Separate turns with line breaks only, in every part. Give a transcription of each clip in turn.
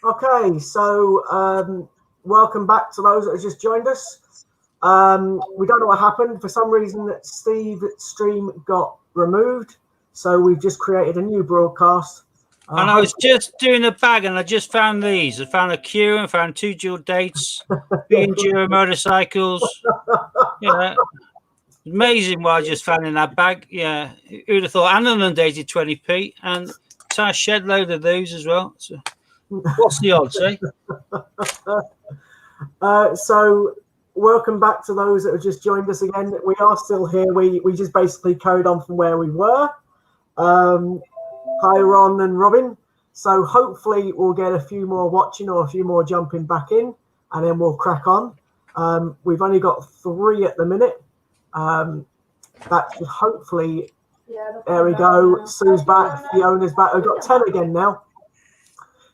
Okay, so welcome back to those that have just joined us. We don't know what happened. For some reason, Steve's stream got removed, so we've just created a new broadcast.
And I was just doing a bag, and I just found these. I found a Q and found 2 dual dates, 3 enduro motorcycles. Yeah, amazing what I just found in that bag. Yeah, who'd have thought? And an undated 20p, and a shed load of those as well. So, what's the odds, eh?
So welcome back to those that have just joined us again. We are still here. We just basically carried on from where we were. Hi, Ron and Robin. So hopefully we'll get a few more watching or a few more jumping back in, and then we'll crack on. We've only got 3 at the minute. That should hopefully. There we go. Sue's back. Fiona's back. We've got 10 again now.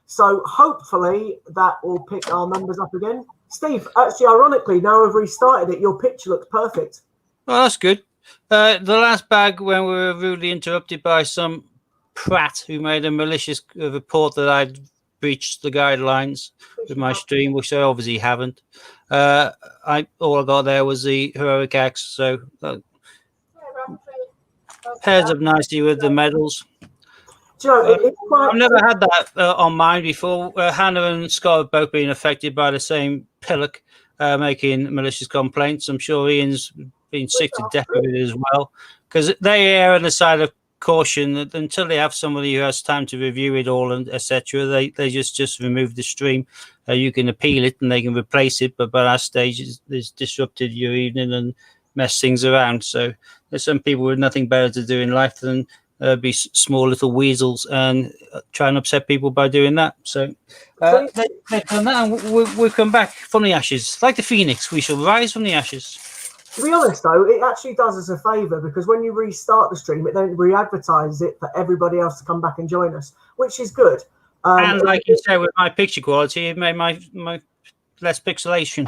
So hopefully that will pick our numbers up again. Steve, actually, ironically, now we've restarted it, your picture looks perfect.
Well, that's good. The last bag, when we were rudely interrupted by some prat who made a malicious report that I'd breached the guidelines with my stream, which I obviously haven't. All I got there was the heroic acts, so pairs up nicely with the medals. I've never had that on mine before. Hannah and Scott have both been affected by the same pillock making malicious complaints. I'm sure Ian's been sick to death with it as well, because they err on the side of caution that until they have somebody who has time to review it all and etc. They just remove the stream. You can appeal it and they can replace it, but by that stage it's disrupted your evening and mess things around. So there's some people with nothing better to do in life than be small little weasels and try and upset people by doing that. So they've done that, and we'll come back from the ashes like the phoenix. We shall rise from the ashes.
To be honest, though, it actually does us a favour, because when you restart the stream, it then re-advertises it for everybody else to come back and join us, which is good.
And like you said, with my picture quality, it made my less pixelation.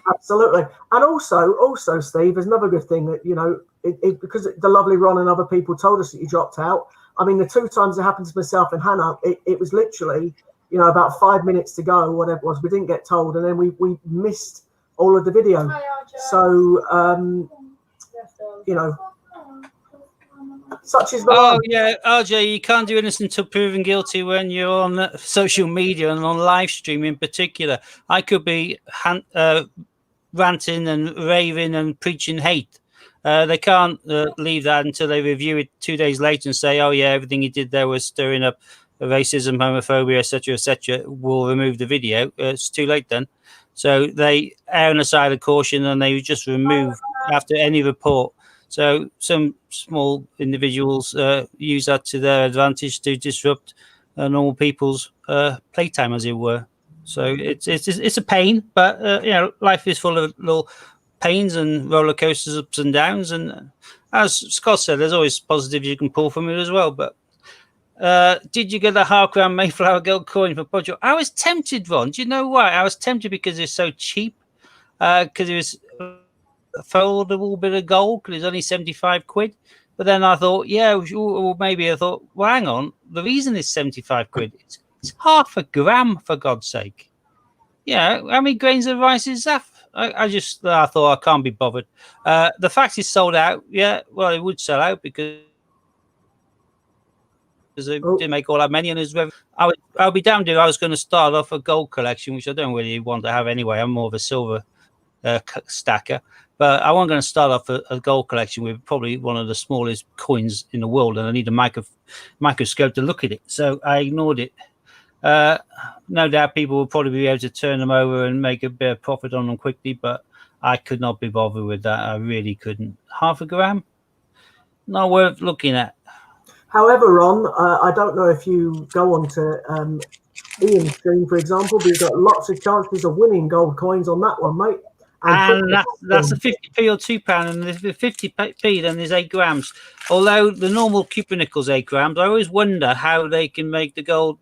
Absolutely. And also, Steve, there's another good thing that, you know, because the lovely Ron and other people told us that you dropped out. I mean, the 2 times it happened to myself and Hannah, it was literally, you know, about 5 minutes to go, whatever it was. We didn't get told, and then we missed all of the video. So, you know, such is the
life. Yeah, RJ, you can't do anything until proven guilty when you're on social media and on live stream in particular. I could be ranting and raving and preaching hate. They can't leave that until they review it 2 days later and say, oh, yeah, everything you did there was stirring up racism, homophobia, etc., etc. We'll remove the video. It's too late then. So they err on the side of caution, and they just remove after any report. So some small individuals use that to their advantage to disrupt normal people's playtime, as it were. So it's a pain, but you know, life is full of little pains and roller coasters, ups and downs. And as Scott said, there's always positives you can pull from it as well. But did you get the £5 Mayflower Gold coin for Podjo? I was tempted, Ron. Do you know why? I was tempted because it's so cheap. Because it was a foldable bit of gold, because it's only 75 quid. But then I thought, yeah, or maybe I thought, well, hang on. The reason it's 75 quid, it's half a gram, for God's sake. Yeah, how many grains of rice is that? I thought I can't be bothered. The fact it's sold out, yeah, well, it would sell out because it didn't make all that many, and I'll be damned if I was going to start off a gold collection, which I don't really want to have anyway. I'm more of a silver stacker, but I wasn't going to start off a gold collection with probably one of the smallest coins in the world, and I need a microscope to look at it. So I ignored it. No doubt people will probably be able to turn them over and make a bit of profit on them quickly, but I could not be bothered with that. I really couldn't. Half a gram? Not worth looking at.
However, Ron, I don't know if you go on to Ian's stream, for example, but you've got lots of chances of winning gold coins on that one, mate.
And that's a 50p or £2, and the 50p, then there's 8 grams. Although the normal Cupra nickel's 8 grams, I always wonder how they can make the gold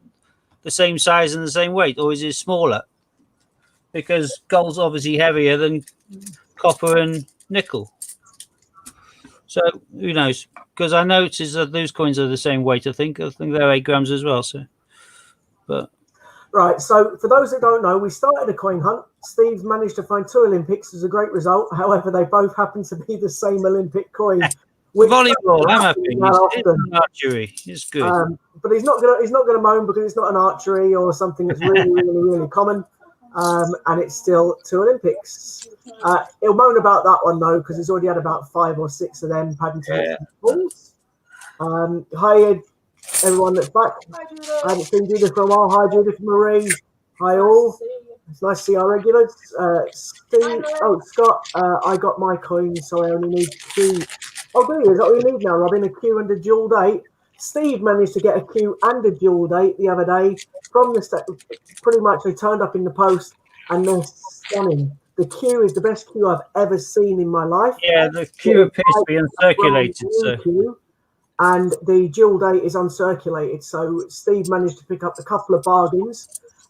the same size and the same weight, or is it smaller? Because gold's obviously heavier than copper and nickel. So who knows? Because I noticed that those coins are the same weight. I think they're 8 grams as well. So, but
Right, so for those that don't know, we started a coin hunt. Steve's managed to find 2 Olympics as a great result. However, they both happen to be the same Olympic coin.
Volleyball, I'm happy.
Often.
It's archery. It's good.
But he's not gonna moan because it's not an archery or something that's really, really, really common. And it's still 2 Olympics. He'll moan about that one though because he's already had about 5 or 6 of them Paddington balls. Hi everyone that's back. I haven't seen Judith for a while. Hi Judith, Marie. Hi all. It's nice to see our regulars. Steve, Scott, I got my coins, so I only need 2. Oh, do you? Is that what you need now, Robin? A Q and a dual date. Steve managed to get a Q and a dual date the other day from the pretty much they turned up in the post and they're stunning. The Q is the best Q I've ever seen in my life.
Yeah, the Q appears to be uncirculated. So.
And the dual date is uncirculated. So Steve managed to pick up a couple of bargains.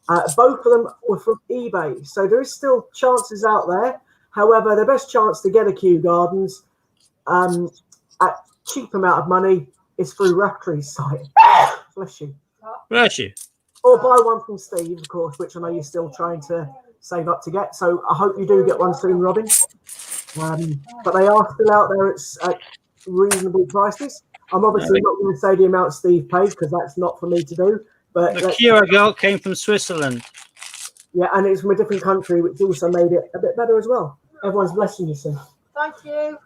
Both of them were from eBay. So there is still chances out there. However, the best chance to get a Kew Gardens at cheap amount of money is through Raftery's site. Bless you.
Bless you.
Or buy one from Steve, of course, which I know you're still trying to save up to get. So I hope you do get one soon, Robin. But they are still out there at reasonable prices. I'm obviously not going to say the amount Steve paid because that's not for me to do. But
the Cura Gold came from Switzerland.
Yeah, and it's from a different country, which also made it a bit better as well. Everyone's blessing you, son.
Thank you.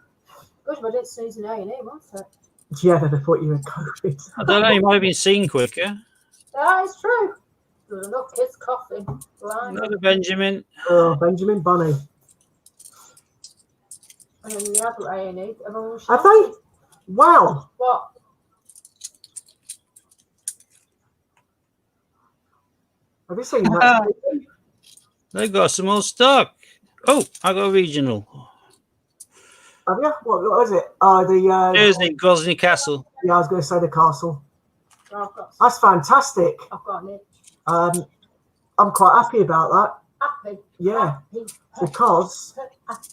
Good, I didn't sneeze in A&E, was it?
Yeah, they thought you had COVID.
I don't know, you might have been seen quicker.
Yeah, it's true. There's enough kids coughing.
Another Benjamin.
Oh, Benjamin Bunny.
And then the other A&E, everyone was
Have they? Wow.
What?
Have you seen that?
They got some more stock. Oh, I got a regional.
Have you? What was it? The
Thursday, Gosney Castle.
Yeah, I was going to say the castle.
I've got
That's fantastic.
I've got an itch.
I'm quite happy about that.
Happy.
Yeah, because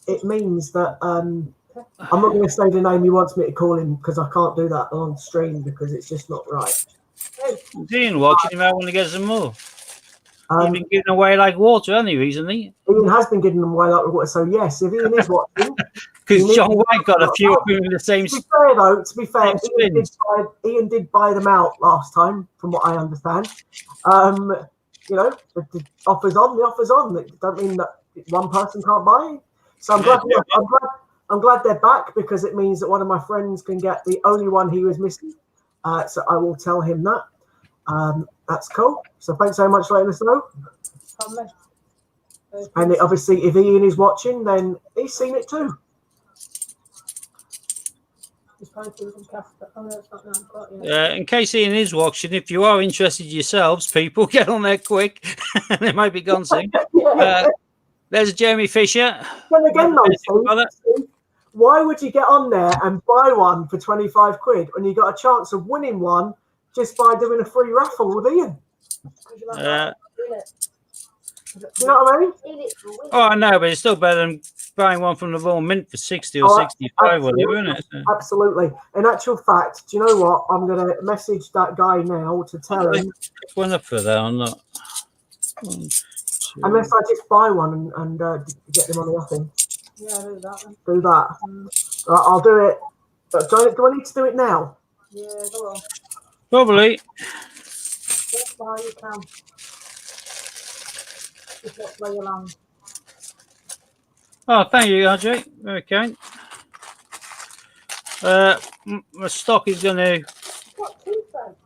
it means that I'm not going to say the name he wants me to call him because I can't do that on stream because it's just not right.
Dean watching him out when he gets some more. He's been giving away like water, hasn't he, recently?
Ian has been giving them away like water. So yes, if Ian is watching,
because John White got a few of them in the same.
To be fair, Ian did buy them out last time, from what I understand. You know, the offer's on. The offer's on. It don't mean that one person can't buy. So I'm glad they're back because it means that one of my friends can get the only one he was missing. So I will tell him that. That's cool. So thanks so much for letting us know. And obviously, if Ian is watching, then he's seen it too.
In case Ian is watching, if you are interested yourselves, people, get on there quick. They might be gone soon. There's Jeremy Fisher.
Then again, though, Steve, why would you get on there and buy one for 25 quid when you got a chance of winning one just by doing a free raffle with Ian? Do you know what I mean?
Oh, I know, but it's still better than buying one from the Royal Mint for 60 or 65, whatever, isn't it? So.
Absolutely. In actual fact, do you know what? I'm going to message that guy now to tell him.
One up for that or not?
Unless I just buy one and get them on the offing.
Yeah, do that.
Do that. Right, I'll do it. But do I need to do it now?
Yeah, go on.
Probably.
Just how you can. Just watch where you land.
Oh, thank you, RJ. Very kind. My stock is going to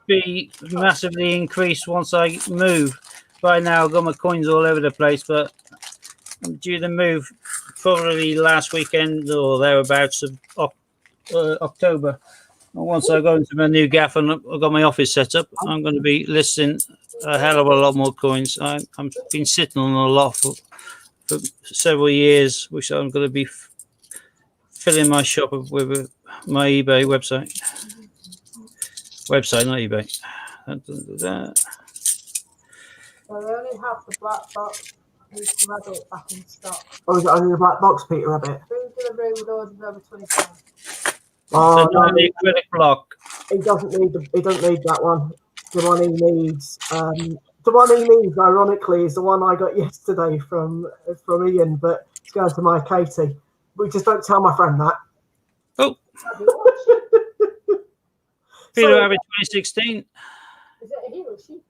be massively increased once I move. Right now, I've got my coins all over the place, but I'm due to move probably last weekend or thereabouts of October. And once I go into my new gaff and I've got my office set up, I'm going to be listing a hell of a lot more coins. I've been sitting on a lot for several years, which I'm going to be filling my shop up with my eBay website. Website, not eBay.
So we only have the black box Peter Rabbit back in stock.
Oh, is it only the black box, Peter Rabbit?
Food delivery with orders over 25.
Oh,
no, the acrylic block.
He doesn't need he don't need that one. The one he needs The one he needs, ironically, is the one I got yesterday from Ian, but it's going to my Katie. We just don't tell my friend that.
Oh,
Is
Peter
So-
Rabbit 2016.
it a he or she?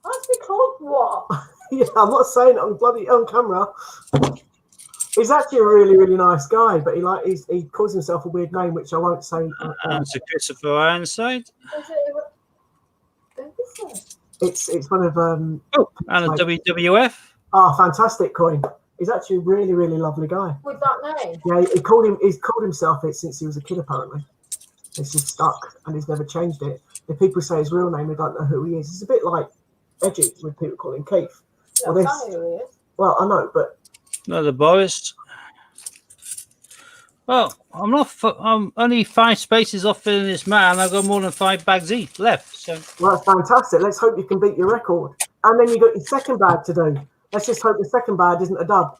What's it called? What?
Yeah, I'm not saying it on camera. He's actually a really, really nice guy, but he calls himself a weird name, which I won't say.
Answer Christopher Ironside.
Is it?
It's one of
Oh, and a
Like-
WWF.
fantastic coin. He's actually a really, really lovely guy.
With that name?
Yeah, he's called himself it since he was a kid. Apparently, it's just stuck, and he's never changed it. If people say his real name, they don't know who he is. It's a bit like Edgy when people call him Keith.
No,
Well,
I know who he is.
Well, I know, but
Another Boris. Well, I'm only 5 spaces off filling this mat, and I've got more than 5 bags each left. So
well, that's fantastic. Let's hope you can beat your record. And then you got your second bag to do. Let's just hope the second bag isn't a dub.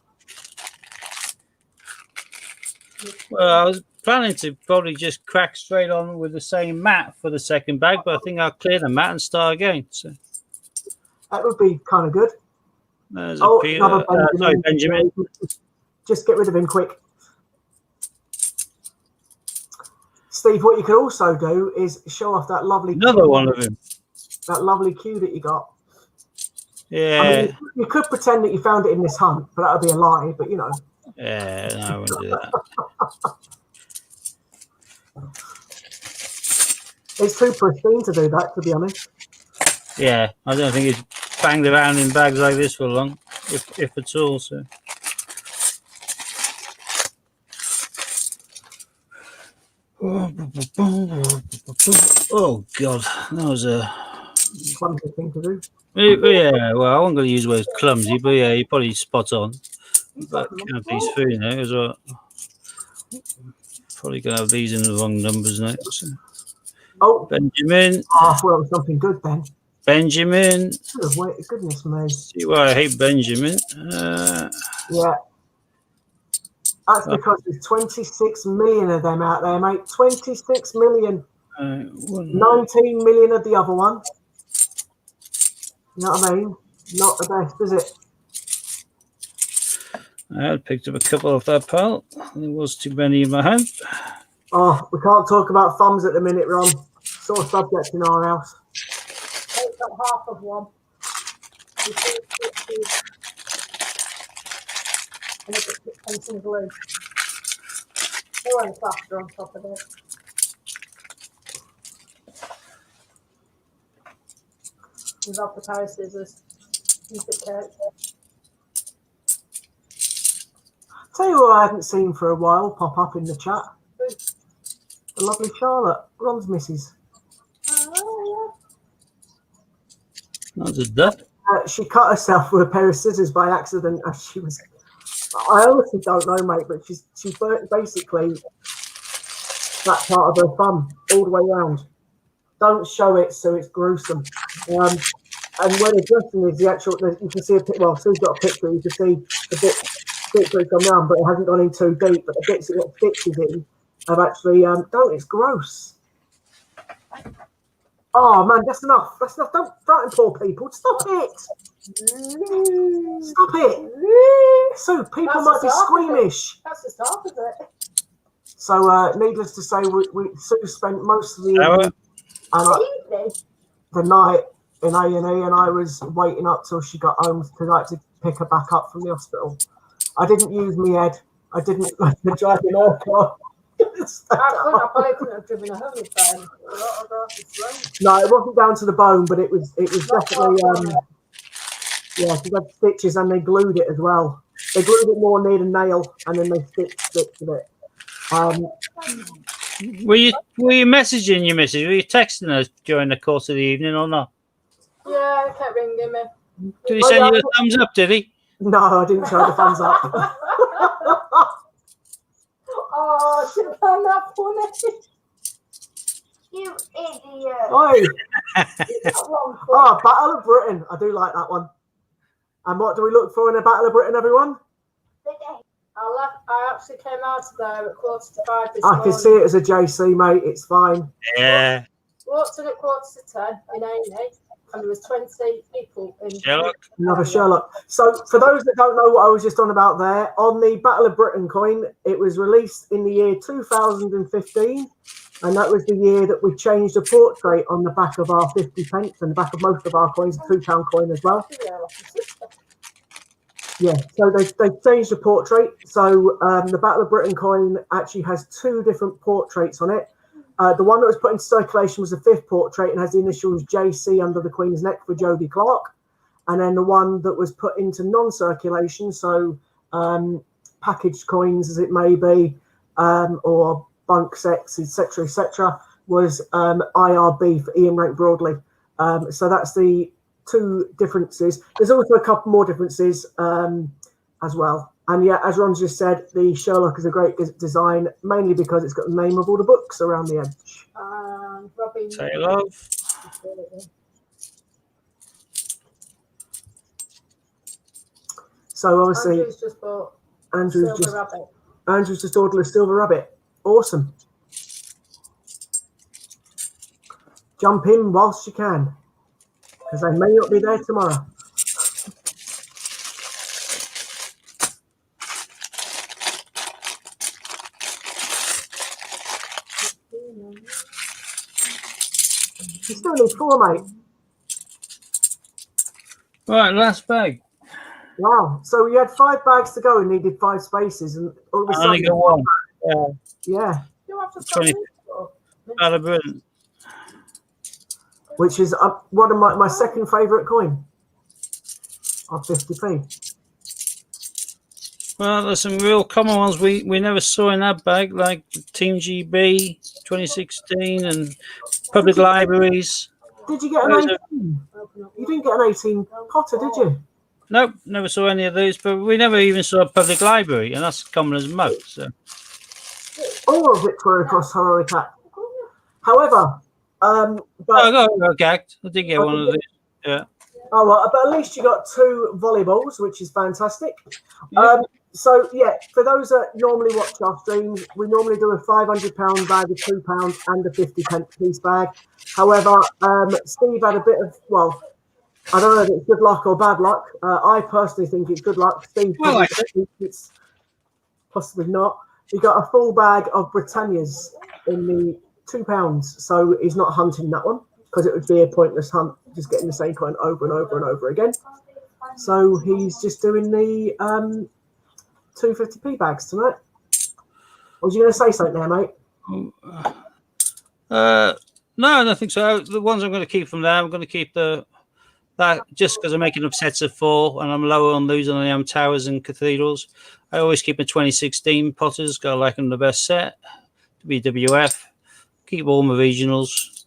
well, I was planning to probably just crack straight on with the same mat for the second bag, but I think I'll clear the mat and start again. So
That would be kind of good.
there's a Peter.
another
Sorry, Benjamin.
Just get rid of him quick. Steve, what you could also do is show off that lovely
Another
cue,
one of him.
that lovely cue that you got.
Yeah.
I mean, you could pretend that you found it in this hunt, but that would be a lie. But you know,
Yeah, no, I won't do that.
it's too pristine to do that. To be honest,
Yeah, I don't think it's banged around in bags like this for long, if at all. So. Oh God, that was a
clumsy thing to do.
yeah. Well, I wasn't going to use the word clumsy, but yeah, you're probably spot on. But can have these through now as well. Probably going to have these in the wrong numbers now. So.
Oh,
Benjamin,
I thought it was something good then.
Benjamin.
Oh, wait, goodness me.
See why I hate Benjamin.
Yeah. That's because there's 26 million of them out there, mate. 26 million. 19 million of the other one. You know what I mean? Not the best, is it?
I had picked up a couple of that pile. There was too many in my hand.
Oh, we can't talk about thumbs at the minute, Ron. Sore subject in our house.
Take got half of one. And it put some glue. They went plaster on top of it. Without the power scissors. Keep it cut.
Tell you who I haven't seen for a while pop up in the chat. The lovely Charlotte, Ron's missus.
Oh,
That's a duck.
She cut herself with a pair of scissors by accident as she was. I honestly don't know, mate, but she burnt basically that part of her thumb all the way around. Don't show it, so it's gruesome. And when addressing is the actual, you can see a well, Sue's got a picture. You can see the bits that have gone round, but it hasn't gone in too deep. But the bits that got stitches in have actually don't. It's gross. Oh man, that's enough. That's enough. Don't frighten poor people. Stop it. Stop it. So people
That's
might be
the start of it.
squeamish.
that's the start of it.
So needless to say, we Sue spent most of the evening and
Evening.
the night in A&E, and I was waiting up till she got home tonight to pick her back up from the hospital. I didn't use my head. I didn't drive in her car.
I probably couldn't have driven a home with them.
No, it wasn't down to the bone, but it was definitely yeah, she had stitches and they glued it as well. They glued it more near the nail and then they stitched it.
Were you messaging your missus? Were you texting her during the course of the evening or not?
Yeah, he kept ringing me.
Did he send you a thumbs up? Did he?
No, I didn't show the thumbs up.
Oh, she found that funny. You idiot.
Oi.
That one funny.
Oh, Battle of Britain. I do like that one. And what do we look for in a Battle of Britain, everyone?
I actually came out of there at 4:45 this
I
morning.
can see it as a JC, mate. It's fine.
Yeah.
Walked in at 9:45 in Amy, and there was 20 people in.
Sherlock.
Another Sherlock. So for those that don't know what I was just on about there, on the Battle of Britain coin, it was released in the year 2015, and that was the year that we changed the portrait on the back of our 50 pence and the back of most of our coins, the £2 coin as well. Yeah, so they changed the portrait. So the Battle of Britain coin actually has 2 different portraits on it. The one that was put into circulation was the 5th portrait and has the initials JC under the Queen's neck for Jodie Clark. And then the one that was put into non-circulation, so packaged coins as it may be, or bunk sets, etc., was IRB for Ian Rank Broadley. So that's the 2 differences. There's also a couple more differences as well. And yeah, as Ron just said, the Sherlock is a great design, mainly because it's got the name of all the books around the edge.
Robin.
Say love.
So obviously,
Andrew's just bought
Andrew's
Silver Rabbit.
just ordered a Silver Rabbit. Awesome. Jump in whilst you can, because they may not be there tomorrow. You still need 4, mate.
Right, last bag.
Wow. So you had 5 bags to go and needed 5 spaces, and all of a
I only
sudden,
got 1.
yeah,
You have to
20. Battle of Britain.
which is one of my second favourite coin of 50p.
Well, there's some real common ones we never saw in that bag, like Team GB 2016 and public libraries.
Did you get an 18? You didn't get an 18 Potter, did you?
Nope, never saw any of those, but we never even saw a public library, and that's common as most. So.
All of Victoria Cross Horror Cat. However, but
I got gagged. I did get one of these. Yeah.
oh well, but at least you got 2 volleyballs, which is fantastic.
Yeah.
So yeah, for those that normally watch our streams, we normally do a £500 bag, a £2 and a 50 pence piece bag. However, Steve had a bit of, well, I don't know if it's good luck or bad luck. I personally think it's good luck. Steve, it's possibly not. He got a full bag of Britannias in the £2, so he's not hunting that one because it would be a pointless hunt, just getting the same coin over and over and over again. So he's just doing the 250p bags tonight. Was you going to say something there, mate?
No, I don't think so. The ones I'm going to keep from there, I'm going to keep that just because I'm making up sets of 4 and I'm lower on those than I am towers and cathedrals. I always keep a 2016 Potters, got to like them the best set. WWF, keep all my regionals,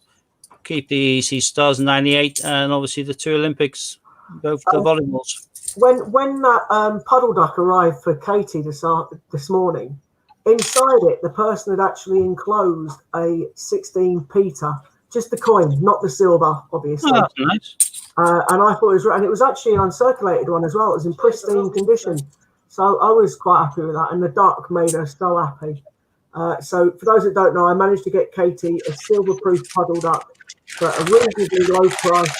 keep the EC Stars 98, and obviously the 2 Olympics, both the volleyballs.
When that puddle duck arrived for Katie this morning, inside it, the person had actually enclosed a 16 Peter, just the coin, not the silver, obviously.
Oh, that's nice.
And I thought it was actually an uncirculated one as well. It was in pristine condition. So I was quite happy with that. And the duck made her so happy. So for those that don't know, I managed to get Katie a silver-proof puddle duck for a reasonably low price,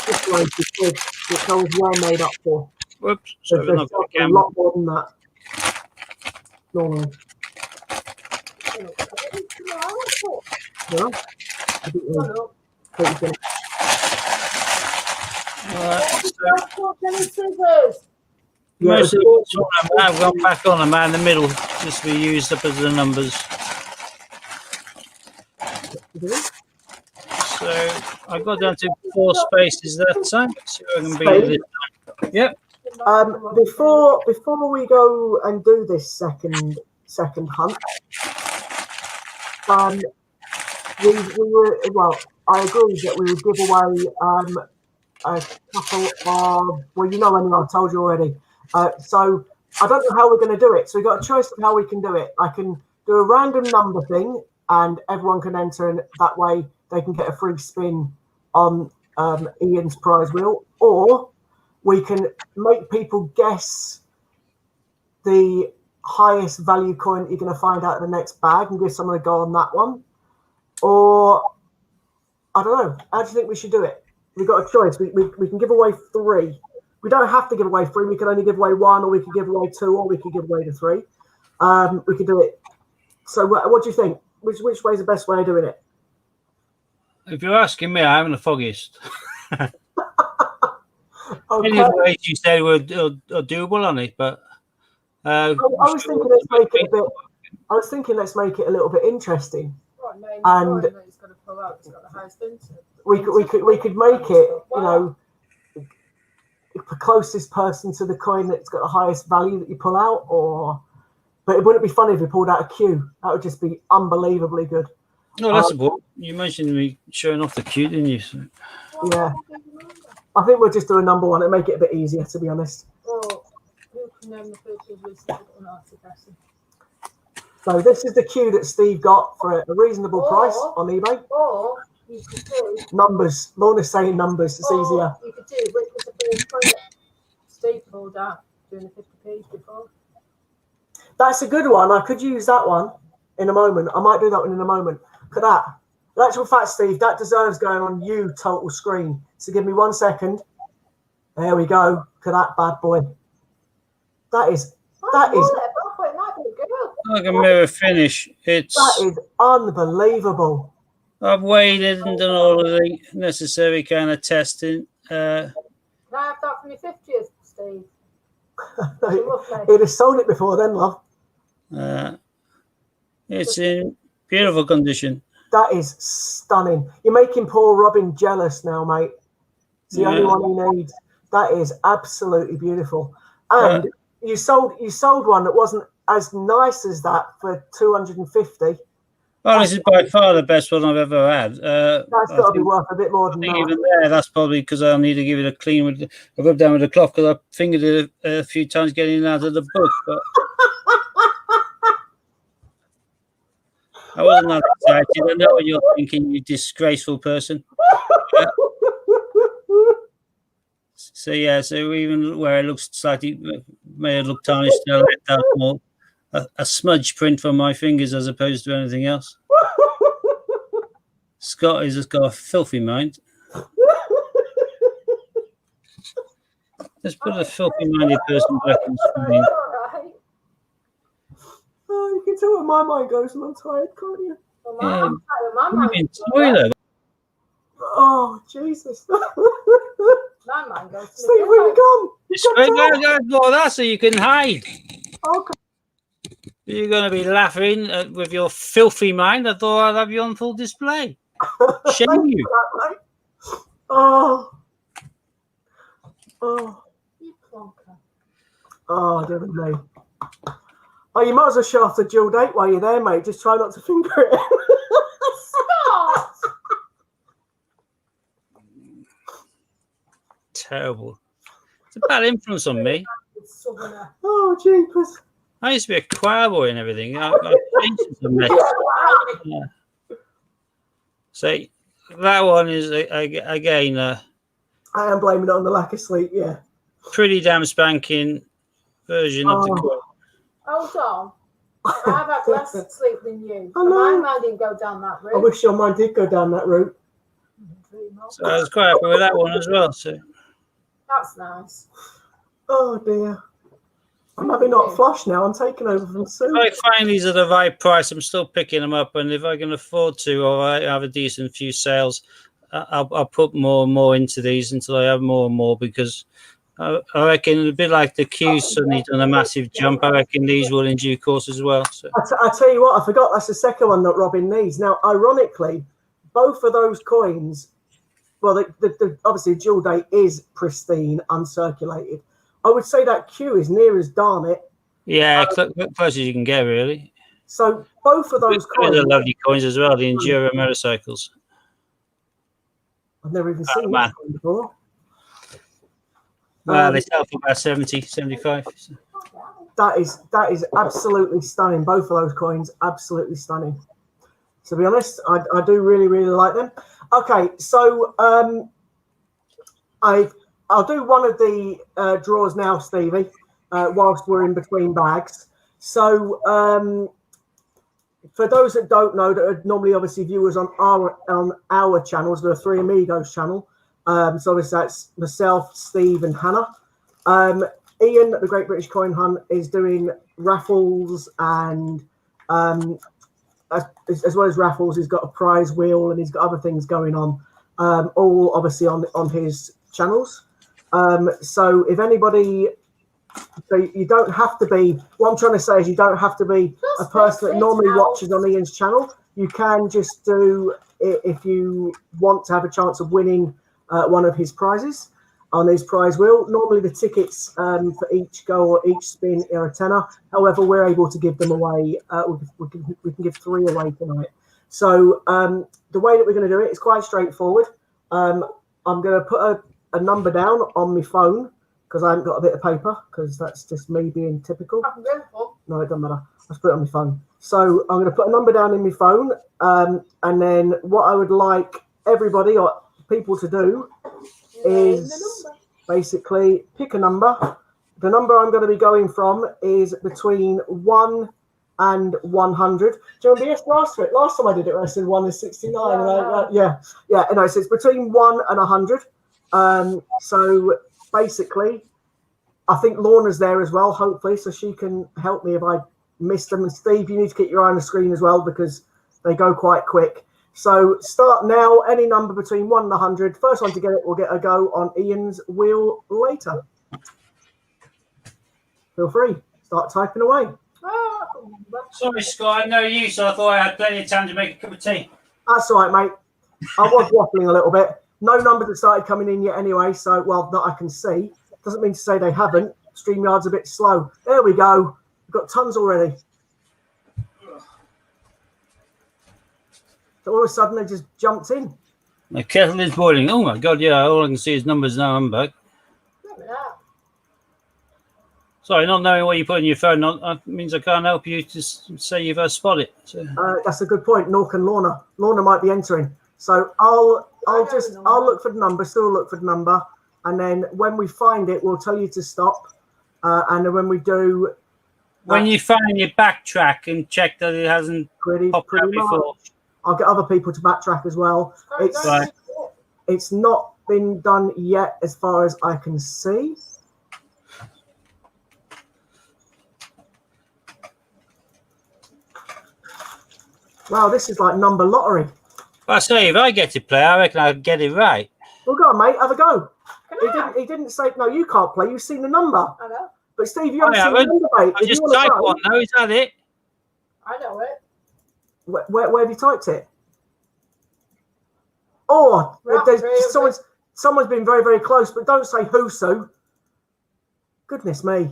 just £90, which I was well made up for.
Whoops.
So
Sorry,
there's
not got the
a
camera.
lot more than that. Normally. Yeah. I think we'll take it.
Scissors.
Yeah,
Most of the ones I've gone back on them in the middle just to be used up as the numbers. So I got down to 4 spaces that time. See if I can beat this time. Yep.
Before we go and do this second hunt, we were, well, I agree that we would give away a couple of, well, you know, anyway, I told you already. So I don't know how we're going to do it. So we've got a choice of how we can do it. I can do a random number thing and everyone can enter, and that way they can get a free spin on Ian's prize wheel, or we can make people guess the highest value coin you're going to find out in the next bag and give someone a go on that one. Or I don't know. How do you think we should do it? We've got a choice. We can give away 3. We don't have to give away 3. We can only give away 1, or we can give away 2, or we can give away the 3. We can do it. So what do you think? Which way is the best way of doing it?
If you're asking me, I haven't the foggiest.
Okay.
Any of the ways you said were doable on it, but
I was thinking let's make it a bit. I was thinking let's make it a little bit interesting. And
it's got to pull out. It's got the highest vintage.
we could make it, you know, the closest person to the coin that's got the highest value that you pull out, or. But it wouldn't be funny if we pulled out a Q. That would just be unbelievably good.
No, that's important. You mentioned me showing off the Q, didn't you? So.
Yeah. I think we'll just do a number 1 and make it a bit easier, to be honest.
Well, who can name the first person?
So this is the Q that Steve got for a reasonable price on eBay.
Or you could do
Numbers. Lorna's saying numbers. It's easier.
You could do which was the first one that Steve pulled out doing the 50p before.
That's a good one. I could use that one in a moment. I might do that one in a moment. Look at that. In actual fact, Steve, that deserves going on you total screen. So give me 1 second. There we go. Look at that bad boy. That is
Like a mirror finish.
that is unbelievable.
I've weighed it and done all of the necessary kind of testing.
Can I have that from your 50th, Steve?
He'd have sold it before then, love.
It's in beautiful condition.
That is stunning. You're making Paul Robin jealous now, mate. It's the only one he needs. That is absolutely beautiful. And you sold one that wasn't as nice as that for 250.
Oh, this is by far the best one I've ever had.
That's got to be worth a bit more than that.
Even there, that's probably because I'll need to give it a clean with a rub down with a cloth, because I fingered it a few times getting it out of the book. But I wasn't that excited. I know what you're thinking, you disgraceful person. So even where it looks slightly, may have looked tarnished, I let that more a smudge print from my fingers as opposed to anything else. Scott has got a filthy mind. Let's put a filthy-minded person back in screen.
Oh, you can tell where my mind goes when I'm tired, can't you?
Well,
I'm in toilet.
Oh, Jesus.
my mind goes to
Steve, where you gone?
Well, that's so you can hide.
Okay.
You're going to be laughing with your filthy mind. I thought I'd have you on full display. Shame you.
That, oh. Oh.
You plonker.
Oh, dear me. Oh, you might as well show off the dual date while you're there, mate. Just try not to finger it.
Scott!
Terrible. It's a bad influence on me.
Oh, jeepers.
I used to be a choir boy and everything. I changed it to mess. Yeah. So that one is, again,
I am blaming it on the lack of sleep, yeah.
pretty damn spanking version of the quote.
Hold on. I've had less sleep than you.
I know.
My mind didn't go down that route.
I wish your mind did go down that route.
So I was quite happy with that one as well. So
That's nice.
Oh, dear. I'm having not flush now. I'm taking over from Sue.
if I find these at the right price, I'm still picking them up. And if I can afford to, or I have a decent few sales, I'll put more and more into these until I have more and more, because I reckon a bit like the Q's suddenly done a massive jump. I reckon these will in due course as well. So
I tell you what, I forgot that's the second one that Robin needs. Now, ironically, both of those coins, well, the obviously dual date is pristine, uncirculated. I would say that Q is near as darn it.
yeah, close as you can get, really.
So both of those
Those
coins,
are lovely coins as well, the Enduro motorcycles.
I've never even seen
man.
that one before.
They sell for about 70, 75. So.
That is absolutely stunning. Both of those coins, absolutely stunning. To be honest, I do really, really like them. Okay, so I'll do one of the draws now, Stevie, whilst we're in between bags. So for those that don't know, that are normally obviously viewers on our channels, the Three Amigos channel. So obviously that's myself, Steve, and Hannah. Ian, the Great British Coin Hunt, is doing raffles, and as well as raffles, he's got a prize wheel and he's got other things going on, all obviously on his channels. So if anybody, so you don't have to be, what I'm trying to say is you don't have to be a person that normally watches on Ian's channel. You can just do it if you want to have a chance of winning one of his prizes on his prize wheel. Normally the tickets for each go or each spin are a tenner. However, we're able to give them away. We can give 3 away tonight. So the way that we're going to do it is quite straightforward. I'm going to put a number down on my phone, because I haven't got a bit of paper, because that's just me being typical. No, it doesn't matter. Let's put it on my phone. So I'm going to put a number down in my phone, and then what I would like everybody or people to do is basically pick a number. The number I'm going to be going from is between 1 and 100. Do you remember last time I did it, I said 1 is 69. Yeah. Anyway, so it's between 1 and 100. So basically, I think Lorna's there as well, hopefully, so she can help me if I miss them. And Steve, you need to keep your eye on the screen as well, because they go quite quick. So start now, any number between 1 and 100. First one to get it will get a go on Ian's wheel later. Feel free, start typing away.
Sorry, Scott, I know you, so I thought I had plenty of time to make a cup of tea.
That's all right, mate. I was waffling a little bit. No numbers have started coming in yet anyway, so, well, that I can see. Doesn't mean to say they haven't. StreamYard's a bit slow. There we go. We've got tons already. So all of a sudden they just jumped in.
My kettle is boiling. Oh my God, yeah, all I can see is numbers now. I'm back. Sorry, not knowing what you put in your phone means I can't help you to say you've spotted it. So.
That's a good point. Nork and Lorna. Lorna might be entering. So I'll look for the number, still look for the number. And then when we find it, we'll tell you to stop. And then when we do...
When you find your backtrack and check that it hasn't popped out before.
I'll get other people to backtrack as well. It's not been done yet as far as I can see. Wow, this is like number lottery.
I say, if I get to play, I reckon I'll get it right.
Well, go on, mate. Have a go. He didn't say, no, you can't play. You've seen the number. I know. But, Steve, you haven't seen the number, mate.
I just typed one, though. Is that it?
I know it.
Where have you typed it? Oh, someone's been very, very close, but don't say who, Sue. Goodness me.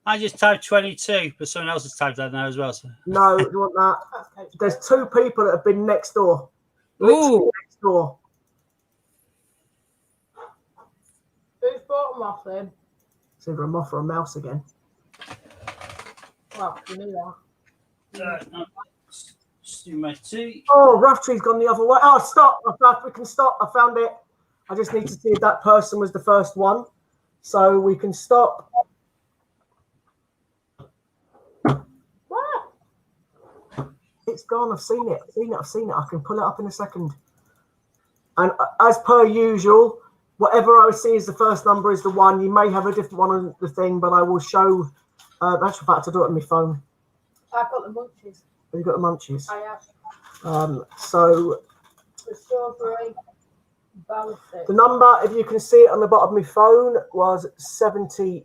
I just typed 22, but someone else has typed that now as well. So.
No, you want that? There's 2 people that have been next door.
Ooh.
Next door.
Who's bought a moth then?
It's either a moth or a mouse again.
Well, you knew that.
Just do my tea.
Oh, Rough Tree's gone the other way. Oh, stop. We can stop. I found it. I just need to see if that person was the first one. So we can stop. It's gone. I've seen it. I've seen it. I can pull it up in a second. And as per usual, whatever I see as the first number is the one. You may have a different one on the thing, but I will show. Actual fact, I'll do it on my phone.
I've got the munchies.
Have you got the munchies?
I have.
So
The strawberry balsamic.
the number, if you can see it on the bottom of my phone, was 78.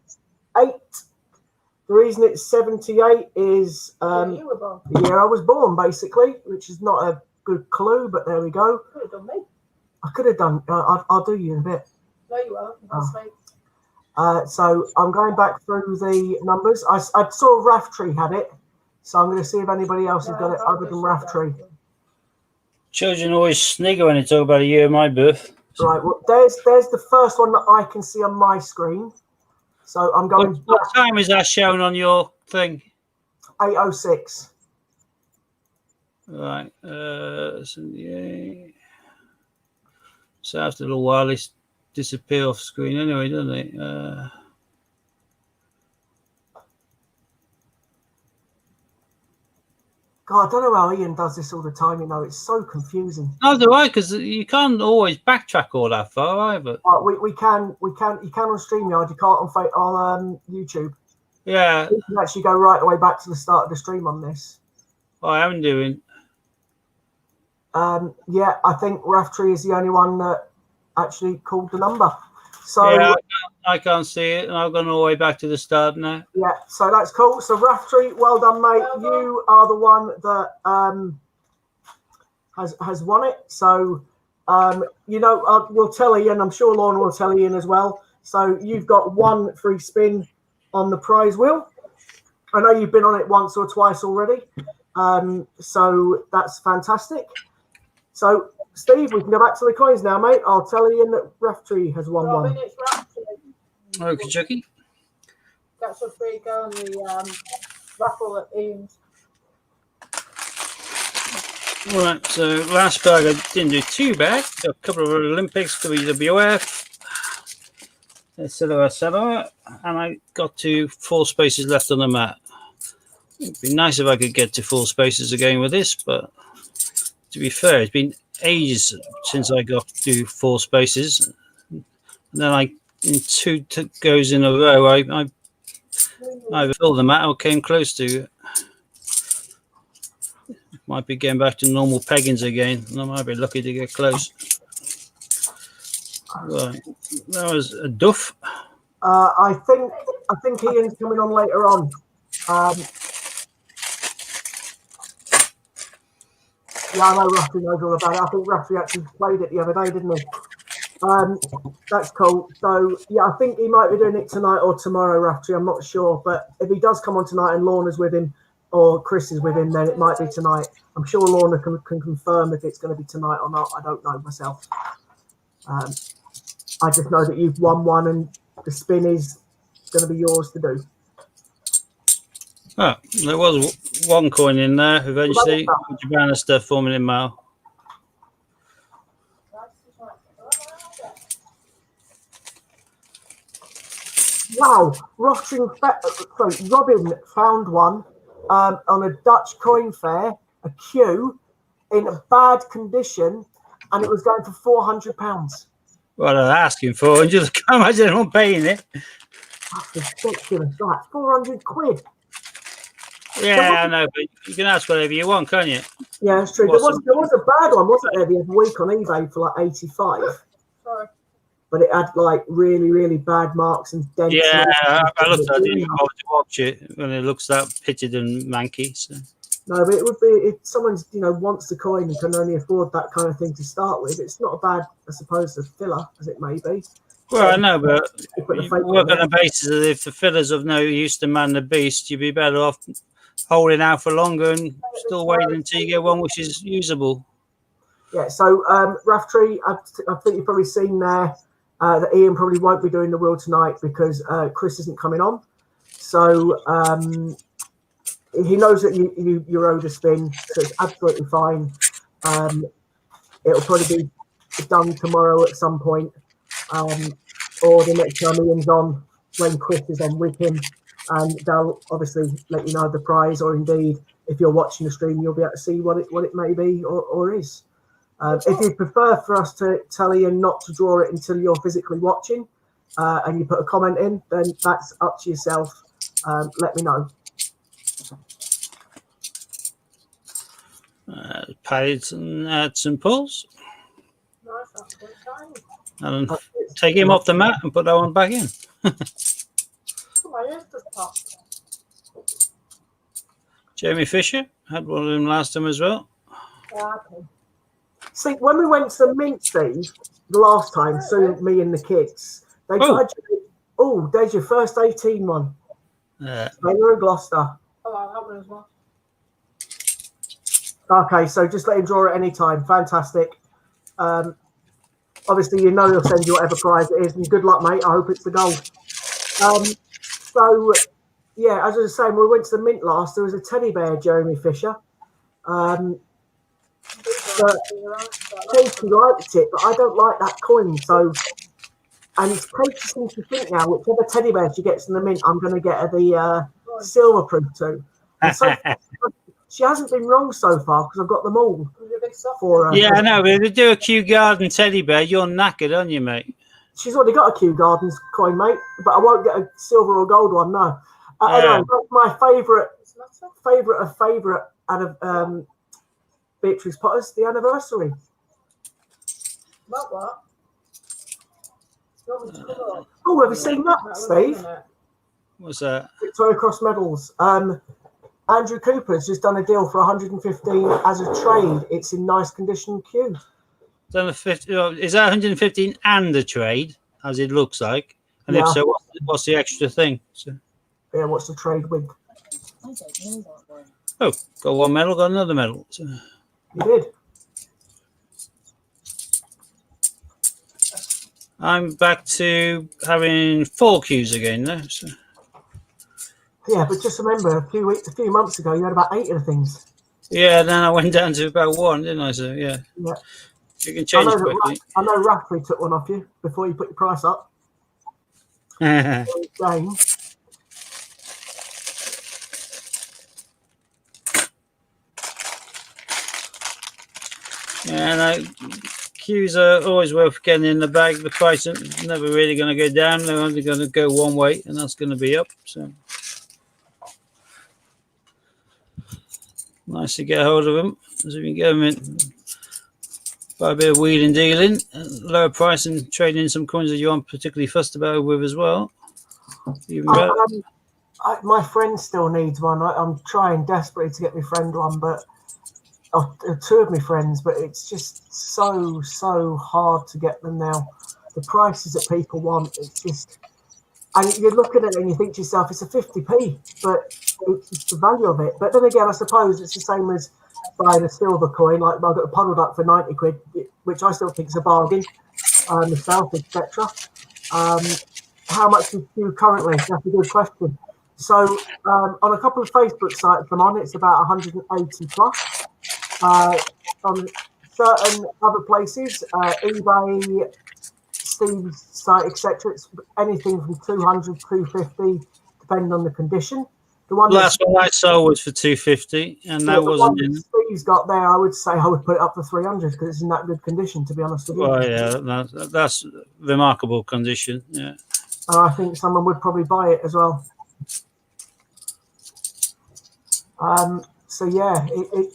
The reason it's 78 is
You were born.
the year I was born, basically, which is not a good clue, but there we go.
Could have done me.
I could have done. I'll do you in a bit.
No, you won't. That's me.
So I'm going back through the numbers. I saw Raftree had it, so I'm going to see if anybody else has got it other than Raftree.
Children always snigger when they talk about a year of my birth.
Right. Well, there's the first one that I can see on my screen. So I'm going.
What time is that shown on your thing?
8:06.
Right. 78. So after a little while, they disappear off screen anyway, don't they?
God, I don't know how Ian does this all the time. You know, it's so confusing.
Neither do I, because you can't always backtrack all that far either.
We can. You can on StreamYard. You can't on YouTube.
Yeah,
You can actually go right the way back to the start of the stream on this.
I am doing.
Yeah, I think Raftree is the only one that actually called the number. So
Yeah, I can't see it, and I've gone all the way back to the start now.
yeah, so that's cool. So Raftree, well done, mate. You are the one that has won it. So we'll tell Ian. I'm sure Lorna will tell Ian as well. So you've got one free spin on the prize wheel. I know you've been on it once or twice already. So that's fantastic. So Steve, we can go back to the coins now, mate. I'll tell Ian that Raftree has won one.
It's Raftree.
Okay, Chucky.
That's a free go on the raffle at Ian's.
Right, so last bag I didn't do too bad. Got a couple of Olympics, WWF, etc., and I got to 4 spaces left on the mat. It'd be nice if I could get to 4 spaces again with this, but to be fair, it's been ages since I got to 4 spaces. And then in 2 goes in a row, I either filled the mat or came close to it. Might be getting back to normal peggings again, and I might be lucky to get close. Right, that was a duff.
I think Ian's coming on later on. Yeah, I know Ruffy knows all about it. I think Ruffy actually played it the other day, didn't he? That's cool. So yeah, I think he might be doing it tonight or tomorrow, Ruffy. I'm not sure, but if he does come on tonight and Lorna's with him or Chris is with him, then it might be tonight. I'm sure Lorna can confirm if it's going to be tonight or not. I don't know myself. I just know that you've won one and the spin is going to be yours to do.
Oh, there was 1 coin in there eventually. Jabana stuff forming in Mal.
Wow, Robin found one on a Dutch coin fair, a Q, in a bad condition, and it was going for £400.
What are they asking for? And just can't imagine anyone paying it.
That's ridiculous. That £400.
Yeah, I know, but you can ask whatever you want, can't you?
Yeah, it's true. There was a bad one, wasn't there, the other week on eBay for like 85.
Sorry.
But it had like really, really bad marks and dents.
Yeah, I looked at it. I didn't even bother to watch it when it looks that pitted and manky. So.
No, but it would be if someone's wants the coin and can only afford that kind of thing to start with. It's not a bad, I suppose, a filler as it may be.
Well, I know, but you work on
on
the basis that if the filler's of no use to man the beast, you'd be better off holding out for longer and still waiting until you get one which is usable.
Yeah. So Raftree, I think you've probably seen there that Ian probably won't be doing the wheel tonight because Chris isn't coming on. So he knows that you're owed a spin, so it's absolutely fine. It'll probably be done tomorrow at some point, or the next time Ian's on when Chris is on with him, and they'll obviously let you know the prize, or indeed if you're watching the stream, you'll be able to see what it may be or is. If you prefer for us to tell Ian not to draw it until you're physically watching, and you put a comment in, then that's up to yourself. Let me know.
Pads and adds and pulls.
Nice, that's good time.
And take him off the mat and put that one back in.
Oh, my ears just popped.
Jamie Fisher had one of them last time as well.
Yeah, okay.
See, when we went to the Mint, Steve, the last time, so me and the kids, they tried to, there's your first 18 one. Taylor and Gloucester.
Oh, I'll have one as well.
Okay, so just let him draw at any time. Fantastic. Obviously, he'll send you whatever prize it is, and good luck, mate. I hope it's the gold. So, yeah, as I was saying, when we went to the Mint last, there was a teddy bear, Jeremy Fisher. But Katie liked it, but I don't like that coin. So, and Katie seems to think now, whichever teddy bear she gets in the Mint, I'm going to get her the silver proof too. And she hasn't been wrong so far because I've got them all for her.
Yeah, I know. But if they do a Kew Garden teddy bear, you're knackered, aren't you, mate?
She's already got a Kew Gardens coin, mate, but I won't get a silver or gold one, no. Anyway, that's my favourite out of Beatrix Potter's, the anniversary.
What?
Oh, have you seen that, Steve?
What's that?
Victoria Cross medals. Andrew Cooper's just done a deal for 115 as a trade. It's in nice condition queue.
Is that 115 and a trade, as it looks like? And
Yeah.
if so, what's the extra thing? So,
Yeah, what's the trade with?
I don't know that one.
oh, got one medal, got another medal. So,
You did.
I'm back to having 4 queues again now. So.
Yeah, but just remember, a few months ago, you had about 8 of the things.
Yeah, then I went down to about 1, didn't I? So yeah,
Yeah.
you can change quickly.
I know Raffley took one off you before you put your price up. Game.
Yeah, queues are always worth getting in the bag. The price is never really going to go down. They're only going to go one way, and that's going to be up. So nice to get hold of them. So we can get them in by a bit of wheeling dealing, lower price, and trading in some coins that you aren't particularly fussed about with as well. Even better.
My friend still needs one. I'm trying desperately to get my friend one, but 2 of my friends, but it's just so hard to get them now. The prices that people want, it's just, and you're looking at it and you think to yourself, it's a 50p, but it's the value of it. But then again, I suppose it's the same as buying a silver coin. Like I got a puddle duck for 90 quid, which I still think is a bargain. Myself, etc. How much is you currently? That's a good question. So on a couple of Facebook sites I'm on, it's about 180 plus. On certain other places, eBay, Steve's site, etc., it's anything from 200, 250, depending on the condition. The one
Last one I saw was for 250, and that wasn't in.
Steve's got there, I would say I would put it up for 300 because it's in that good condition, to be honest with you.
Oh yeah, that's remarkable condition. Yeah.
And I think someone would probably buy it as well. So yeah, it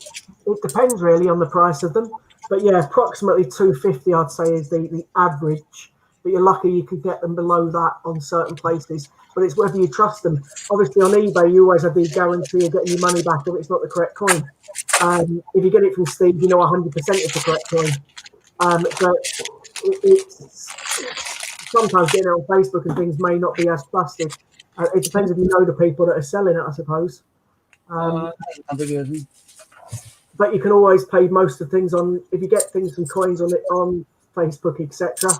depends really on the price of them, but yeah, approximately 250 I'd say is the average. But you're lucky you could get them below that on certain places. But it's whether you trust them. Obviously on eBay you always have the guarantee of getting your money back if it's not the correct coin. If you get it from Steve, you know 100% it's the correct coin. But it's sometimes getting it on Facebook and things may not be as trusted. It depends if you know the people that are selling it, I suppose. But you can always pay most of things on, if you get things and coins on it on Facebook, etc.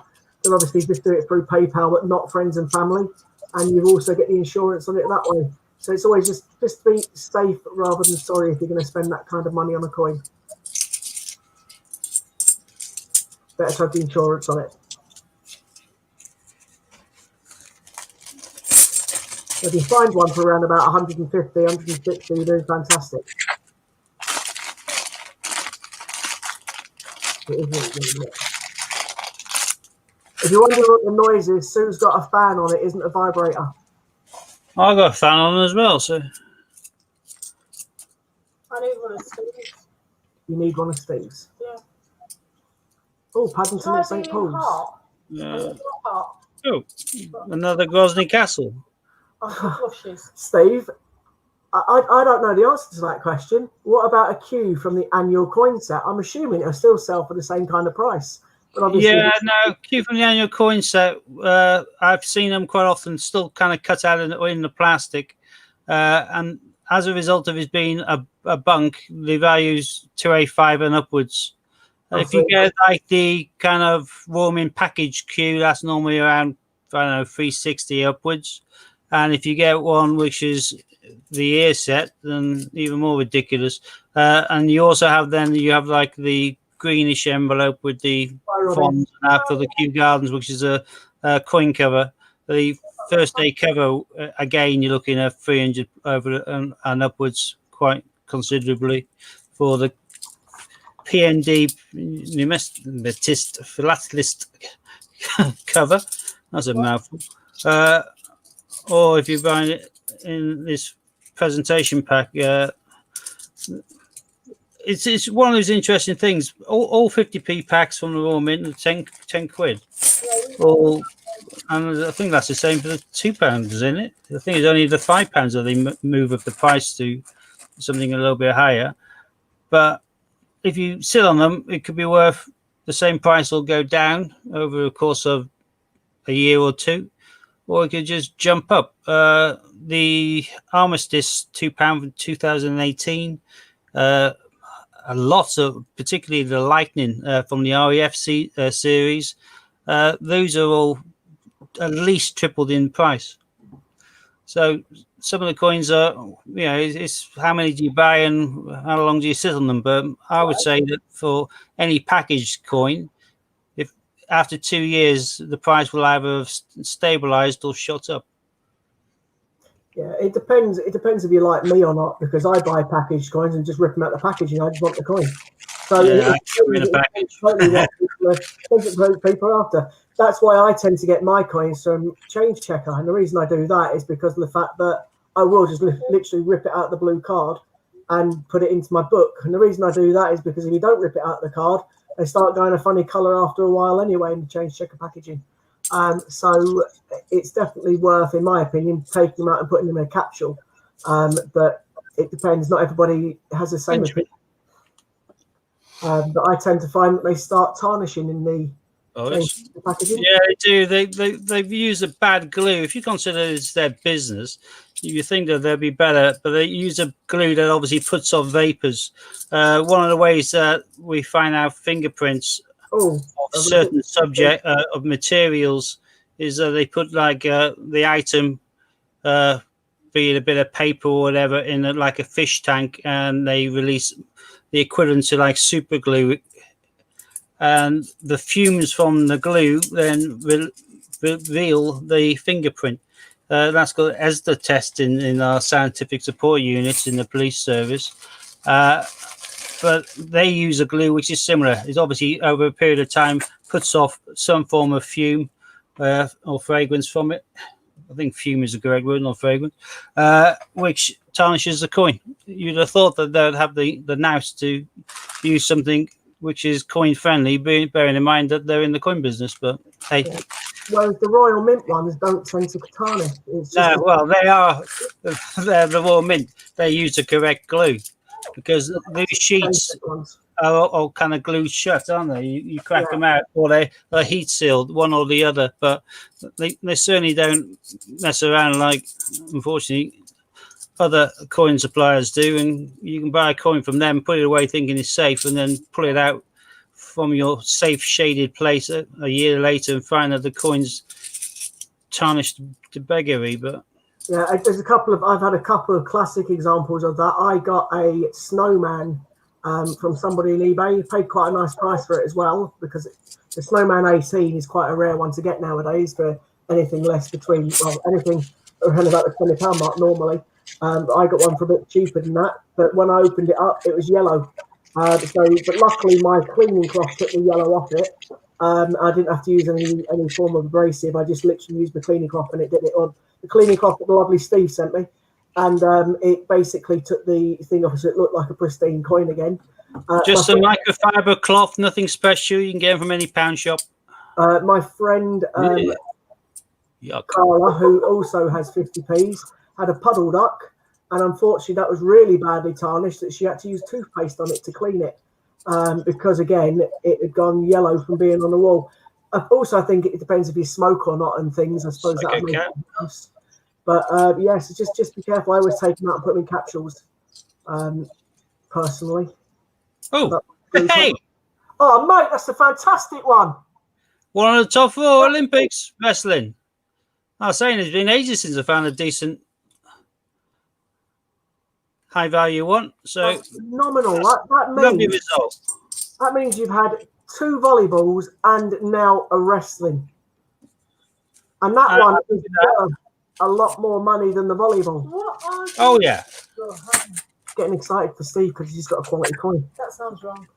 Then obviously just do it through PayPal, but not friends and family, and you also get the insurance on it that way. So it's always just be safe rather than sorry if you're going to spend that kind of money on a coin. Better to have the insurance on it. If you find one for around about 150, 160, you're doing fantastic. If you wonder what the noise is, Sue's got a fan on it, isn't a vibrator.
I got a fan on as well, so.
I need one of Steve's.
You need one of Steve's.
Yeah.
Oh, Paddington at St. Paul's.
Yeah. Oh, another Grozny Castle.
Steve, I don't know the answer to that question. What about a queue from the annual coin set? I'm assuming it'll still sell for the same kind of price. But obviously,
yeah, no, queue from the annual coin set. I've seen them quite often still kind of cut out in the plastic. And as a result of it being a bunk, the value's 285 and upwards. If you get like the kind of roaming package queue, that's normally around, I don't know, 360 upwards. And if you get one which is the ear set, then even more ridiculous. And you also have like the greenish envelope with the fonts after the Kew Gardens, which is a coin cover. The first day cover, again, you're looking at 300 over and upwards, quite considerably for the PND Pneumatist Philatelist cover. That's a mouthful. Or if you're buying it in this presentation pack, it's one of those interesting things. All 50p packs from the Royal Mint are 10 quid. All, and I think that's the same for the £2, isn't it? I think it's only the £5 that they move up the price to something a little bit higher. But if you sit on them, it could be worth the same price will go down over the course of a year or two, or it could just jump up. The Armistice £2 from 2018, a lot of, particularly the Lightning from the RAF series, those are all at least tripled in price. So some of the coins are, it's how many do you buy and how long do you sit on them? But I would say that for any packaged coin, if after 2 years the price will either have stabilized or shot up.
Yeah, it depends. It depends if you like me or not, because I buy packaged coins and just rip them out the packaging. I just want the coin. So it's totally what people are after. That's why I tend to get my coins from Change Checker, and the reason I do that is because of the fact that I will just literally rip it out of the blue card and put it into my book. And the reason I do that is because if you don't rip it out of the card, they start going a funny colour after a while anyway in the Change Checker packaging. So it's definitely worth, in my opinion, taking them out and putting them in a capsule. But it depends. Not everybody has the same opinion. But I tend to find that they start tarnishing in the packaging.
Yeah, they do. They've used a bad glue. If you consider it's their business, you think that they'll be better, but they use a glue that obviously puts off vapors. One of the ways that we find out fingerprints of certain subject of materials is that they put like the item, be it a bit of paper or whatever, in like a fish tank, and they release the equivalent to like super glue, and the fumes from the glue then reveal the fingerprint. That's called ESDA test in our scientific support units in the police service. But they use a glue which is similar. It's obviously over a period of time puts off some form of fume or fragrance from it. I think fume is the correct word, not fragrance, which tarnishes the coin. You'd have thought that they'd have the nous to use something which is coin friendly, bearing in mind that they're in the coin business. But hey.
Yeah. Whereas the Royal Mint ones don't tend to tarnish.
Well, they're the Royal Mint. They use the correct glue, because these sheets are all kind of glued shut, aren't they? You crack them out, or they're heat sealed, one or the other. But they certainly don't mess around like, unfortunately, other coin suppliers do. And you can buy a coin from them, put it away thinking it's safe, and then pull it out from your safe shaded place a year later and find that the coin's tarnished to beggary. But
yeah, there's I've had a couple of classic examples of that. I got a snowman from somebody on eBay. Paid quite a nice price for it as well, because the Snowman 18 is quite a rare one to get nowadays for anything less between, anything around about the £20 mark normally. I got one for a bit cheaper than that, but when I opened it up, it was yellow. But luckily my cleaning cloth took the yellow off it. I didn't have to use any form of abrasive. I just literally used the cleaning cloth and it did it on. The cleaning cloth that the lovely Steve sent me, and it basically took the thing off, so it looked like a pristine coin again.
Just a microfiber cloth, nothing special. You can get them from any pound shop.
My friend Carla, who also has 50p's, had a puddle duck, and unfortunately that was really badly tarnished that she had to use toothpaste on it to clean it, because again it had gone yellow from being on the wall. Also, I think it depends if you smoke or not and things. I suppose that makes it worse. But yes, just be careful. I always take them out and put them in capsules. Personally.
Oh, hey!
Oh, mate, that's a fantastic one.
One of the top 4 Olympics wrestling. I was saying it's been ages since I found a decent high value one. So
that's phenomenal. That
lovely result.
That means you've had 2 volleyballs and now a wrestling. And that one is a lot more money than the volleyball.
Oh yeah.
getting excited for Steve because he's got a quality coin.
That sounds wrong.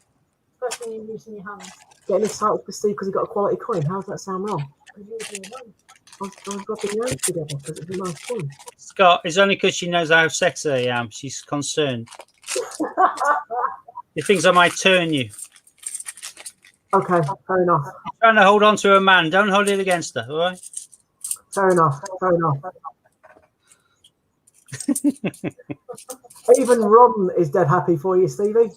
Especially when you're using your hands.
Getting excited for Steve because he got a quality coin. How does that sound wrong?
Because you're using your hands.
I was rubbing your hands together because it's a nice coin.
Scott, it's only because she knows how sexy I am. She's concerned. She thinks I might turn you.
Okay, fair enough.
Trying to hold on to a man. Don't hold it against her, all right?
Fair enough. Fair enough. Even Ron is dead happy for you, Stevie.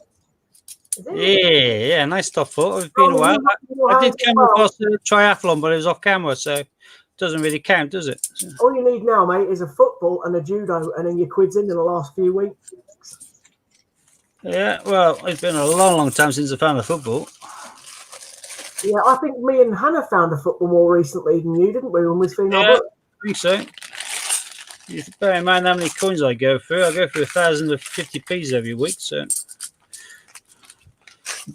Is it?
Yeah, nice top foot. It's been a while. I did come across the triathlon, but it was off camera, so it doesn't really count, does it?
All you need now, mate, is a football and a judo, and then your quid's in the last few weeks.
Yeah, well, it's been a long, long time since I found a football.
Yeah, I think me and Hannah found a football more recently than you, didn't we, when we was feeling our
Yeah,
book?
I think so. You bear in mind how many coins I go through. I go through 1,050p's every week, so it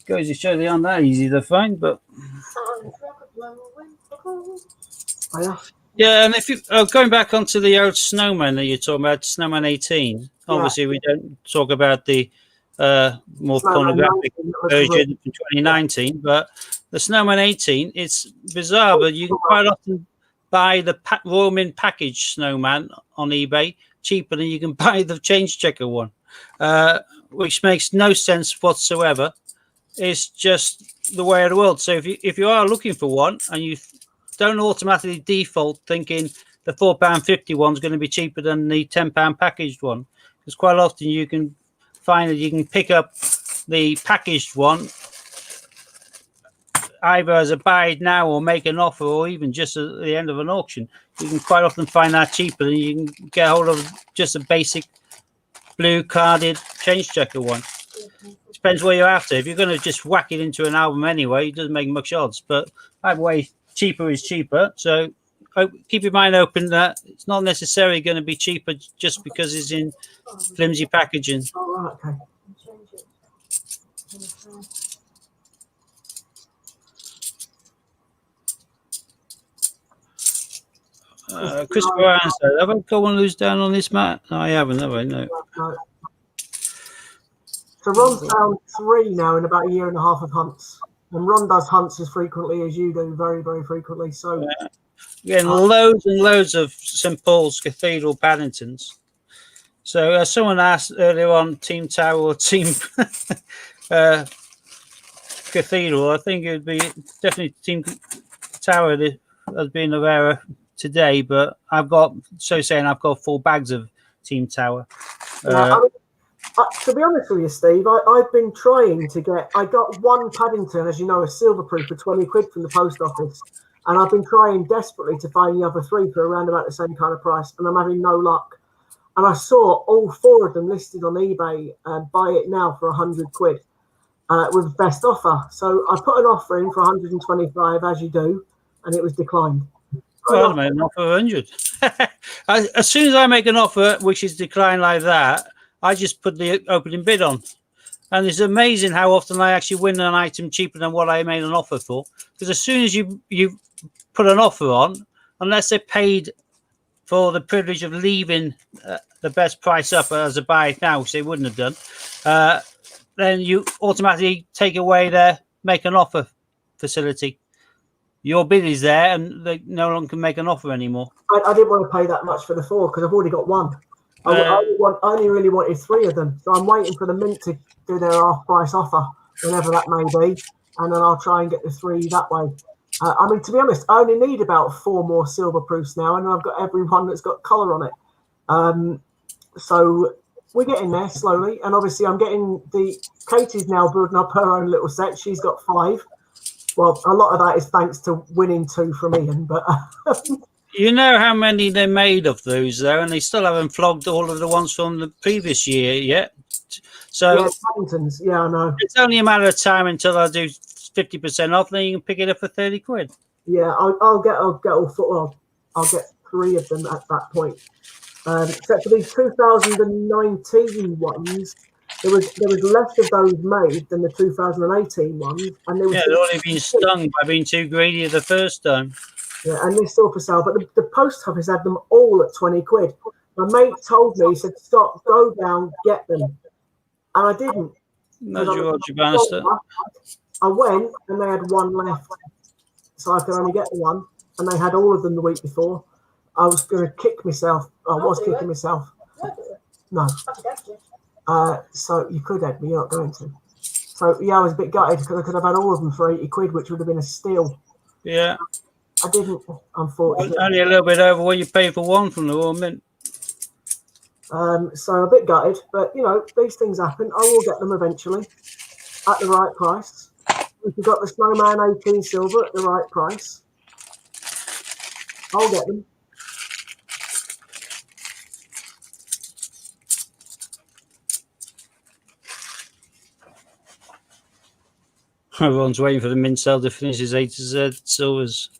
goes to show they aren't that easy to find. But
Oh, yeah.
yeah, and if you going back onto the old Snowman that you're talking about, Snowman 18. Obviously, we don't talk about the more
Snowman
pornographic
19, that was
version from 2019, but the Snowman 18, it's bizarre, but you can quite often buy the Royal Mint package Snowman on eBay cheaper than you can buy the change checker one, which makes no sense whatsoever. It's just the way of the world. So if you are looking for one and you don't automatically default thinking the £4.50 one is going to be cheaper than the £10 packaged one, because quite often you can find that you can pick up the packaged one either as a buy it now or make an offer, or even just at the end of an auction. You can quite often find that cheaper than you can get hold of just a basic blue carded change checker one. Depends where you're after. If you're going to just whack it into an album anyway, it doesn't make much odds. But either way, cheaper is cheaper. So keep your mind open that it's not necessarily going to be cheaper just because it's in flimsy packaging.
Oh, right, okay.
Change it.
Christopher Ryan said, have I got one loose down on this mat? No, I haven't, have I? No.
No. So Ron's found 3 now in about a year and a half of hunts. And Ron does hunts as frequently as you do, very, very frequently. So
Getting loads and loads of St Paul's Cathedral Paddingtons. So someone asked earlier on, Team Tower or Team Cathedral. I think it would be definitely Team Tower as being a rarer today, but I've got 4 bags of Team Tower.
To be honest with you, Steve, I've been trying to get. I got one Paddington, as you know, a silver proof for 20 quid from the post office, and I've been trying desperately to find the other 3 for around about the same kind of price, and I'm having no luck. And I saw all 4 of them listed on eBay. Buy it now for 100 quid with best offer. So I put an offer in for 125, as you do, and it was declined.
Well, I made an offer of 100. As soon as I make an offer which is declined like that, I just put the opening bid on. And it's amazing how often I actually win an item cheaper than what I made an offer for. Because as soon as you put an offer on, unless they're paid for the privilege of leaving the best price up as a buy it now, which they wouldn't have done, then you automatically take away their make an offer facility. Your bid is there and they no longer can make an offer anymore.
I didn't want to pay that much for the 4 because I've already got 1. I only really wanted 3 of them. So I'm waiting for the Mint to do their half-price offer, whenever that may be, and then I'll try and get the 3 that way. I mean, to be honest, I only need about 4 more silver proofs now, and I've got every one that's got colour on it. So we're getting there slowly, and obviously I'm getting Katie's now building up her own little set. She's got 5. Well, a lot of that is thanks to winning 2 from Ian, but
you know how many they made of those, though, and they still haven't flogged all of the ones from the previous year yet. So
yeah, Paddingtons. Yeah, I know.
It's only a matter of time until I do 50% off, then you can pick it up for 30 quid.
Yeah, I'll get 3 of them at that point. Except for these 2019 ones, there was less of those made than the 2018 ones, and there was
they've only been stung by being too greedy the first time.
Yeah, and they're still for sale. But the post office had them all at 20 quid. My mate told me, he said, "Stop, go down, get them." and I didn't.
Nudge Roger Bannister.
I went and they had one left, so I could only get the one, and they had all of them the week before. I was going to kick myself. I was kicking myself. No. So you could, Ed, but you're not going to. So yeah, I was a bit gutted because I could have had all of them for 80 quid, which would have been a steal.
Yeah.
I didn't, unfortunately.
Only a little bit over what you paid for one from the Royal Mint.
So a bit gutted, but you know, these things happen. I will get them eventually at the right price. If you've got the Snowman 18 silver at the right price, I'll get them.
Everyone's waiting for the mint sale to finish his A to Z silvers.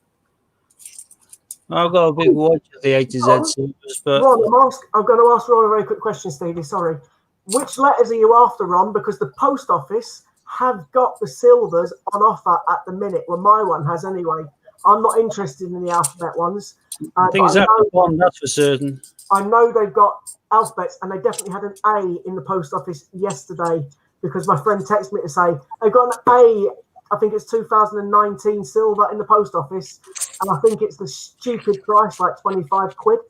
I've got a big watch of the A to Z silvers, but
Ron, I'm going to ask Ron a very quick question, Stevie. Sorry. Which letters are you after, Ron? Because the post office have got the silvers on offer at the minute. Well, my one has anyway. I'm not interested in the alphabet ones.
I think it's after one, that's for certain.
I know they've got alphabets, and they definitely had an A in the post office yesterday because my friend texted me to say they've got an A. I think it's 2019 silver in the post office, and I think it's the stupid price, like 25 quid.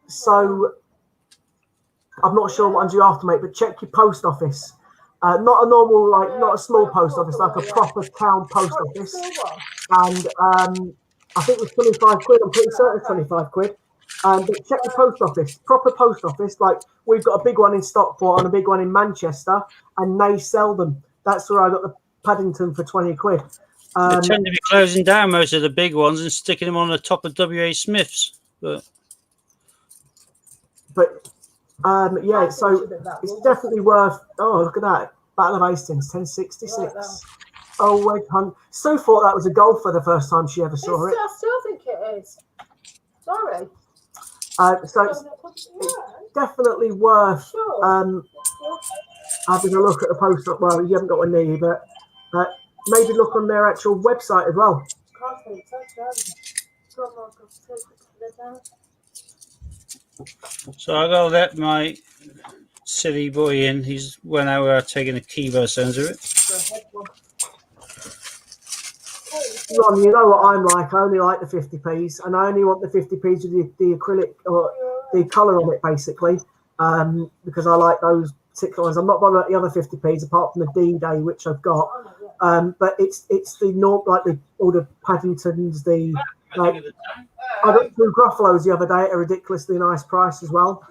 So I'm not sure what ones you're after, mate, but check your post office. Not a normal, not a small post office, like a proper town post office. And I think it was 25 quid. I'm pretty certain it's 25 quid. But check the post office, proper post office. Like we've got a big one in Stockport and a big one in Manchester, and they sell them. That's where I got the Paddington for 20 quid.
They tend to be closing down most of the big ones and sticking them on the top of W.A. Smith's. But yeah, so it's definitely worth. Oh, look at that. Battle of Hastings, 1066. Oh, wait, hun. Sue thought that was a goal for the first time she ever saw it.
I still think it is. Sorry.
So it's definitely worth having a look at the post. Well, you haven't got one near you, but maybe look on their actual website as well.
So I gotta let my silly boy in. He's went out taking a key by the sounds of it.
Ron, you know what I'm like. I only like the 50p's, and I only want the 50p's with the acrylic or the colour on it, basically, because I like those particular ones. I'm not bothered about the other 50p's apart from the D-Day, which I've got. But it's the all the Paddingtons, I got 2 Gruffalos the other day at a ridiculously nice price as well.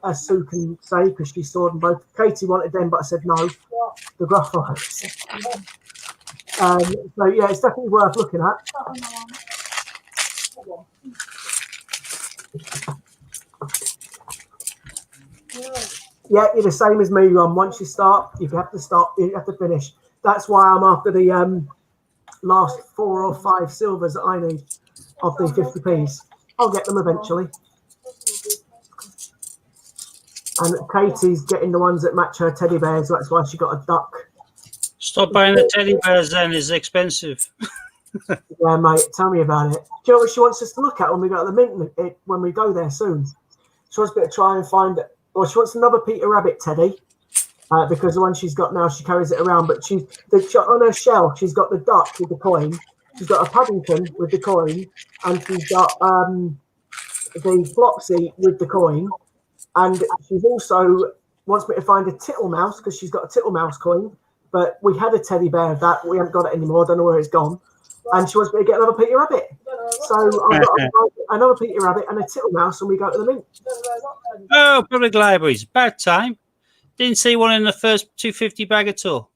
As Sue can say, because she saw them both. Katie wanted them, but I said no. The Gruffalos. So yeah, it's definitely worth looking at. Yeah, you're the same as me, Ron. Once you start, you have to start. You have to finish. That's why I'm after the last 4 or 5 silvers that I need of the 50p's. I'll get them eventually. And Katie's getting the ones that match her teddy bears. So that's why she got a duck.
Stop buying the teddy bears then, it's expensive.
Yeah, mate, tell me about it. Do you know what she wants us to look at when we go to the mint when we go there soon? She wants me to try and find it. Well, she wants another Peter Rabbit teddy because the one she's got now, she carries it around. But on her shelf, she's got the duck with the coin. She's got a Paddington with the coin. And she's got the Flopsy with the coin. And she's also wants me to find a Tittlemouse because she's got a Tittlemouse coin. But we had a teddy bear of that. We haven't got it anymore. I don't know where it's gone. And she wants me to get another Peter Rabbit. So I've got another Peter Rabbit and a Tittlemouse, and we go to the mint.
Oh, public libraries. Bad time. Didn't see one in the first 250 bag at all.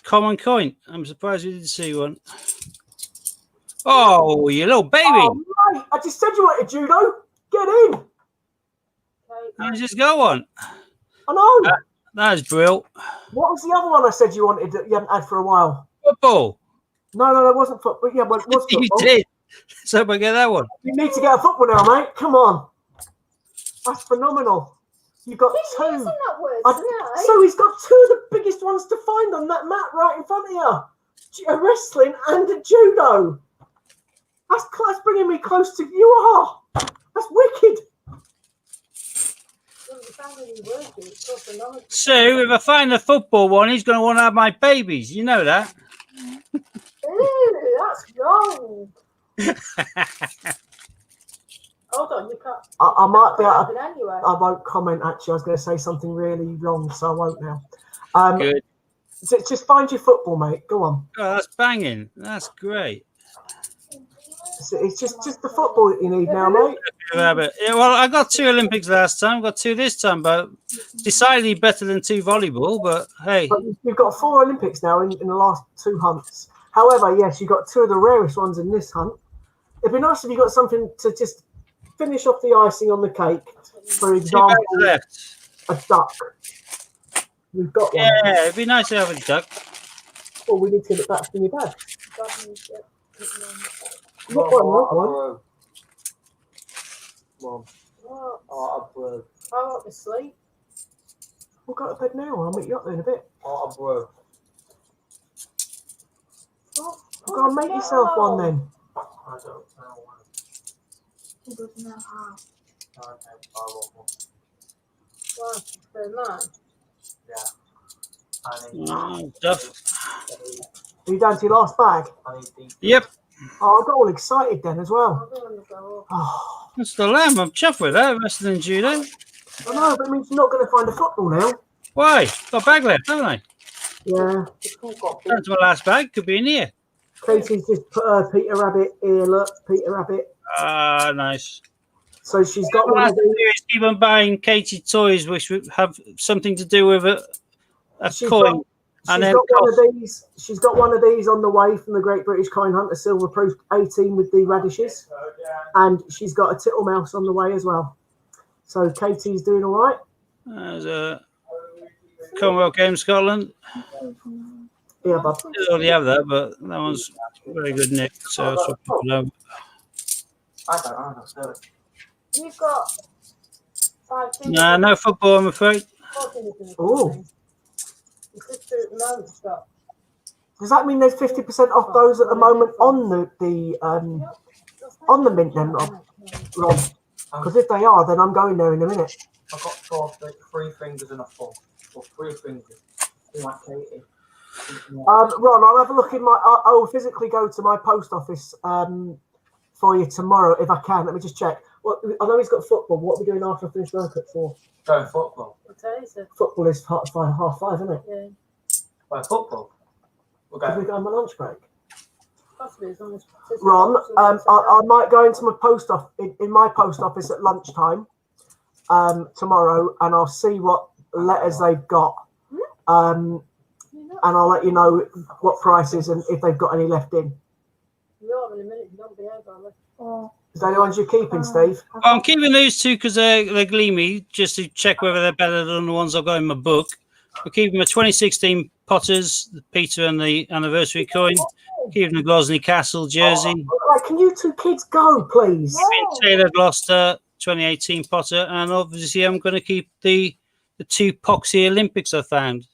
Common coin. I'm surprised we didn't see one. Oh, you little baby.
Oh, mate, I just said you wanted judo. Get in.
I just got one.
I know.
That's brilliant.
What was the other one I said you wanted that you haven't had for a while?
Football.
No, that wasn't football. Yeah, well, it was football.
You did. So I get that one.
You need to get a football now, mate. Come on. That's phenomenal. You've got 2. So he's got 2 of the biggest ones to find on that mat right in front of you. A wrestling and a judo. That's bringing me close to you. Are That's wicked.
So if I find the football one, he's going to want to have my babies. You know that.
Ew, that's wrong. Hold on, you can't.
I might be able to,
Anyway.
I won't comment, actually. I was going to say something really wrong, so I won't now.
Good.
Just find your football, mate. Go on.
Oh, that's banging. That's great.
It's just the football that you need now, mate.
Rabbit. Yeah, well, I got 2 Olympics last time. Got 2 this time, but decidedly better than 2 volleyball. But hey,
But you've got 4 Olympics now in the last 2 hunts. However, yes, you've got 2 of the rarest ones in this hunt. It'd be nice if you got something to just finish off the icing on the cake. For
2
example,
bags left.
a duck. We've got one.
Yeah, it'd be nice to have a duck.
Well, we need to get it back from your bag. Not one.
What? I want to sleep.
We'll go to bed now. I'll meet you up there in a bit. Go and make yourself one then.
I don't know when.
He doesn't know how.
Okay, I want one.
Why? For mine.
Yeah. I need,
Oh, duff.
Are you down to your last bag?
I need these.
Yep,
Oh, I got all excited then as well.
I don't want to go up.
Oh,
that's the lamb. I'm chuffed with that. Better than judo.
I know, but it means you're not going to find a football now.
Why? Got a bag left, haven't I?
Yeah.
That's my last bag. Could be in here.
Katie's just put her Peter Rabbit here. Look, Peter Rabbit.
Ah, nice.
So she's got
What
one
I
of
have to do
these.
is keep on buying Katie toys, which would have something to do with a
She's
coin. And then
got one of these. She's got one of these on the way from the Great British Coin Hunter Silver Proof 18 with the radishes, and she's got a Tittle Mouse on the way as well. So Katie's doing all right.
There's a Commonwealth Games Scotland.
Yeah, bub.
They already have that, but that one's very good nick. So that's what people know.
I don't know.
You've got 5 fingers.
Nah, no football, I'm afraid.
4 fingers in the
Oh.
thing. Your sister at the moment's got.
Does that mean there's 50% off those at the moment on on the mint then, Rob? Because if they are, then I'm going there in a minute.
I've got 3 fingers and a 4. Or 3 fingers. Like Katie.
Ron, I'll have a look in my. I will physically go to my post office for you tomorrow if I can. Let me just check. What I know he's got football. What are we doing after I finish work at 4?
Going football.
Football is half 5, isn't it?
Yeah.
Well, football. We'll
Have we
go.
got on my lunch break?
Possibly as long as.
Ron, I might go into my post office in my post office at lunchtime tomorrow, and I'll see what letters they've got, and I'll let you know what prices and if they've got any left in.
You're having a minute. You don't behave, are they?
Is that the ones you're keeping, Steve?
I'm keeping those 2 because they're gleamy, just to check whether they're better than the ones I've got in my book. We're keeping my 2016 Potters, the Peter and the anniversary coin. Keeping the Gosney Castle jersey.
Right, can you 2 kids go, please?
Taylor Gloucester 2018 Potter, and obviously I'm going to keep the 2 Poxy Olympics I found.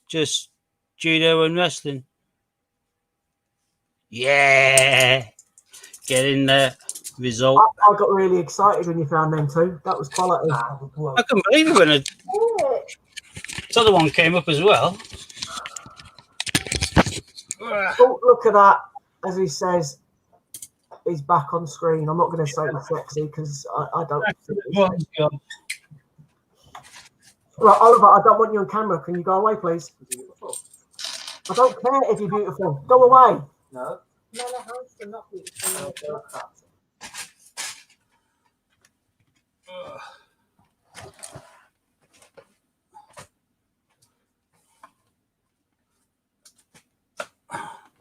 Just judo and wrestling. Yeah, get in there. Result.
I got really excited when you found them 2. That was quality.
I couldn't believe it when the other one came up as well.
Oh, look at that! As he says, he's back on screen. I'm not going to say he's sexy because I don't. Right, Oliver, I don't want you on camera. Can you go away, please? I don't care if you're beautiful. Go away.
No.
No, the house are not beautiful.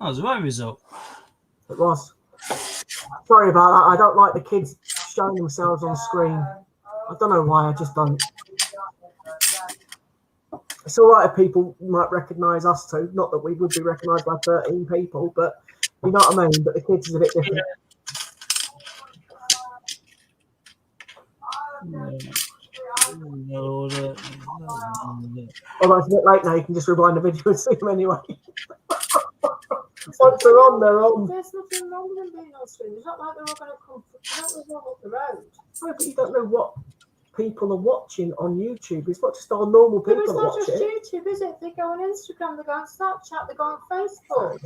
That was the right result.
It was. Sorry about that. I don't like the kids showing themselves on screen. I don't know why. I just don't. It's all right if people might recognise us too. Not that we would be recognised by 13 people, but you know what I mean. But the kids is a bit different. Although it's a bit late now, you can just rewind the video and see them anyway. Once they're on, they're on.
There's nothing wrong with them being on stream. It's not like they're all going to come. They don't live all up the road.
No, but you don't know what people are watching on YouTube. It's not just our normal
But
people
it's
that
not
watch
just
it.
YouTube, is it? They go on Instagram, they go on Snapchat, they go on Facebook.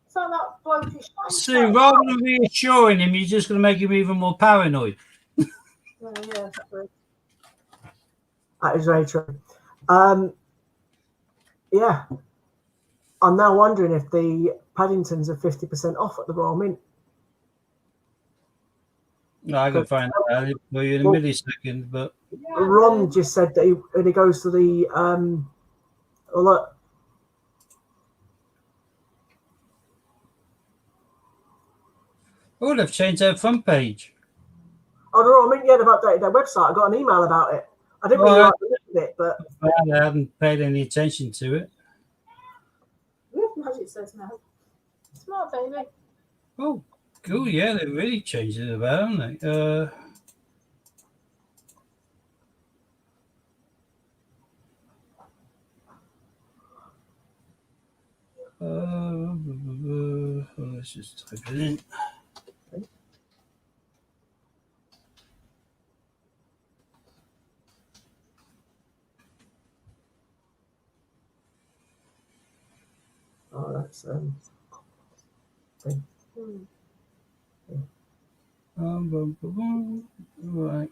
It's like that bloke who's
So rather than reassuring him, you're just going to make him even more paranoid.
Yeah, that's true.
That is very true. Yeah. I'm now wondering if the Paddingtons are 50% off at the Royal Mint.
No, I can find out for you in a millisecond, but
Yeah,
Ron just said that when he goes to the oh look.
oh, they've changed their front page.
Oh, the Royal Mint, yeah, they've updated their website. I got an email about it. I didn't really like the look of it, but
I haven't paid any attention to it.
Magic says no. Smart baby.
Oh, cool. Yeah, they really changed it about, haven't they? Let's just type it in.
oh, that's
Right.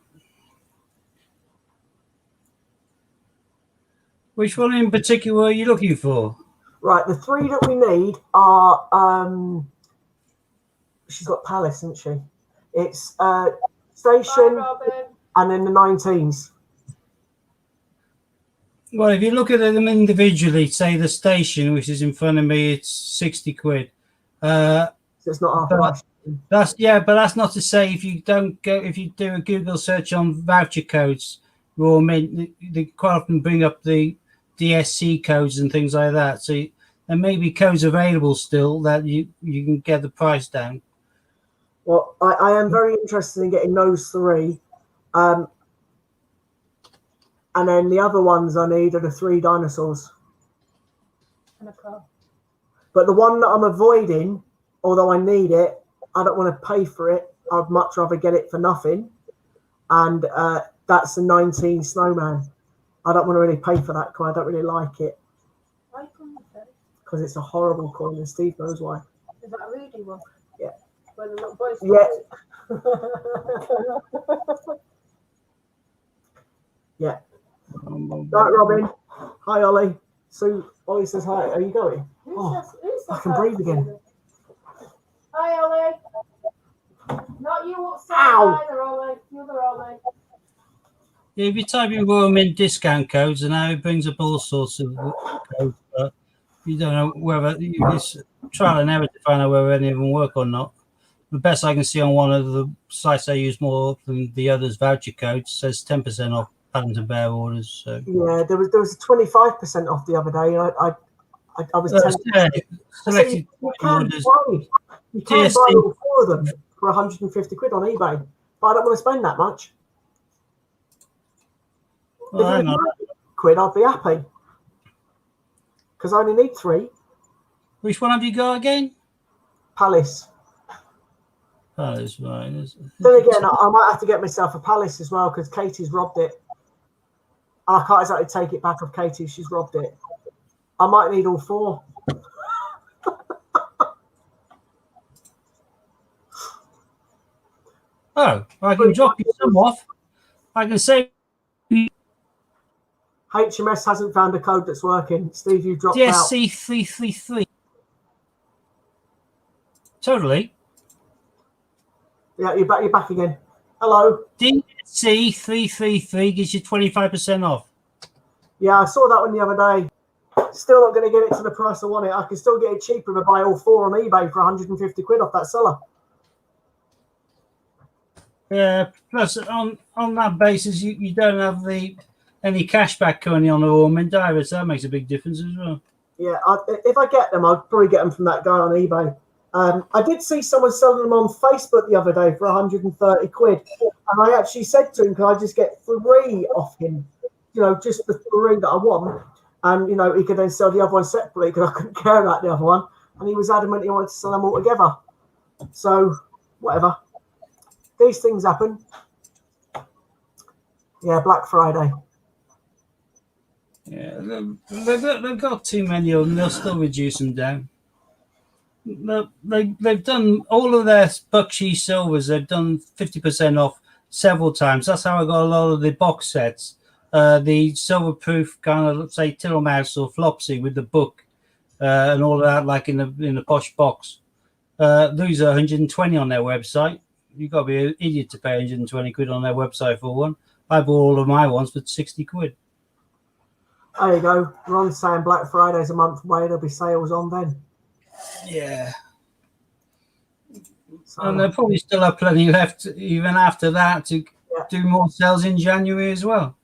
Which one in particular are you looking for?
right. The three that we need are she's got Palace, isn't she? It's
Bye,
Station
Robin.
and then the 19s.
Well, if you look at them individually, say the station, which is in front of me, it's 60 quid.
So it's not half price.
But that's not to say if you do a Google search on voucher codes, Raw Mint, they quite often bring up the DSC codes and things like that. So there may be codes available still that you can get the price down.
Well, I am very interested in getting those three. And then the other ones I need are the 3 dinosaurs.
And a car.
But the one that I'm avoiding, although I need it, I don't want to pay for it. I'd much rather get it for nothing. And that's the 19 Snowman. I don't want to really pay for that coin. I don't really like it
Why couldn't you say?
because it's a horrible coin, and Steve knows why.
Is that a Rudy one?
Yeah.
Where the little boys
Yeah. Right, Robin. Hi, Ollie. Sue, Ollie says hi. Are you going? I can breathe again.
Hi, Ollie. Not you upstairs
Ow.
either, Ollie. The other Ollie.
Yeah, if you type in Royal Mint discount codes, and now it brings up all sorts of codes, but you don't know whether it's trial and error to find out whether any of them work or not. The best I can see on one of the sites I use more than the others, voucher codes, says 10% off Paddington Bear orders. So
Yeah, there was a 25% off the other day. I was tempted.
yeah,
So
selected
you can
orders.
buy
TSC.
all 4 of them for 150 quid on eBay, but I don't want to spend that much.
Well,
If it
hang
was
on.
90 quid, I'd be happy because I only need 3.
Which one have you got again?
Palace.
Oh, that's right.
Then again, I might have to get myself a Palace as well because Katie's robbed it. And I can't exactly take it back off Katie if she's robbed it. I might need all 4.
Oh, I can drop you some off. I can say
HMS hasn't found a code that's working. Steve, you dropped out.
DSC 333. Totally.
Yeah, you're back again. Hello.
DSC 333 gives you 25% off.
Yeah, I saw that one the other day. Still not going to get it to the price I want it. I can still get it cheaper if I buy all 4 on eBay for 150 quid off that seller.
Yeah, plus on that basis, you don't have any cashback currently on the Royal Mint either, so that makes a big difference as well.
Yeah, if I get them, I'll probably get them from that guy on eBay. I did see someone selling them on Facebook the other day for 130 quid. And I actually said to him, can I just get 3 off him? You know, just the 3 that I want. And, you know, he could then sell the other one separately because I couldn't care about the other one. and he was adamant he wanted to sell them all together. So, whatever. These things happen. Yeah, Black Friday.
Yeah, they've got too many of them. They'll still reduce them down. They've done all of their Bucksheesh silvers. They've done 50% off several times. That's how I got a lot of the box sets. The silver proof kind of, say, Tittlemouse or Flopsy with the book and all of that, like in the posh box. Those are 120 on their website. You've got to be an idiot to pay 120 quid on their website for one. I bought all of my ones for 60 quid.
There you go. Ron's saying Black Friday's a month away. There'll be sales on then.
Yeah.
So,
And they'll probably still have plenty left even after that to do more sales in January as well.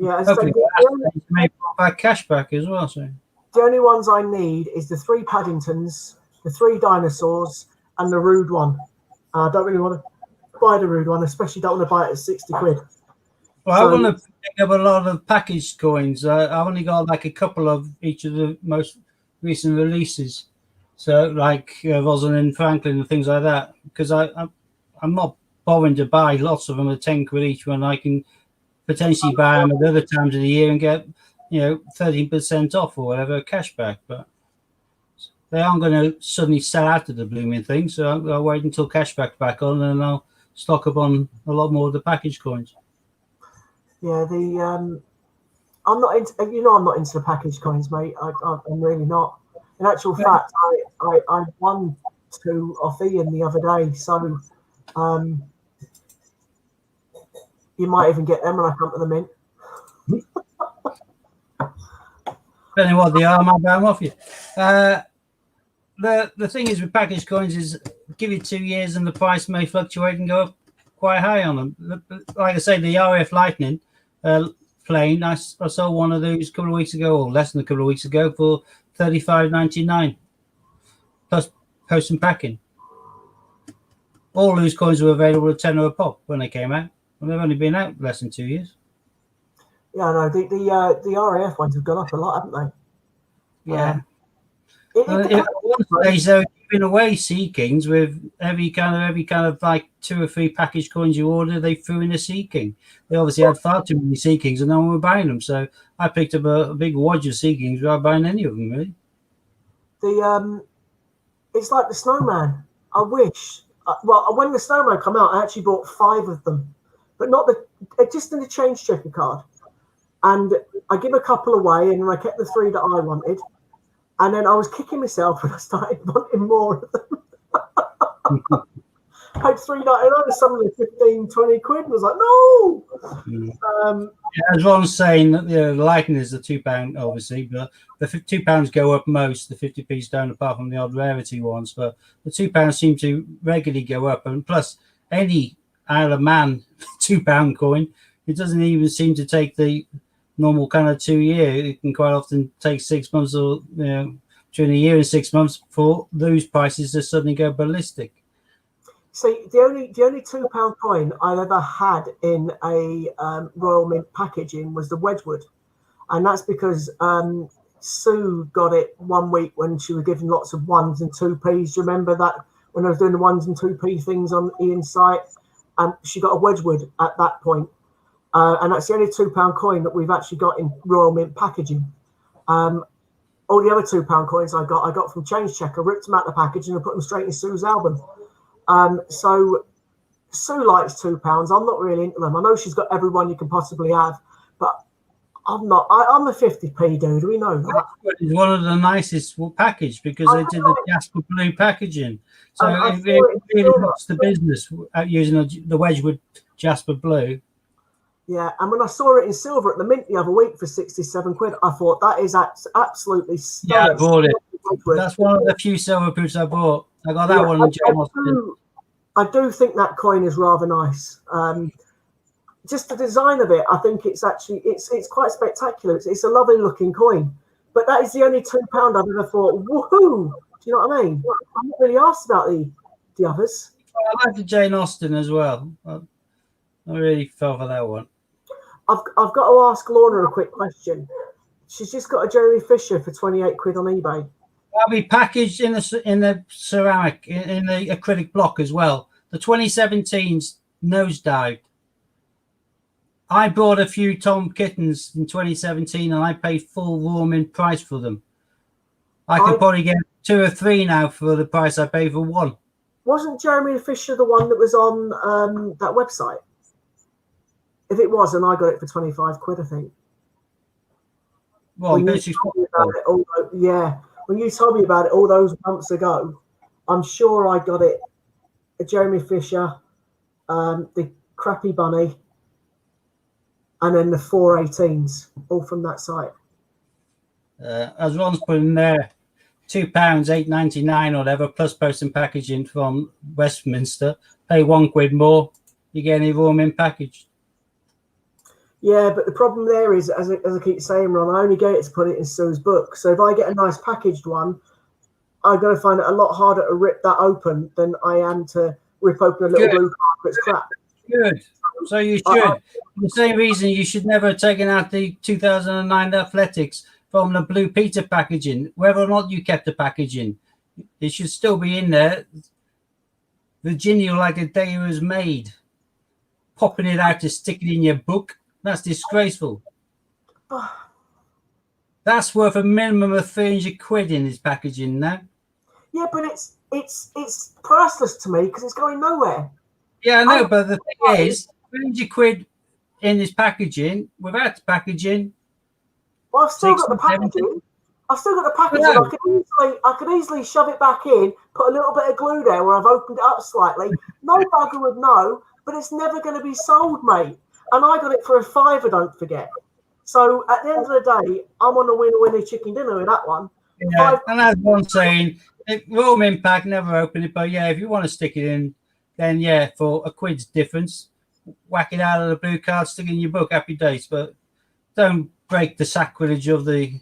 yeah, as
Hopefully,
the
may put back cash back as well. So
only ones I need is the 3 Paddingtons, the 3 dinosaurs, and the Rude one. I don't really want to buy the Rude one, especially don't want to buy it at 60 quid.
Well,
So-
I want to pick up a lot of packaged coins. I've only got like a couple of each of the most recent releases. So like Rosalind Franklin and things like that. Because I'm not bothering to buy lots of them at 10 quid each when I can potentially buy them at other times of the year and get 13% off or whatever cash back. But they aren't going to suddenly sell out of the blooming thing. So I'll wait until cashback's back on and I'll stock up on a lot more of the package coins.
Yeah, I'm not into. I'm not into the package coins, mate. I'm really not. In actual fact, I won 2 off Ian the other day, so you might even get them when I come to the mint.
Depending what they are, I might buy them off you. The thing is with package coins is give it 2 years and the price may fluctuate and go up quite high on them. Like I say, the RF Lightning plane, I saw one of those a couple of weeks ago, or less than a couple of weeks ago, for $35.99 plus post and packing. All those coins were available at $10 a pop when they came out, and they've only been out less than 2 years.
Yeah, no, the RAF ones have gone up a lot, haven't they?
Yeah.
It
They're giving away Sea Kings with every kind of like 2 or 3 package coins you order, they threw in a Sea King. They obviously had far too many Sea Kings and no one were buying them. So I picked up a big wad of Sea Kings without buying any of them, really.
It's like the Snowman. I wish. Well, when the Snowman came out, I actually bought 5 of them, but not just in the change checker card. And I give a couple away, and I kept the 3 that I wanted. And then I was kicking myself when I started wanting more of them. I paid $3.99, some of them 15, 20 quid, and I was like, no.
As Ron's saying, the Lightning is the £2, obviously, but the £2 go up most. The 50p's don't, apart from the odd rarity ones. But the £2 seem to regularly go up, and plus any Isle of Man £2 coin, it doesn't even seem to take the normal kind of 2 year. It can quite often take 6 months or during a year and 6 months for those prices to suddenly go ballistic.
See, the only £2 coin I ever had in a Royal Mint packaging was the Wedgwood, and that's because Sue got it 1 week when she was giving lots of 1s and 2p's. Do you remember that when I was doing the 1s and 2p things on Ian's site? And she got a Wedgwood at that point. And that's the only £2 coin that we've actually got in Royal Mint packaging. All the other £2 coins I got from Change Checker, ripped them out of the packaging and put them straight in Sue's album. So Sue likes £2. I'm not really into them. I know she's got everyone you can possibly have, but I'm not. I'm a 50p dude. We know that.
It's one of the nicest package because they did the Jasper Blue packaging. So it really helps the business using the Wedgwood Jasper Blue.
Yeah, and when I saw it in silver at the Mint the other week for 67 quid, I thought that is absolutely stunning.
Yeah, I bought it. That's one of the few silver proofs I bought. I got that one.
I do think that coin is rather nice. Just the design of it, I think it's actually it's quite spectacular. It's a lovely looking coin, but that is the only £2 I've ever thought, woohoo! Do you know what I mean? I'm not really asked about the others.
I like the Jane Austen as well. I really fell for that one.
I've got to ask Lorna a quick question. She's just got a Jeremy Fisher for 28 quid on eBay.
They'll be packaged in the ceramic, in the acrylic block as well. The 2017's nosedived. I bought a few Tom Kittens in 2017 and I paid full warming price for them. I could probably get 2 or 3 now for the price I paid for one.
Wasn't Jeremy Fisher the one that was on that website? If it was, and I got it for 25 quid, I think.
Well,
when you told me about it all those months ago, I'm sure I got it. Jeremy Fisher, the Crappy Bunny, and then the 418s, all from that site.
As Ron's put in there, £2, $8.99 or whatever, plus post and packaging from Westminster. Pay £1 more, you get any warming packaged.
Yeah, but the problem there is, as I keep saying, Ron, I only get it to put it in Sue's book. So if I get a nice packaged one, I'm going to find it a lot harder to rip that open than I am to rip open a little blue card that's crap.
Good. So you should. For the same reason you should never have taken out the 2009 Athletics from the Blue Peter packaging, whether or not you kept the packaging. It should still be in there. Virginia, like a day it was made. Popping it out to stick it in your book. That's disgraceful. That's worth a minimum of 300 quid in this packaging now.
Yeah, but it's priceless to me because it's going nowhere.
Yeah, I know, but the thing is, 300 quid in this packaging, without the packaging.
Well, I've still got the packaging.
Yeah.
I could easily shove it back in, put a little bit of glue there where I've opened it up slightly. No bugger would know, but it's never going to be sold, mate. And I got it for £5, don't forget. So at the end of the day, I'm on a winner chicken dinner with that one.
Yeah, and as one saying, warming pack, never open it. But yeah, if you want to stick it in, then yeah, for a quid's difference, whack it out of the blue card, stick it in your book, happy days. But don't break the sacrilege of the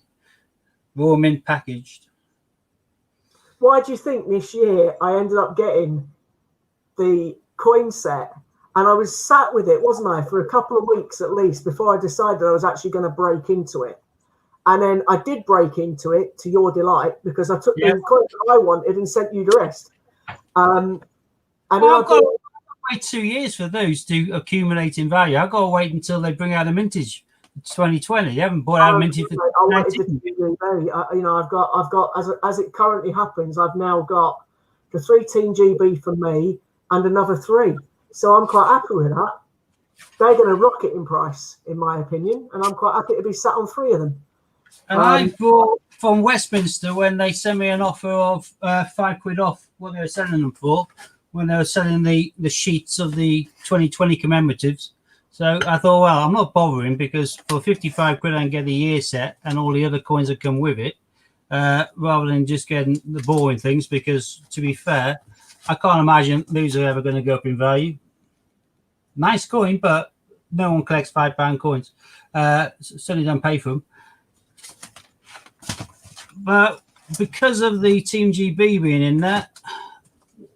warming packaged.
Why do you think this year I ended up getting the coin set? And I was sat with it, wasn't I, for a couple of weeks at least before I decided I was actually going to break into it. And then I did break into it, to your delight, because I took the coins that I wanted and sent you the rest. And
I've got to wait 2 years for those to accumulate in value. I've got to wait until they bring out a mintage. 2020. They haven't bought out a mintage for 2019.
I've got as it currently happens, I've now got the 3 Team GB for me and another 3. So I'm quite happy with that. They're going to rocket in price, in my opinion, and I'm quite happy to be sat on 3 of them.
And I bought from Westminster when they sent me an offer of £5 off what they were selling them for, when they were selling the sheets of the 2020 commemoratives. So I thought, well, I'm not bothering because for 55 quid I can get the year set and all the other coins that come with it, rather than just getting the boring things. Because to be fair, I can't imagine these are ever going to go up in value. Nice coin, but no one collects £5 coins. Certainly don't pay for them. But because of the Team GB being in there,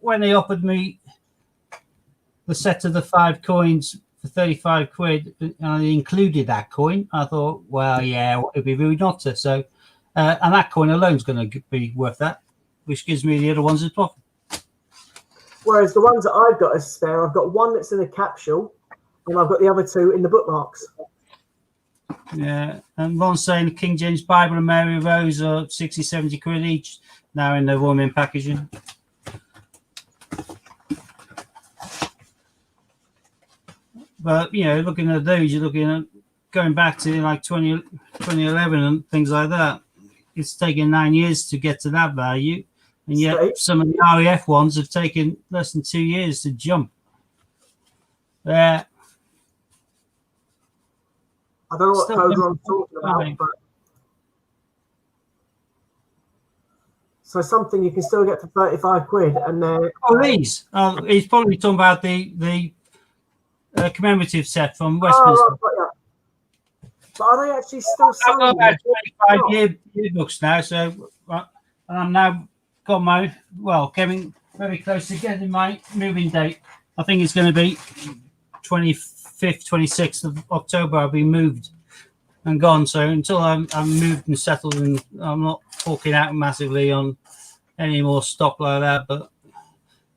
when they offered me the set of the 5 coins for 35 quid, and I included that coin, I thought, well, yeah, it'd be rude not to. So, and that coin alone is going to be worth that, which gives me the other ones as profit.
Whereas the ones that I've got as spare, I've got one that's in a capsule, and I've got the other 2 in the bookmarks.
Yeah, and Ron's saying the King James Bible and Mary Rose are 60, 70 quid each now in the warming packaging. But, you know, looking at those, you're looking at going back to like 2011 and things like that. It's taken 9 years to get to that value. And yet some of the RAF ones have taken less than 2 years to jump. Yeah.
I don't know what code I'm talking about, but so something you can still get for 35 quid, and they're
these. He's probably talking about the commemorative set from Westminster.
But are they actually still selling?
I've got about 25 yearbooks now, so I'm now got my getting very close to getting my moving date. I think it's going to be 25th, 26th of October. I'll be moved and gone. So until I'm moved and settled, and I'm not forking out massively on any more stock like that. But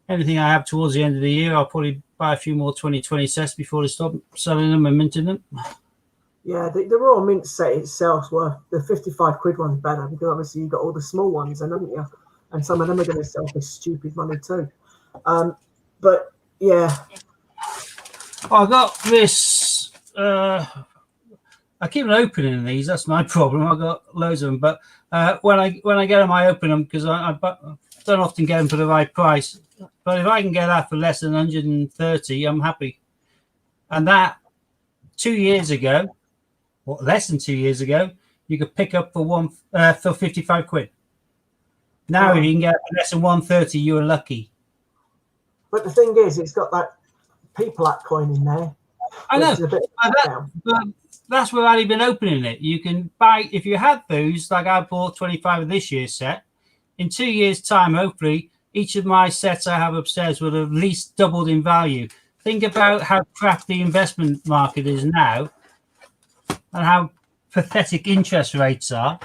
anything I have towards the end of the year, I'll probably buy a few more 2020 sets before they stop selling them and minting them.
Yeah, the Royal Mint set itself's worth, the 55 quid one's better because obviously you've got all the small ones, and haven't you? And some of them are going to sell for stupid money too. But yeah,
I got this. I keep on opening these. That's my problem. I got loads of them, but when I get them, I open them because I don't often get them for the right price. But if I can get that for less than 130, I'm happy. And that 2 years ago, or less than 2 years ago, you could pick up for 55 quid. Now, if you can get less than 130, you are lucky.
but the thing is, it's got that people act coin in there.
I know.
Which is a bit
But that's without even opening it. You can buy, if you had those, like I bought 25 of this year's set, in 2 years' time, hopefully, each of my sets I have upstairs will have at least doubled in value. Think about how crap the investment market is now and how pathetic interest rates are.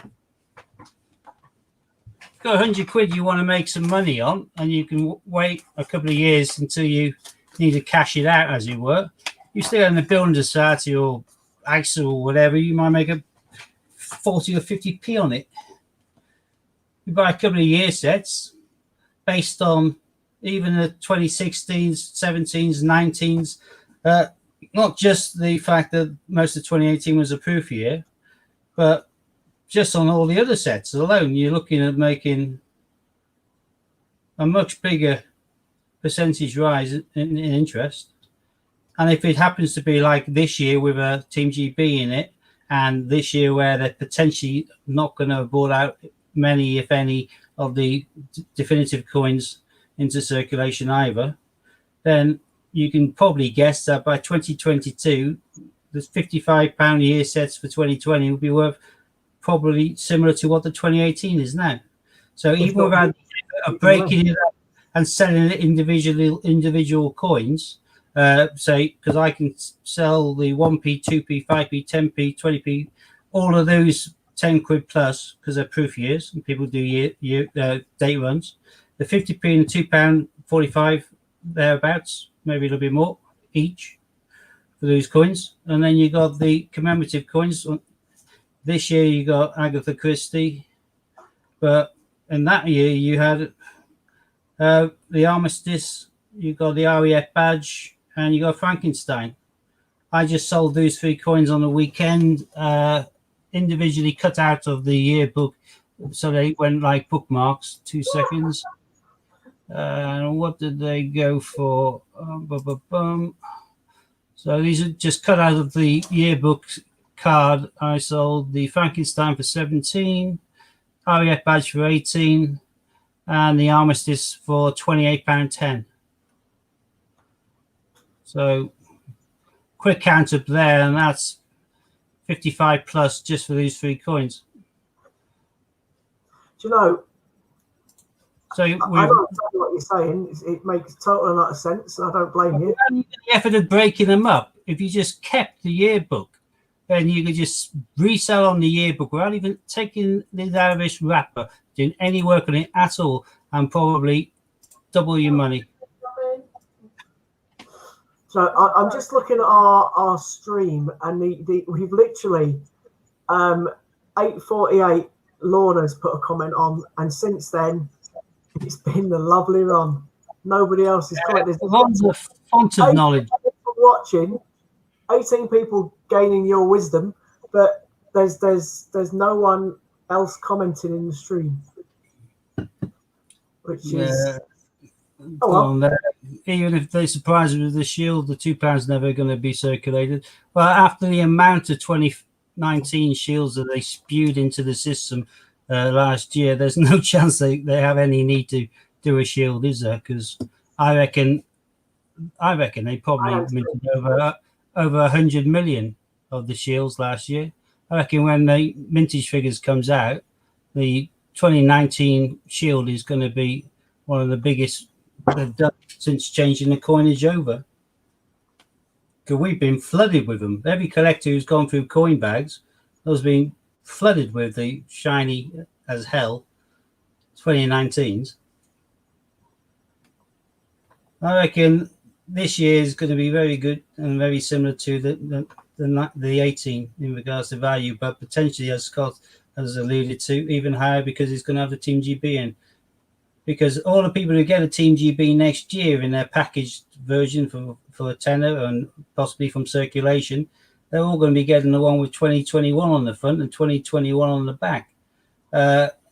Got 100 quid you want to make some money on, and you can wait a couple of years until you need to cash it out, as you were. You still in the building society or AXA or whatever, you might make a 40 or 50p on it. You buy a couple of year sets based on even the 2016s, 17s, 19s. Not just the fact that most of 2018 was a proof year, but just on all the other sets alone, you're looking at making a much bigger percentage rise in interest. And if it happens to be like this year with a Team GB in it, and this year where they're potentially not going to have brought out many, if any, of the definitive coins into circulation either, then you can probably guess that by 2022, the £55 a year sets for 2020 will be worth probably similar to what the 2018 is now. So even without breaking it up and selling it individual coins, say, because I can sell the 1p, 2p, 5p, 10p, 20p, all of those 10 quid plus because they're proof years and people do date runs. The 50p and the £2.45 thereabouts, maybe a little bit more each for those coins. And then you got the commemorative coins. This year you got Agatha Christie, but in that year you had the Armistice, you got the RAF badge, and you got Frankenstein. I just sold those 3 coins on the weekend, individually cut out of the yearbook, so they went like bookmarks. 2 seconds. What did they go for? So these are just cut out of the yearbook card. I sold the Frankenstein for 17, RAF badge for 18, and the Armistice for £28.10. So quick count up there, and that's 55 plus just for these 3 coins.
Do you know?
So
I don't know what you're saying. It makes total lot of sense. I don't blame you.
The effort of breaking them up. If you just kept the yearbook, then you could just resell on the yearbook without even taking it out of its wrapper, doing any work on it at all, and probably double your money.
So I'm just looking at our stream, and we've literally 8:48. Lorna's put a comment on, and since then it's been the lovely run. Nobody else is quite. There's
a font of knowledge.
Watching, 18 people gaining your wisdom, but there's no one else commenting in the stream, which is. Oh, well.
Even if they surprise us with the shield, the £2 never going to be circulated. Well, after the amount of 2019 shields that they spewed into the system last year, there's no chance they have any need to do a shield, is there? Because I reckon they probably minted over 100 million of the shields last year. I reckon when the mintage figures comes out, the 2019 shield is going to be one of the biggest they've done since changing the coinage over. Because we've been flooded with them. Every collector who's gone through coin bags has been flooded with the shiny as hell, 2019's. I reckon this year is going to be very good and very similar to the 18 in regards to value, but potentially, as Scott has alluded to, even higher because it's going to have the Team GB in. Because all the people who get a Team GB next year in their packaged version for a tenner and possibly from circulation, they're all going to be getting the one with 2021 on the front and 2021 on the back.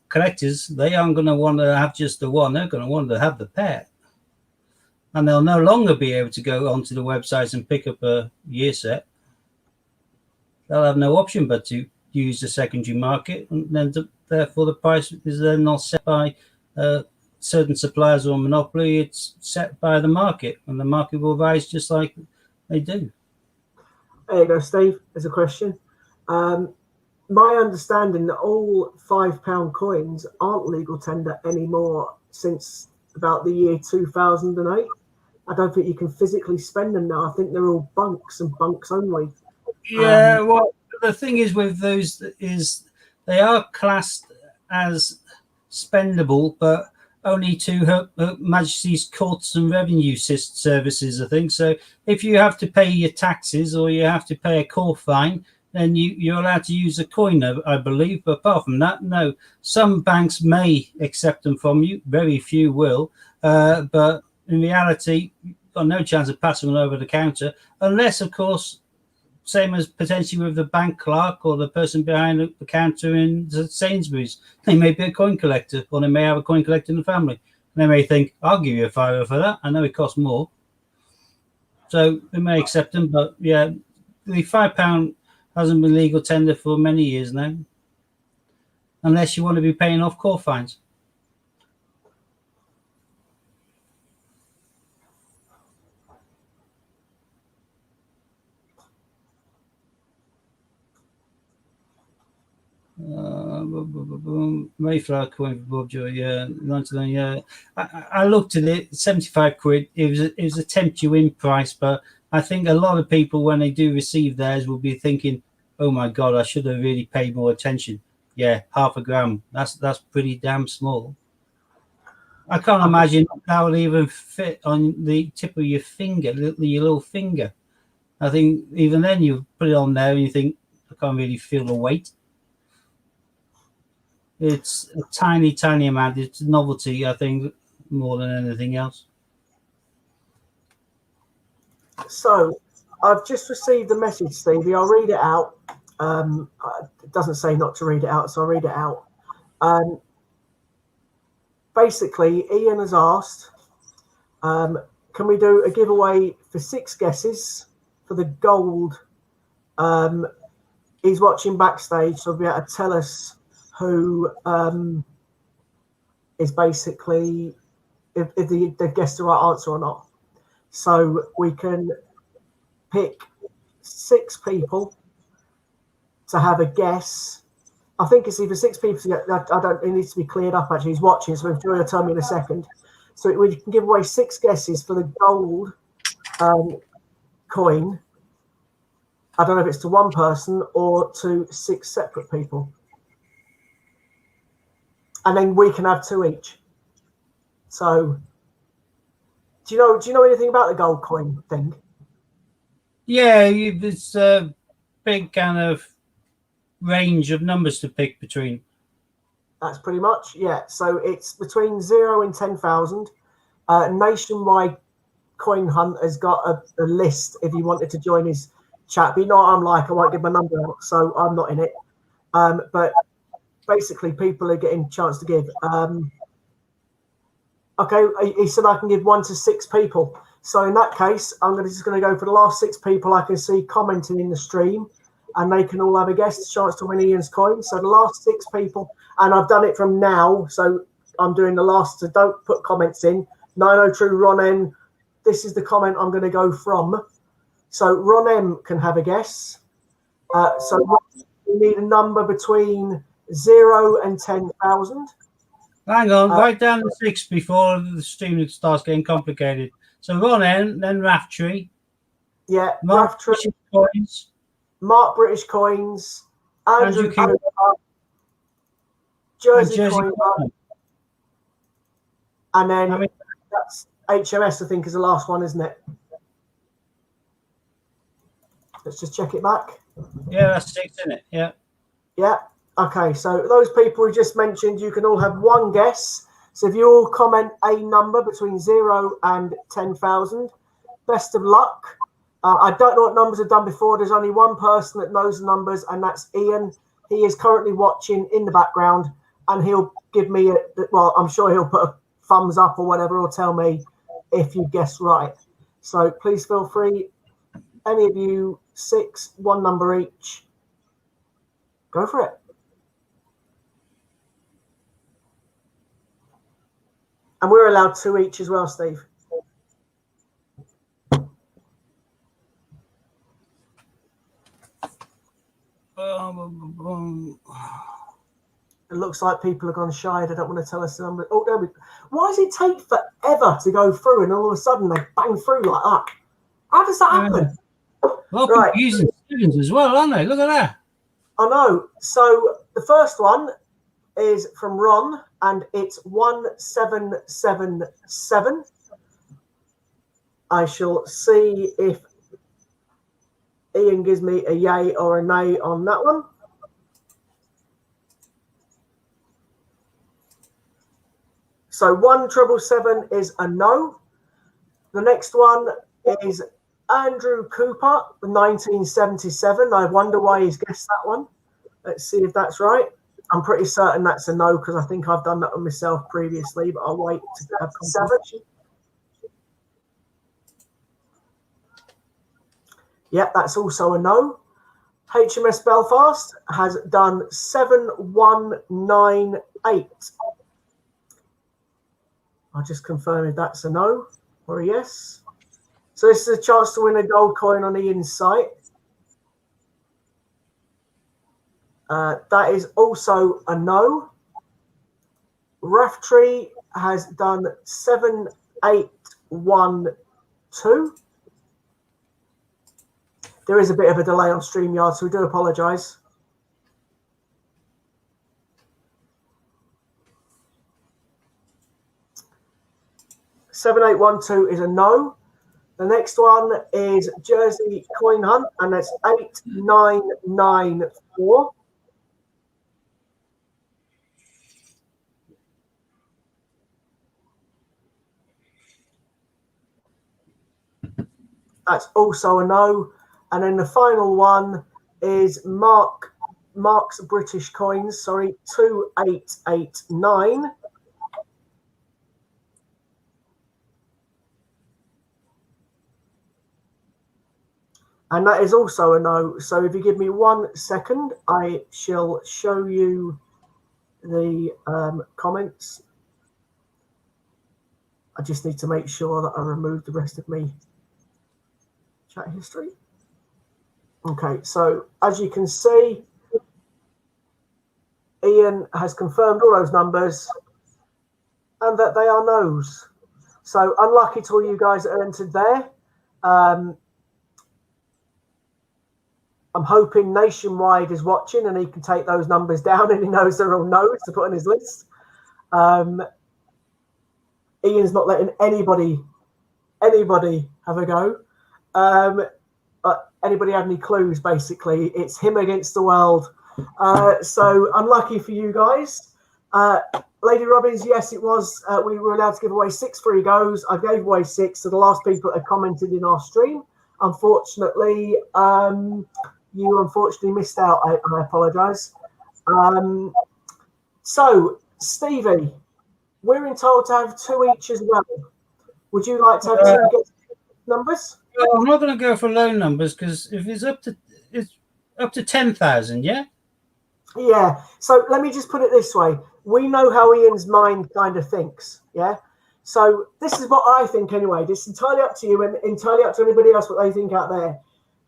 Collectors, they aren't going to want to have just the one, they're going to want to have the pair. And they'll no longer be able to go onto the websites and pick up a year set. They'll have no option but to use the secondary market, and then therefore the price is then not set by certain suppliers or monopoly. It's set by the market, and the market will rise just like they do.
There you go, Steve. There's a question. My understanding that all £5 coins aren't legal tender anymore since about the year 2008. I don't think you can physically spend them now. I think they're all bunks and bunks only.
Yeah, well, the thing is with those is they are classed as spendable, but only to Her Majesty's Courts and Revenue Services, I think. So if you have to pay your taxes or you have to pay a court fine, then you're allowed to use a coin, I believe. But apart from that, no. Some banks may accept them from you. Very few will. But in reality, you've got no chance of passing them over the counter, unless, of course, same as potentially with the bank clerk or the person behind the counter in Sainsbury's. They may be a coin collector, or they may have a coin collector in the family. And they may think, I'll give you a £5 for that. I know it costs more. So they may accept them. But yeah, the £5 hasn't been legal tender for many years now, unless you want to be paying off court fines. Mayflower coin for Bob Joy, yeah, 99, yeah. I looked at it, 75 quid. It was a tempt you in price, but I think a lot of people, when they do receive theirs, will be thinking, oh my God, I should have really paid more attention. Yeah, half a gram. That's pretty damn small. I can't imagine that would even fit on the tip of your finger, your little finger. I think even then you put it on there and you think, I can't really feel the weight. It's a tiny, tiny amount. It's novelty, I think, more than anything else.
So I've just received a message, Stevie. I'll read it out. It doesn't say not to read it out, so I'll read it out. Basically, Ian has asked, can we do a giveaway for 6 guesses for the gold? He's watching backstage, so he'll be able to tell us who is basically if they guessed the right answer or not. So we can pick 6 people to have a guess. I think it's either 6 people to get. I don't. It needs to be cleared up. Actually, he's watching, so Joy will tell me in a second. So we can give away 6 guesses for the gold coin. I don't know if it's to one person or to 6 separate people. And then we can have 2 each. So, do you know anything about the gold coin thing?
Yeah, it's a big kind of range of numbers to pick between.
That's pretty much, yeah. So it's between 0 and 10,000. Nationwide Coin Hunt has got a list if you wanted to join his chat. But you know what I'm like, I won't give my number out, so I'm not in it. But basically, people are getting a chance to give. Okay, he said I can give 1 to 6 people. So in that case, I'm just going to go for the last 6 people I can see commenting in the stream, and they can all have a guest chance to win Ian's coin. So the last 6 people, and I've done it from now, so I'm doing the last. So don't put comments in. 90 True, Ron N. This is the comment I'm going to go from. So Ron M can have a guess. So we need a number between 0 and 10,000.
Hang on, write down the 6 before the stream starts getting complicated. So Ron N, then Raftree.
Yeah,
Mark
Raftree.
Coins.
Mark British Coins. Andrew Cooper. Jersey,
Jersey
Coin
Coin
Hunt, and then
I mean-
that's HMS, I think, is the last one, isn't it? Let's just check it back.
Yeah, that's 6, isn't it? Yeah.
Yeah. Okay, so those people we just mentioned, you can all have one guess. So if you all comment a number between 0 and 10,000, best of luck. I don't know what numbers are done before. There's only one person that knows the numbers, and that's Ian. He is currently watching in the background, and he'll give me well, I'm sure he'll put a thumbs up or whatever, or tell me if you guess right. So please feel free. Any of you 6, one number each. Go for it. And we're allowed 2 each as well, Steve. It looks like people have gone shy. They don't want to tell us the number. Oh, there we go. Why does it take forever to go through and all of a sudden they bang through like that? How does that happen?
Well,
Right.
people using sevens as well, aren't they? Look at that.
I know. So the first one is from Ron, and it's 1777. I shall see if Ian gives me a yay or a nay on that one. So 1777 is a no. The next one is Andrew Cooper, 1977. I wonder why he's guessed that one. Let's see if that's right. I'm pretty certain that's a no because I think I've done that on myself previously, but I'll wait to have confirmation. Yeah, that's also a no. HMS Belfast has done 7198. I'll just confirm if that's a no or a yes. So this is a chance to win a gold coin on Ian's site. That is also a no. Raftree has done 7812. There is a bit of a delay on StreamYard, so we do apologise. $7812 is a no. The next one is Jersey Coin Hunt, and that's 8994. That's also a no. And then the final one is Mark's British Coins, 2889. And that is also a no. So if you give me 1 second, I shall show you the comments. I just need to make sure that I remove the rest of me chat history. Okay, so as you can see, Ian has confirmed all those numbers and that they are no's. So unlucky to all you guys that are entered there. I'm hoping Nationwide is watching and he can take those numbers down and he knows they're all no's to put on his list. Ian's not letting anybody have a go. Anybody have any clues? Basically, it's him against the world. So unlucky for you guys. Lady Robbins, yes, it was. We were allowed to give away 6 free goes. I gave away 6 to the last people that had commented in our stream. Unfortunately, you unfortunately missed out. I apologise. So, Stevie, we're entitled to have 2 each as well. Would you like to have 2 numbers?
Well, I'm not going to go for low numbers because if it's up to 10,000, yeah.
Yeah. So let me just put it this way: we know how Ian's mind kind of thinks. Yeah. So this is what I think anyway. This is entirely up to you and entirely up to anybody else what they think out there.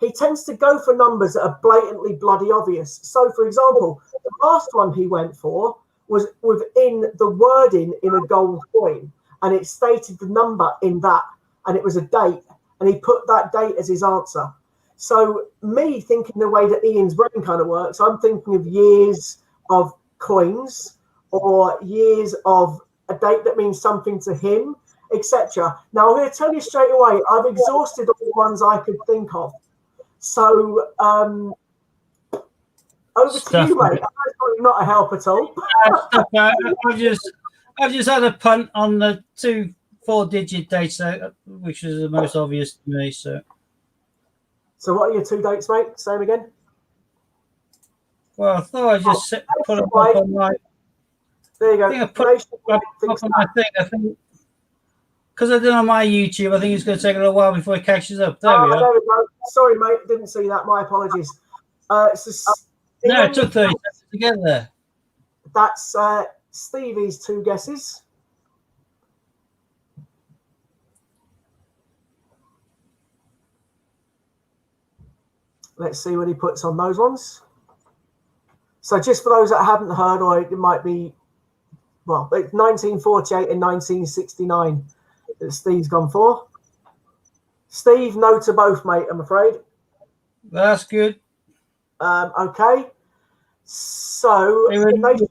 He tends to go for numbers that are blatantly bloody obvious. So, for example, the last one he went for was within the wording in a gold coin, and it stated the number in that, and it was a date, and he put that date as his answer. So, me thinking the way that Ian's brain kind of works, I'm thinking of years of coins or years of a date that means something to him, etc. Now, I'm going to tell you straight away, I've exhausted all the ones I could think of. So, over to you, mate. That's probably not a help at all.
I've just had a punt on the 2 4-digit dates, which is the most obvious to me. So
what are your 2 dates, mate? Same again.
Well, I thought I just put them up on my.
There you go.
I think I put them up on my thing. I think because I did it on my YouTube, I think it's going to take a little while before it catches up. There we are.
There we go. Sorry, mate. Didn't see that. My apologies.
No, it took 30 seconds to get there.
That's Stevie's 2 guesses. Let's see what he puts on those ones. So just for those that haven't heard, or it might be, well, it's 1948 and 1969 that Steve's gone for. Steve, no to both, mate, I'm afraid.
That's good.
Okay. So
they were really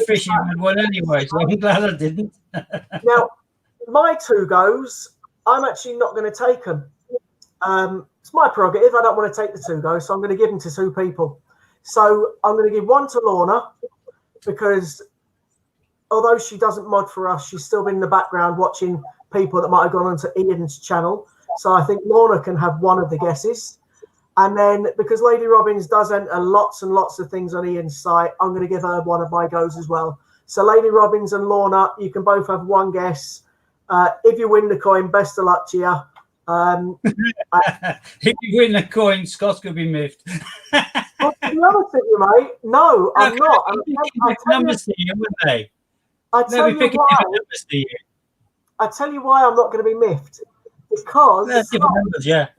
fishing with one anyway, so I'm glad I didn't.
Now, my 2 goes, I'm actually not going to take them. It's my prerogative. I don't want to take the 2 goes, so I'm going to give them to 2 people. So I'm going to give one to Lorna because although she doesn't mod for us, she's still been in the background watching people that might have gone onto Ian's channel. So I think Lorna can have one of the guesses. And then because Lady Robbins does enter lots and lots of things on Ian's site, I'm going to give her one of my goes as well. So Lady Robbins and Lorna, you can both have one guess. If you win the coin, best of luck to you.
If you win the coin, Scott's going to be miffed.
Well, to be honest with you, mate, no, I'm not.
Numbers to you, wouldn't they?
I tell you why I'm not going to be miffed. Because
numbers, yeah.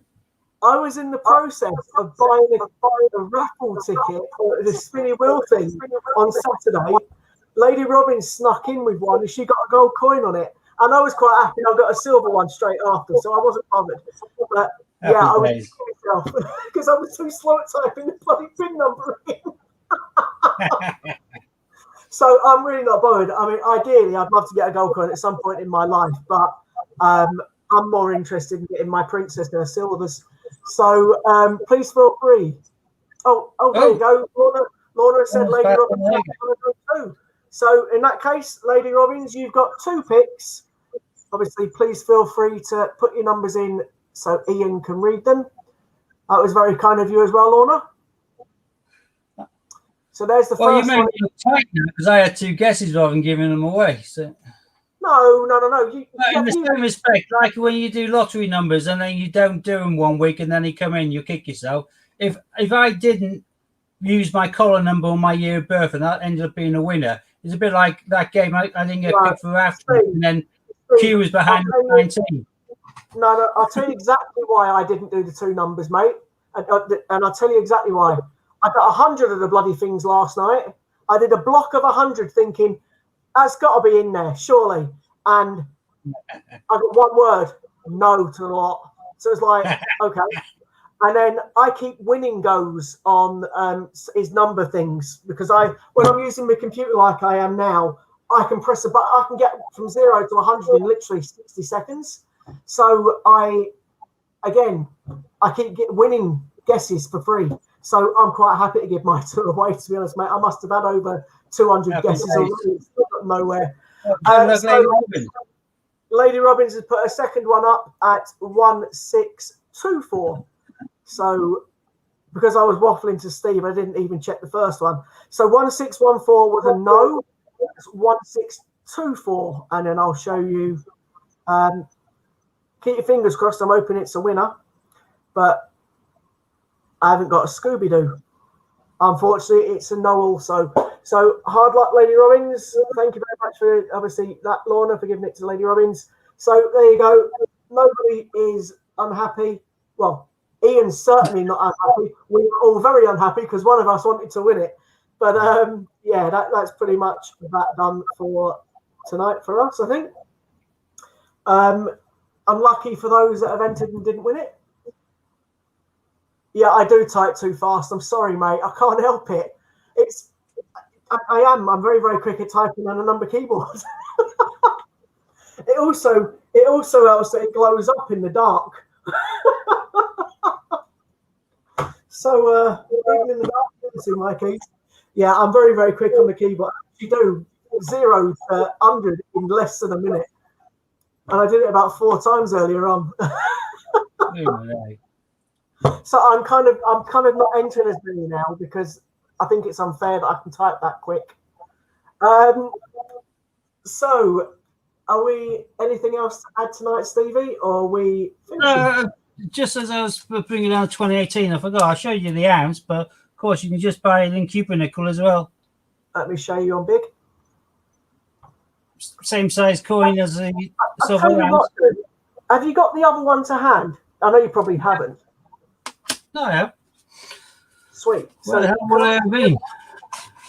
I was in the process of buying a raffle ticket for the spinny wheel thing on Saturday. Lady Robbins snuck in with one and she got a gold coin on it. And I was quite happy. I got a silver one straight after, so I wasn't bothered. But yeah, I was because I was too slow at typing the bloody PIN number in. So I'm really not bothered. I mean, ideally, I'd love to get a gold coin at some point in my life, but I'm more interested in getting my princess and her silvers. So please feel free. Oh, there you go. Lorna said Lady Robbins too. So in that case, Lady Robbins, you've got 2 picks. Obviously, please feel free to put your numbers in so Ian can read them. That was very kind of you as well, Lorna. So there's the first one.
You made me tight now because I had 2 guesses rather than giving them away. So.
No.
In the same respect, like when you do lottery numbers and then you don't do them one week and then they come in, you kick yourself. If I didn't use my collar number on my year of birth and that ended up being a winner, it's a bit like that game. I didn't get picked for after, and then Q was behind 19.
No, I'll tell you exactly why I didn't do the 2 numbers, mate. And I'll tell you exactly why. I got 100 of the bloody things last night. I did a block of 100 thinking, that's got to be in there, surely. And I got one word, no to the lot. So it's like, okay. And then I keep winning goes on his number things because when I'm using my computer like I am now, I can press a button. I can get from 0 to 100 in literally 60 seconds. So I keep winning guesses for free. So I'm quite happy to give my 2 away, to be honest, mate. I must have had over 200 guesses already. It's still got nowhere. Lady Robbins has put a second one up at 1624. So because I was waffling to Steve, I didn't even check the first one. So 1614 was a no. It's 1624, and then I'll show you. Keep your fingers crossed. I'm hoping it's a winner, but I haven't got a Scooby-Doo. Unfortunately, it's a no also. So hard luck, Lady Robbins. Thank you very much for obviously that, Lorna, for giving it to Lady Robbins. So there you go. Nobody is unhappy. Well, Ian's certainly not unhappy. We were all very unhappy because one of us wanted to win it. But yeah, that's pretty much that done for tonight for us, I think. Unlucky for those that have entered and didn't win it. Yeah, I do type too fast. I'm sorry, mate. I can't help it. I am. I'm very, very quick at typing on a number keyboard. It also helps that it glows up in the dark. So even in the dark, you can see my keys. Yeah, I'm very, very quick on the keyboard. You do 0 to 100 in less than a minute, and I did it about 4 times earlier on. So I'm kind of not entering as many now because I think it's unfair that I can type that quick. So, are we anything else to add tonight, Stevie, or are we finishing?
Just as I was bringing down 2018, I forgot I showed you the ounce, but of course you can just buy it in cupronickel as well.
Let me show you on big.
Same size coin as the
I'll tell
silver
you
ounce.
what, have you got the other one to hand? I know you probably haven't.
No, yeah.
Sweet.
Where the hell would I have been?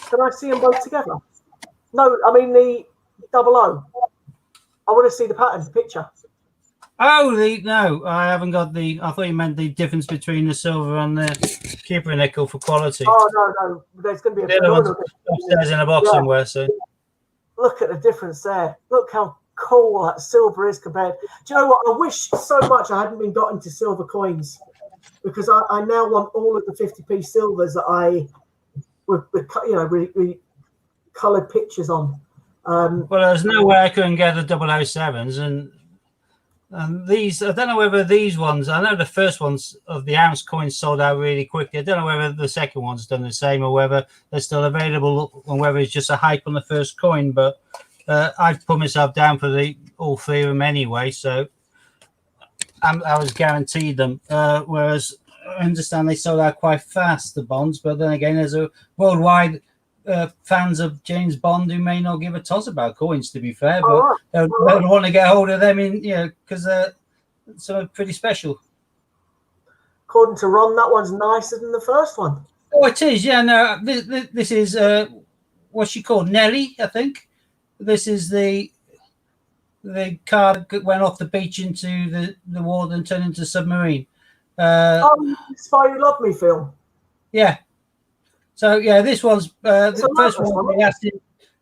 Can I see them both together? No, I mean the 00. I want to see the pattern, the picture.
Oh, no, I haven't got the. I thought you meant the difference between the silver and the cupronickel for quality.
Oh no, there's going to be a
The other one's
phenomenal
upstairs in a box somewhere. So
look at the difference there. Look how cool that silver is compared. Do you know what? I wish so much I hadn't been got into silver coins because I now want all of the 50p silvers that I with coloured pictures on.
well, there's no way I couldn't get the 007s and these. I don't know whether these ones. I know the first ones of the ounce coins sold out really quickly. I don't know whether the second one's done the same or whether they're still available and whether it's just a hype on the first coin. But I've put myself down for all 3 of them anyway, so I was guaranteed them. Whereas I understand they sold out quite fast, the bonds. But then again, there's a worldwide fans of James Bond who may not give a toss about coins, to be fair, but they'll want to get hold of them because they're something pretty special.
According to Ron, that one's nicer than the first one.
Oh, it is. Yeah, no, this is what's she called? Nelly, I think. This is the car that went off the beach into the water and turned into a submarine.
Spy You Love Me film.
Yeah. So yeah, this one's the
So
first
that
one.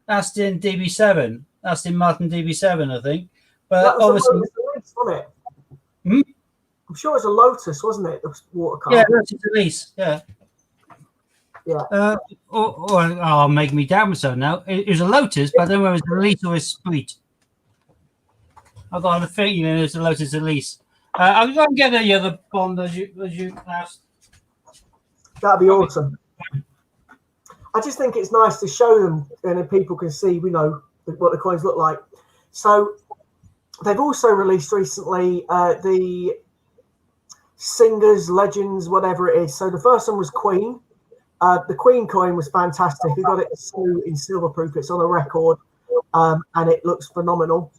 Aston DB7, Aston Martin DB7, I think. But
that was
obviously,
a Lotus, wasn't it?
Hmm?
I'm sure it's a Lotus, wasn't it? The water car.
yeah, that's the lease. Yeah.
Yeah.
I'll make me doubt myself now. It was a Lotus, but I don't know whether it was a lease or a Sprite. I got a feeling it was a Lotus Elise. I'm going to get the other bond as you asked.
That'd be awesome. I just think it's nice to show them and then people can see, what the coins look like. So they've also released recently the Singers, Legends, whatever it is. So the first one was Queen. The Queen coin was fantastic. We got it in silver proof. It's on a record and it looks phenomenal.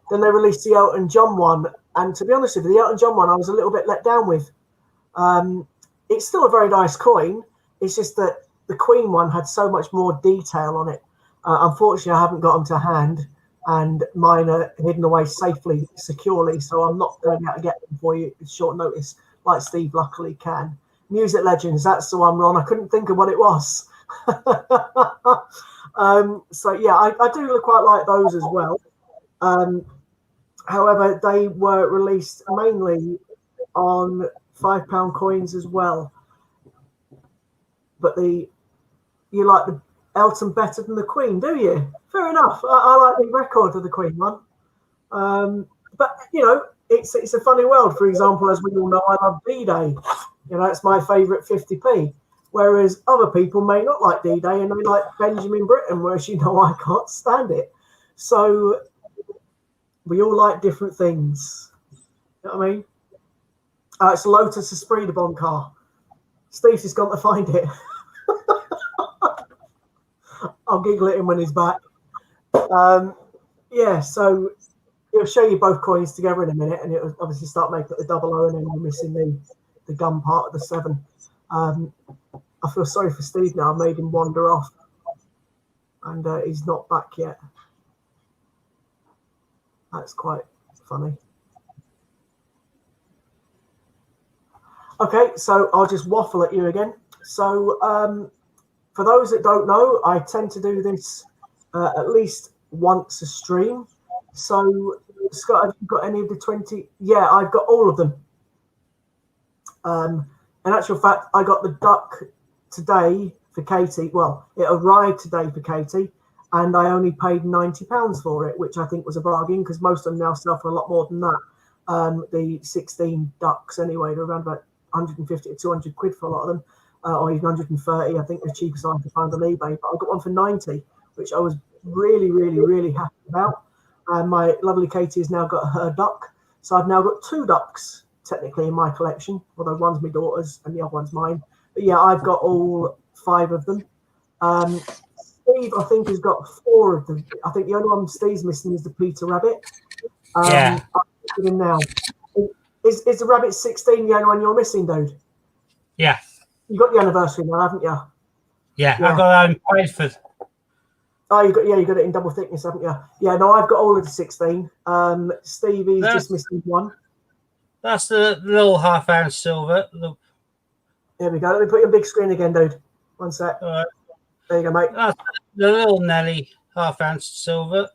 Then they released the Elton John one. And to be honest with you, the Elton John one I was a little bit let down with. It's still a very nice coin. It's just that the Queen one had so much more detail on it. Unfortunately, I haven't got them to hand, and mine are hidden away safely, securely, so I'm not going to be able to get them for you at short notice, like Steve luckily can. Music Legends, that's the one, Ron. I couldn't think of what it was. So, yeah, I do quite like those as well. However, they were released mainly on £5 coins as well. But you like the Elton better than the Queen, do you? Fair enough. I like the record of the Queen one. But, it's a funny world. For example, as we all know, I love D-Day. It's my favourite 50p. Whereas other people may not like D-Day and they like Benjamin Britten, whereas I can't stand it. So we all like different things. You know what I mean? It's Lotus Esprit, the Bond car. Steve's just gone to find it. I'll giggle at him when he's back. So it'll show you both coins together in a minute, and it'll obviously start making it the 00, and then you're missing the gun part of the 7. I feel sorry for Steve now. I made him wander off, and he's not back yet. That's quite funny. Okay, so I'll just waffle at you again. So for those that don't know, I tend to do this at least once a stream. So, Scott, have you got any of the 20? Yeah, I've got all of them. In actual fact, I got the duck today for Katie. Well, it arrived today for Katie, and I only paid £90 for it, which I think was a bargain because most of them now sell for a lot more than that. The 16 ducks, anyway, they're around about 150 to 200 quid for a lot of them, or even 130. I think the cheapest I could find on eBay. But I got one for 90, which I was really, really, really happy about. And my lovely Katie has now got her duck, so I've now got 2 ducks technically in my collection, although one's my daughter's and the other one's mine. But yeah, I've got all 5 of them. Steve, I think, has got 4 of them. I think the only one Steve's missing is the Peter Rabbit.
Yeah.
I'm looking now. Is the Rabbit 16 the only one you're missing, dude?
Yeah.
You got the anniversary now, haven't you?
Yeah. I got that in Bradford.
Oh, you got it in double thickness, haven't you? Yeah, no, I've got all of the 16. Stevie's just missing one.
That's the little half-ounce silver.
There we go. Let me put you on big screen again, dude. One sec.
All right.
There you go, mate.
That's the little Nelly half-ounce silver,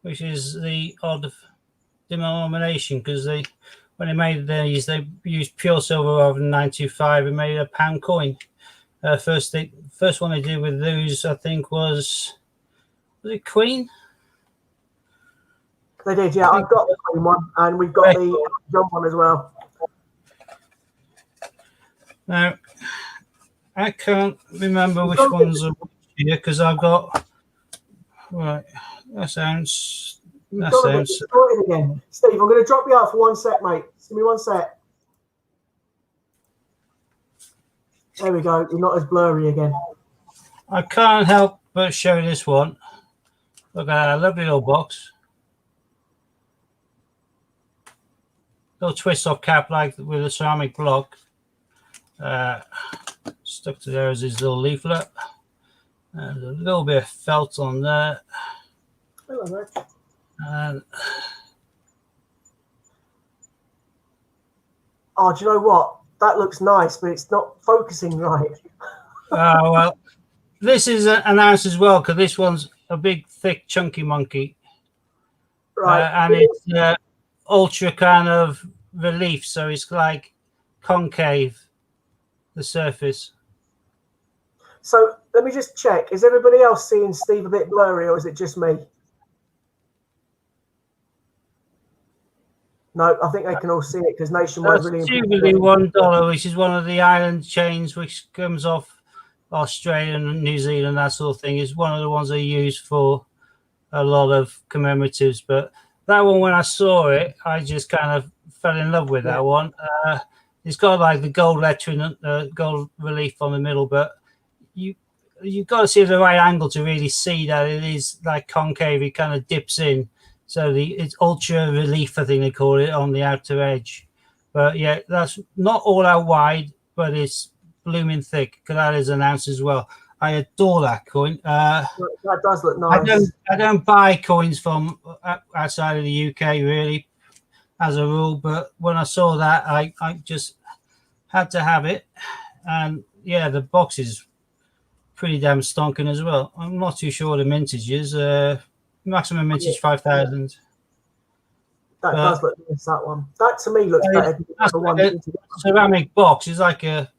which is the odd denomination because when they made these, they used pure silver rather than 925 and made a pound coin. First one they did with those, I think, was it Queen?
They did, yeah. I've got the Queen one, and we've got the John one as well.
Now, I can't remember which ones are here because I've got. Right, that sounds.
Distorted again. Steve, I'm going to drop you out for 1 sec, mate. Give me 1 sec. There we go. You're not as blurry again.
I can't help but show this one. Look at that lovely little box. Little twist off cap like with a ceramic block. Stuck to there as his little leaflet. And a little bit of felt on there.
Hello, mate.
And
oh, do you know what? That looks nice, but it's not focusing right.
well, this is an ounce as well because this one's a big, thick, chunky monkey.
Right.
And it's ultra kind of relief, so it's like concave, the surface.
So let me just check. Is everybody else seeing Steve a bit blurry, or is it just me? No, I think they can all see it because Nationwide
That's
really.
usually $1, which is one of the island chains which comes off Australia and New Zealand, that sort of thing. Is one of the ones they use for a lot of commemoratives. But that one, when I saw it, I just kind of fell in love with that one. It's got like the gold lettering, gold relief on the middle, but you've got to see the right angle to really see that it is like concave. It kind of dips in. So it's ultra relief, I think they call it, on the outer edge. But yeah, that's not all out wide, but it's blooming thick. Because that is an ounce as well. I adore that coin.
That does look nice.
I don't buy coins from outside of the UK really, as a rule. But when I saw that, I just had to have it. And yeah, the box is pretty damn stonking as well. I'm not too sure what the mintage is. Maximum mintage 5,000.
That does look nice, that one. That to me looks better than the one.
Ceramic box is like a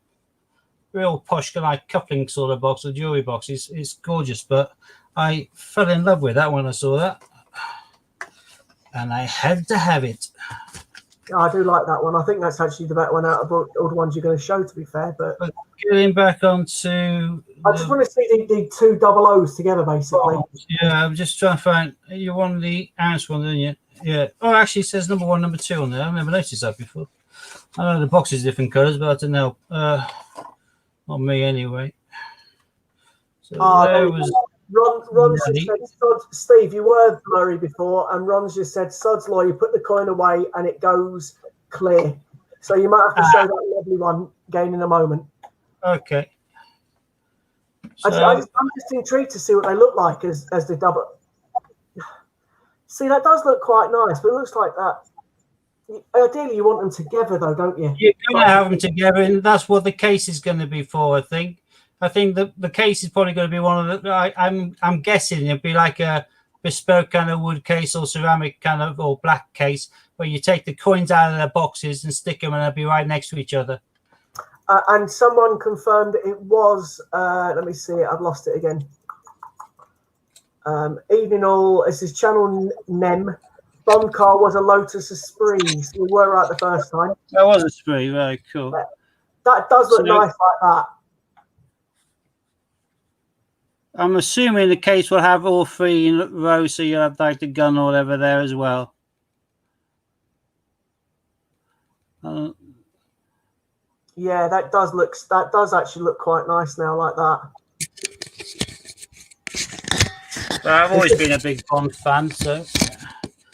real posh, like coupling sort of box, a jewelry box. It's gorgeous, but I fell in love with that when I saw that. And I had to have it.
Yeah, I do like that one. I think that's actually the better one out of all the ones you're going to show, to be fair. But
getting back onto...
I just want to see the 2 double O's together, basically.
Yeah, I'm just trying to find... You want the ounce one, didn't you? Yeah. Oh, actually, it says number 1, number 2 on there. I've never noticed that before. I know the box is different colours, but I don't know. Not me, anyway. So there was...
Ron just said, Steve, you were blurry before, and Ron's just said, Sod's Law, you put the coin away and it goes clear. So you might have to show that lovely one again in a moment.
Okay. So,
I'm just intrigued to see what they look like as the double. See, that does look quite nice, but it looks like that. Ideally, you want them together, though, don't you?
You're going to have them together, and that's what the case is going to be for, I think. I think the case is probably going to be one of the. I'm guessing it'll be like a bespoke kind of wood case or ceramic kind of or black case where you take the coins out of their boxes and stick them and they'll be right next to each other.
And someone confirmed it was. Let me see. I've lost it again. Evening all. This is Channel Nem. Bond car was a Lotus Esprit. So we were right the first time.
That was a spree. Very cool.
That does look nice like that.
I'm assuming the case will have all three in a row, so you'll have like the gun or whatever there as well.
Yeah, that does actually look quite nice now, like that.
I've always been a big Bond fan, so.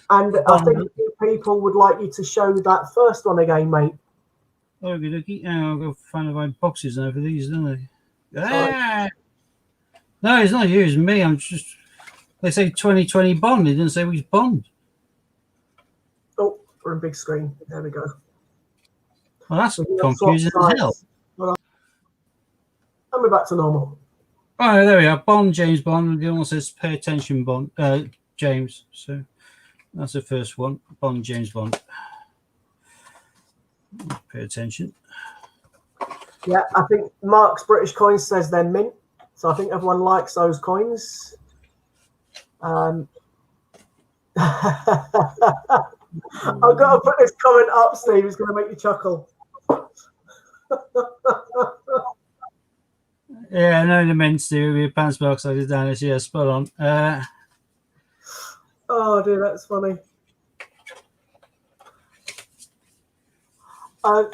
And I think people would like you to show that first one again, mate.
Okie dokie. I'll go find my boxes over these, don't they?
Sorry.
No, it's not you, it's me. I'm just. They say 2020 Bond. They didn't say which Bond.
Oh, we're on big screen. There we go.
Well, that's confusing as hell.
Well, and we're back to normal.
Oh, there we are. Bond, James Bond. The other one says pay attention, Bond, James. So that's the first one. Bond, James Bond. Pay attention.
Yeah, I think Mark's British Coins says they're mint. So I think everyone likes those coins. I've got to put this comment up, Steve. It's going to make you chuckle.
Yeah, I know the mint, Steve. Your pants box like this down this. Yeah, spot on.
Oh, dear, that's funny. To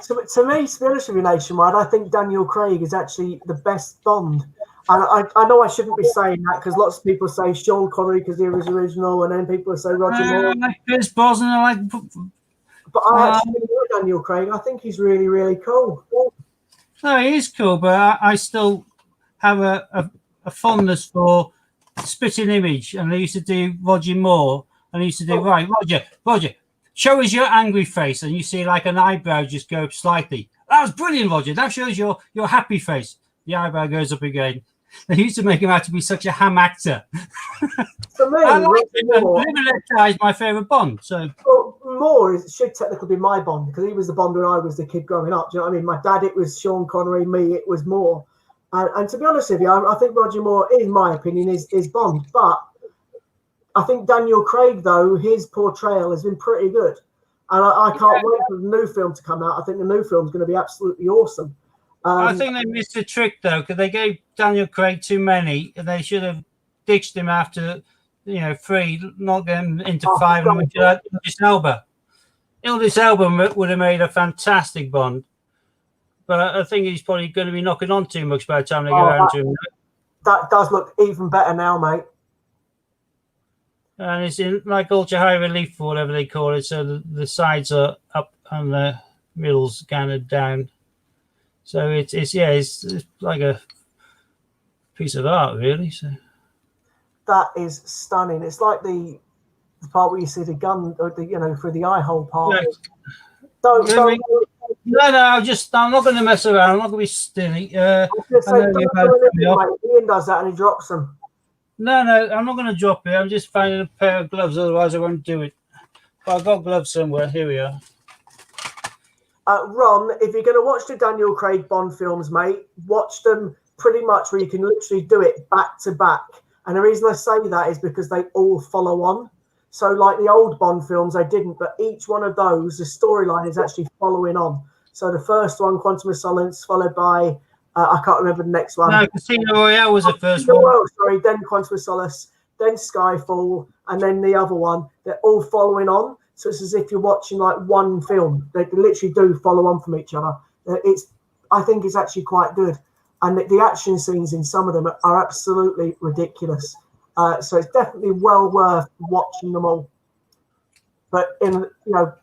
me, to be honest with you, Nationwide, I think Daniel Craig is actually the best Bond. And I know I shouldn't be saying that because lots of people say Sean Connery because he was original, and then people say Roger Moore.
I like Pierce Brosnan. I like.
But I actually enjoy Daniel Craig. I think he's really, really cool.
No, he is cool, but I still have a fondness for Spitting Image, and I used to do Roger Moore, and I used to do right, Roger, show us your angry face, and you see like an eyebrow just go up slightly. That was brilliant, Roger. That shows your happy face. The eyebrow goes up again. They used to make him out to be such a ham actor.
For me,
I like him. Live is my favourite Bond. So
Moore should technically be my Bond because he was the Bond when I was the kid growing up. Do you know what I mean? My dad, it was Sean Connery. Me, it was Moore. And to be honest with you, I think Roger Moore, in my opinion, is Bond. But I think Daniel Craig, though, his portrayal has been pretty good. And I can't wait for the new film to come out. I think the new film is going to be absolutely awesome.
I think they missed a trick, though, because they gave Daniel Craig too many, and they should have ditched him after, 3, not getting into 5, and we should have Idris Elba. Idris Elba would have made a fantastic Bond, but I think he's probably going to be knocking on too much by the time they get around to him.
That does look even better now, mate.
And it's in like ultra high relief or whatever they call it, so the sides are up and the middle's kind of down. So it's like a piece of art, really. So
that is stunning. It's like the part where you see the gun, or through the eye hole part.
Yeah. No, I'm not going to mess around. I'm not going to be silly. Ian
does that and he drops them.
No, I'm not going to drop it. I'm just finding a pair of gloves, otherwise I won't do it. But I've got gloves somewhere. Here we are.
Ron, if you're going to watch the Daniel Craig Bond films, mate, watch them pretty much where you can literally do it back to back. And the reason I say that is because they all follow on. So like the old Bond films, they didn't, but each one of those, the storyline is actually following on. So the first one, Quantum of Solace, followed by, I can't remember the next one.
No, Casino Royale was the first one.
Sorry, then Quantum of Solace, then Skyfall, and then the other one. They're all following on. So it's as if you're watching like one film. They literally do follow on from each other. I think it's actually quite good. And the action scenes in some of them are absolutely ridiculous. So it's definitely well worth watching them all. But in a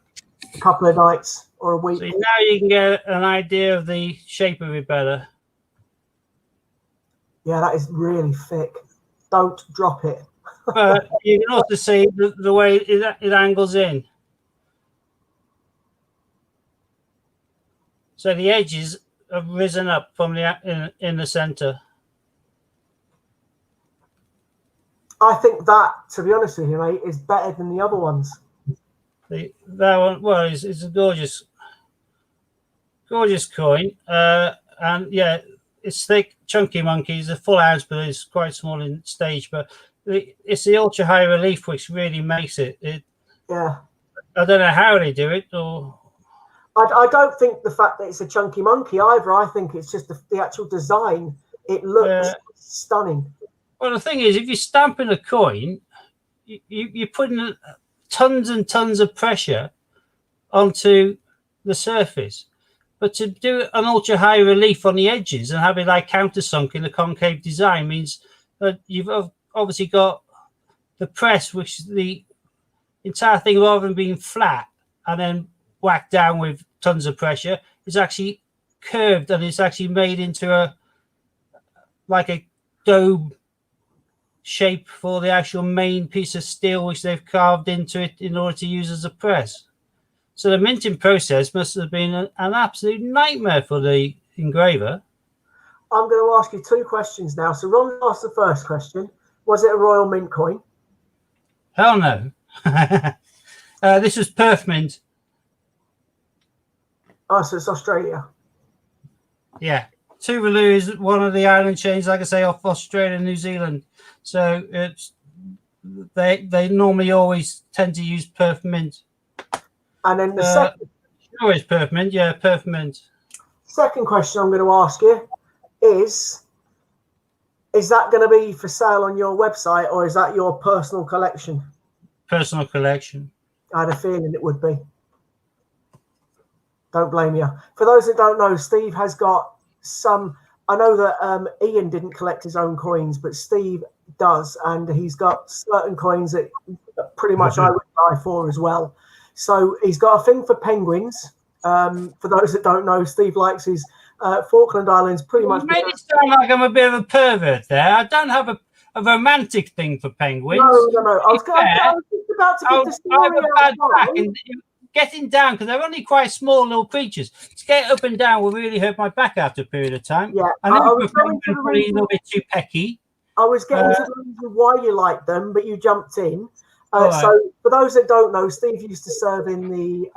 couple of nights or a week.
So now you can get an idea of the shape of it better.
Yeah, that is really thick. Don't drop it.
But you can also see the way it angles in. So the edges have risen up from the in the centre.
I think that, to be honest with you, mate, is better than the other ones.
That one, well, it's a gorgeous coin, and yeah, it's thick, chunky monkey. It's a full ounce, but it's quite small in stage. But it's the ultra high relief which really makes it.
Yeah.
I don't know how they do it, or
I don't think the fact that it's a chunky monkey either. I think it's just the actual design. It looks stunning.
Well, the thing is, if you're stamping a coin, you're putting tons and tons of pressure onto the surface. But to do an ultra high relief on the edges and have it like countersunk in a concave design means that you've obviously got the press, which the entire thing, rather than being flat and then whacked down with tons of pressure, is actually curved, and it's actually made into a dome shape for the actual main piece of steel which they've carved into it in order to use as a press. So the minting process must have been an absolute nightmare for the engraver.
I'm going to ask you 2 questions now. So Ron asked the first question: was it a Royal Mint coin?
Hell no. This was Perth Mint.
Oh, so it's Australia.
Yeah. Tuvalu is one of the island chains, like I say, off Australia and New Zealand. So it's they normally always tend to use Perth Mint.
And then the second,
always Perth Mint, yeah, Perth Mint.
Second question I'm going to ask you is that going to be for sale on your website, or is that your personal collection?
Personal collection.
I had a feeling it would be. Don't blame you. For those that don't know, Steve has got some. I know that Ian didn't collect his own coins, but Steve does, and he's got certain coins that pretty much I would buy for as well. So he's got a thing for penguins. For those that don't know, Steve likes his Falkland Islands pretty much.
You made it sound like I'm a bit of a pervert there. I don't have a romantic thing for penguins.
No. I was just about to get the story out.
Getting down, because they're only quite small little creatures. To get up and down will really hurt my back after a period of time.
Yeah,
and then I was probably a little bit too pecky.
I was getting to the reason why you like them, but you jumped in. So for those that don't know, Steve used to serve in the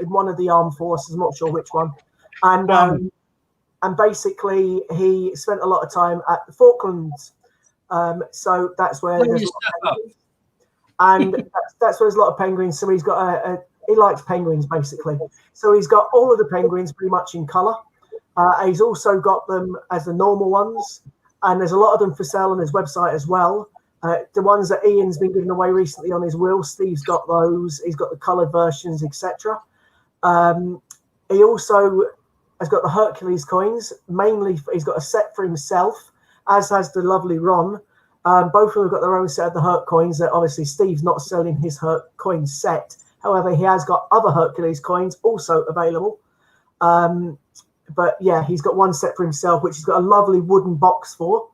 in one of the armed forces. I'm not sure which one, and basically he spent a lot of time at the Falklands. So that's where there's that's where there's a lot of penguins. So he's got he likes penguins basically. So he's got all of the penguins pretty much in colour. He's also got them as the normal ones, and there's a lot of them for sale on his website as well. The ones that Ian's been giving away recently on his wheel, Steve's got those. He's got the coloured versions, etc. He also has got the Hercules coins. Mainly, he's got a set for himself, as has the lovely Ron. Both of them have got their own set of the Herc coins. That obviously Steve's not selling his Herc coin set. However, he has got other Hercules coins also available. But yeah, he's got one set for himself, which he's got a lovely wooden box for.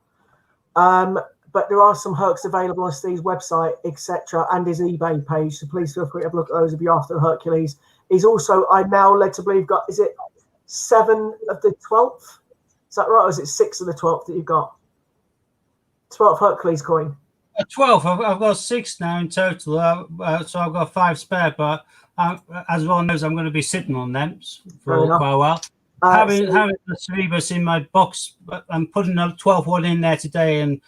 But there are some Hercs available on Steve's website, etc., and his eBay page. So please feel free to have a look at those if you're after the Hercules. He's also, I'm now led to believe, got, is it 7 of the 12th? Is that right? Or is it 6 of the 12th that you've got? 12th Hercules coin.
12. I've got 6 now in total. So I've got 5 spare, but as Ron knows, I'm going to be sitting on them for quite a while. Having the Cerebus in my box, I'm putting a 12th one in there today and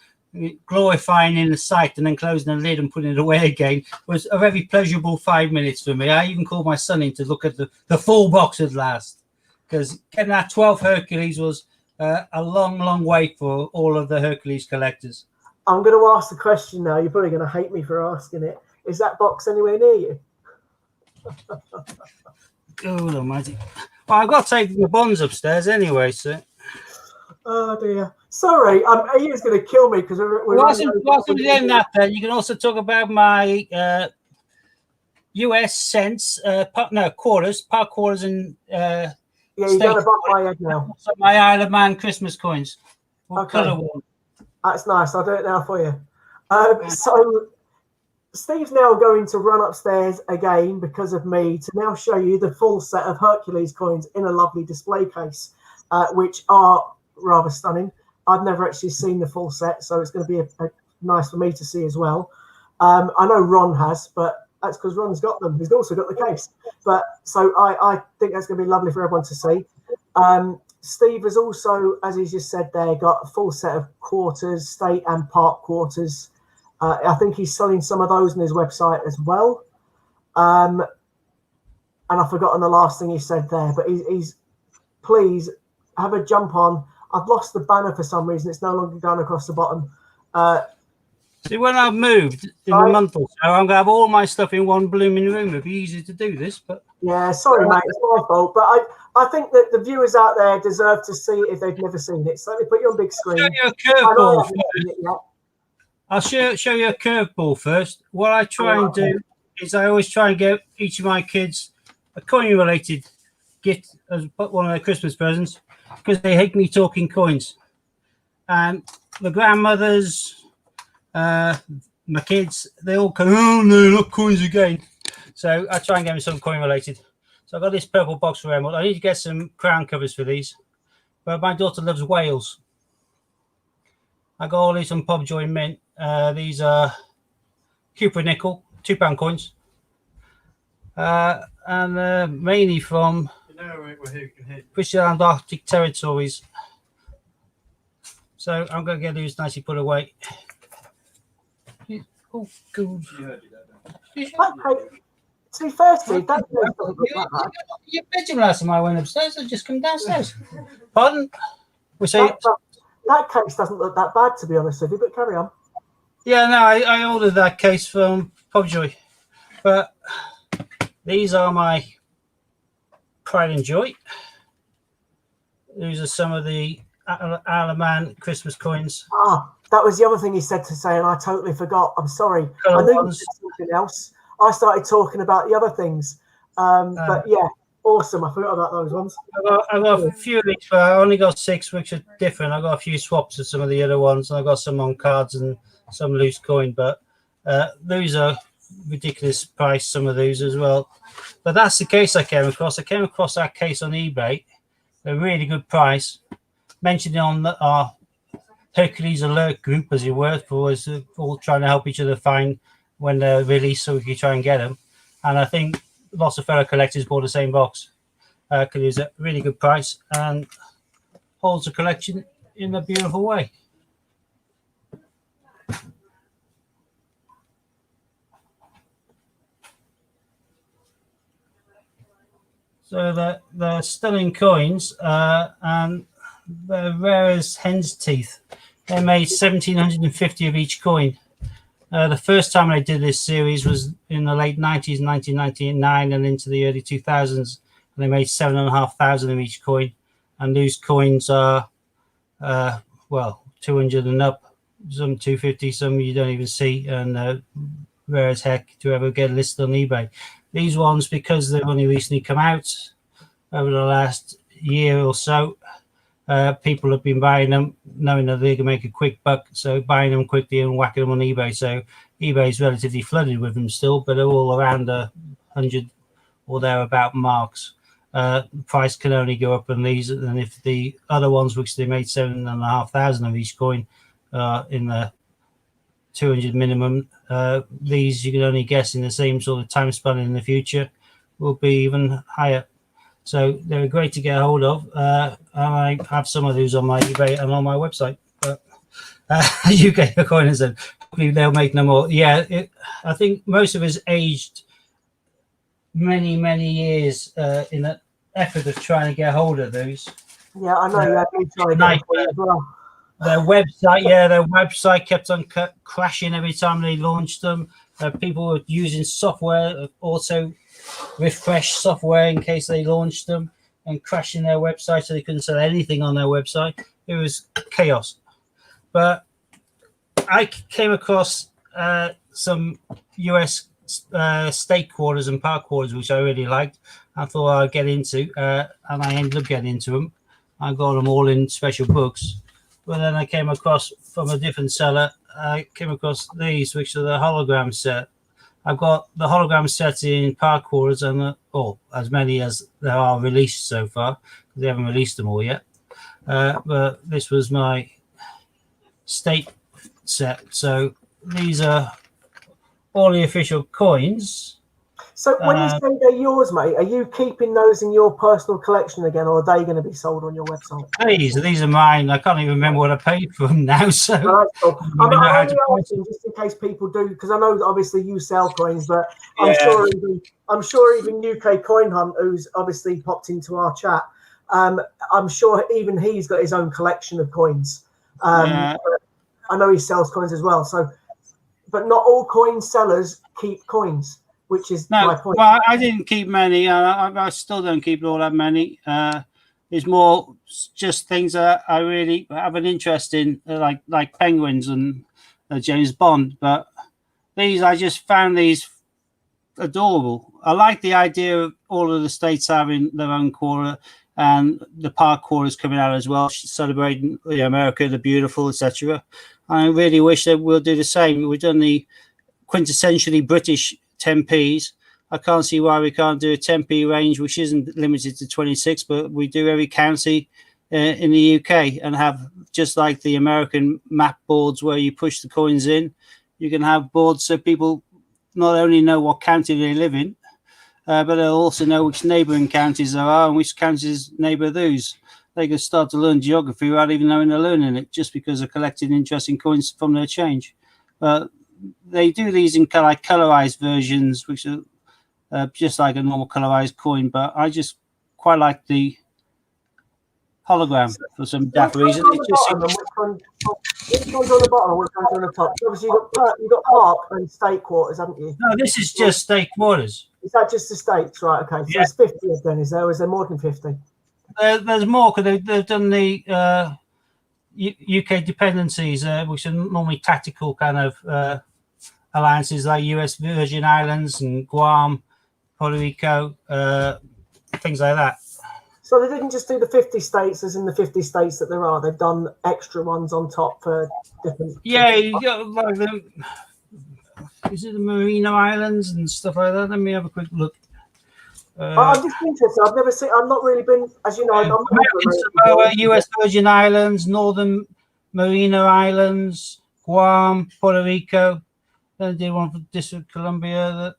glorifying in the sight and then closing the lid and putting it away again was a very pleasurable 5 minutes for me. I even called my son in to look at the full box at last, because getting that 12th Hercules was a long way for all of the Hercules collectors.
I'm going to ask the question now. You're probably going to hate me for asking it. Is that box anywhere near you?
Oh, almighty. Well, I've got to take the bonds upstairs anyway, so.
Oh dear. Sorry, Ian's going to kill me because we're
whilst we're doing that, then you can also talk about my US cents, quarters, park quarters, and
yeah, you got to buy my head now.
So my Isle of Man Christmas coins. What colour one?
That's nice. I'll do it now for you. So Steve's now going to run upstairs again because of me to now show you the full set of Hercules coins in a lovely display case. which are rather stunning. I've never actually seen the full set, so it's going to be a nice for me to see as well. I know Ron has, but that's because Ron's got them. He's also got the case. But so I think that's going to be lovely for everyone to see. Steve has also, as he just said there, got a full set of quarters, state and park quarters. I think he's selling some of those on his website as well. And I've forgotten the last thing he said there, but he's please have a jump on. I've lost the banner for some reason. It's no longer going across the bottom.
See, when I've moved in a month or so, I'm going to have all my stuff in one blooming room. It'd be easy to do this, but...
Yeah, sorry, mate. It's my fault. But I think that the viewers out there deserve to see it if they've never seen it. So let me put you on big screen.
Show you a curveball. I'll show you a curveball first. What I try and do is I always try and get each of my kids a coin-related gift as one of their Christmas presents because they hate me talking coins. And the grandmothers... my kids, they all go, oh no, not coins again. So I try and get them some coin related. So I got this purple box for Emerald. I need to get some crown covers for these, but my daughter loves whales. I got all these from Pobjoy Mint. These are Cooper nickel, £2 coins, and mainly from British and Arctic territories. So I'm going to get these nicely put away. Oh, good.
To be fair, Steve, that doesn't look like that.
Your bedroom last time I went upstairs, I just come downstairs. Pardon?
That case doesn't look that bad, to be honest with you, but carry on.
Yeah, no, I ordered that case from Pobjoy. But these are my pride and joy. These are some of the Alaman Christmas coins.
That was the other thing he said to say, and I totally forgot. I'm sorry. I knew you said something else. I started talking about the other things. But yeah, awesome. I forgot about those ones.
I got a few of these, but I only got 6, which are different. I got a few swaps of some of the other ones, and I got some on cards and some loose coin. But those are ridiculous price, some of those as well. But that's the case I came across. I came across that case on eBay, a really good price. Mentioned it on our Hercules Alert group, as it were, for us all trying to help each other find when they're released so we can try and get them. And I think lots of fellow collectors bought the same box because it was a really good price and holds the collection in a beautiful way. So the stunning coins and the rare as hen's teeth. They made 1,750 of each coin. The first time I did this series was in the late 90s, 1999, and into the early 2000s. And they made 7,500 of each coin. And those coins are, 200 and up, some 250, some you don't even see, and rare as heck to ever get listed on eBay. These ones, because they've only recently come out over the last year or so, people have been buying them knowing that they can make a quick buck, so buying them quickly and whacking them on eBay. So eBay is relatively flooded with them still, but they're all around 100 or thereabout marks. The price can only go up on these, and if the other ones, which they made 7,500 of each coin, in the 200 minimum, these you can only guess in the same sort of time span in the future will be even higher. So they're great to get a hold of. I have some of those on my eBay and on my website. But you get your coin and said, hopefully they'll make no more. Yeah, I think most of us aged many, many years in an effort of trying to get a hold of those.
Yeah, I know you had me trying to get as well.
Their website kept on crashing every time they launched them. People were using software, also refresh software in case they launched them, and crashing their website so they couldn't sell anything on their website. It was chaos. But I came across some US state quarters and park quarters, which I really liked. I thought I'd get into, and I ended up getting into them. I got them all in special books. But then I came across, from a different seller, I came across these, which are the hologram set. I've got the hologram set in park quarters, and as many as there are released so far, because they haven't released them all yet. but this was my state set. So these are all the official coins.
So when you say they're yours, mate, are you keeping those in your personal collection again, or are they going to be sold on your website?
These are mine. I can't even remember what I paid for them now. So
Oh, that's cool.
I don't even know how
I'm
to
only
price
asking just in case people do, because I know that obviously you sell coins, but I'm sure even UK Coin Hunt, who's obviously popped into our chat, I'm sure even he's got his own collection of coins. I know he sells coins as well. So, but not all coin sellers keep coins, which is my point.
Well, I didn't keep many. I still don't keep all that many. It's more just things that I really have an interest in, like penguins and James Bond. But these, I just found these adorable. I like the idea of all of the states having their own quarter, and the park quarters coming out as well, celebrating America the Beautiful, etc. I really wish that we'll do the same. We've done the quintessentially British 10p's. I can't see why we can't do a 10p range, which isn't limited to 26, but we do every county in the UK, and have just like the American map boards where you push the coins in. You can have boards so people not only know what county they live in, but they'll also know which neighbouring counties there are and which counties neighbour those. They can start to learn geography without even knowing they're learning it, just because they're collecting interesting coins from their change. They do these in kind of like colorized versions, which are just like a normal colorized coin, but I just quite like the hologram for some daft reason.
Which one's on the bottom and which one's on the top? So obviously you've got park and state quarters, haven't you?
No, this is just state quarters.
Is that just the states? Right, okay. So there's 50 of them, is there? Or is there more than 50?
There's more, because they've done the UK dependencies, which are normally tactical kind of alliances, like US Virgin Islands and Guam, Puerto Rico, things like that.
So they didn't just do the 50 states as in the 50 states that there are. They've done extra ones on top for different...
Yeah, you got like is it the Marina Islands and stuff like that? Let me have a quick look.
I'm just interested. I've never seen... I've not really been... As you know, I'm not...
Samoa, US Virgin Islands, Northern Marina Islands, Guam, Puerto Rico. Then they did one for District of Columbia.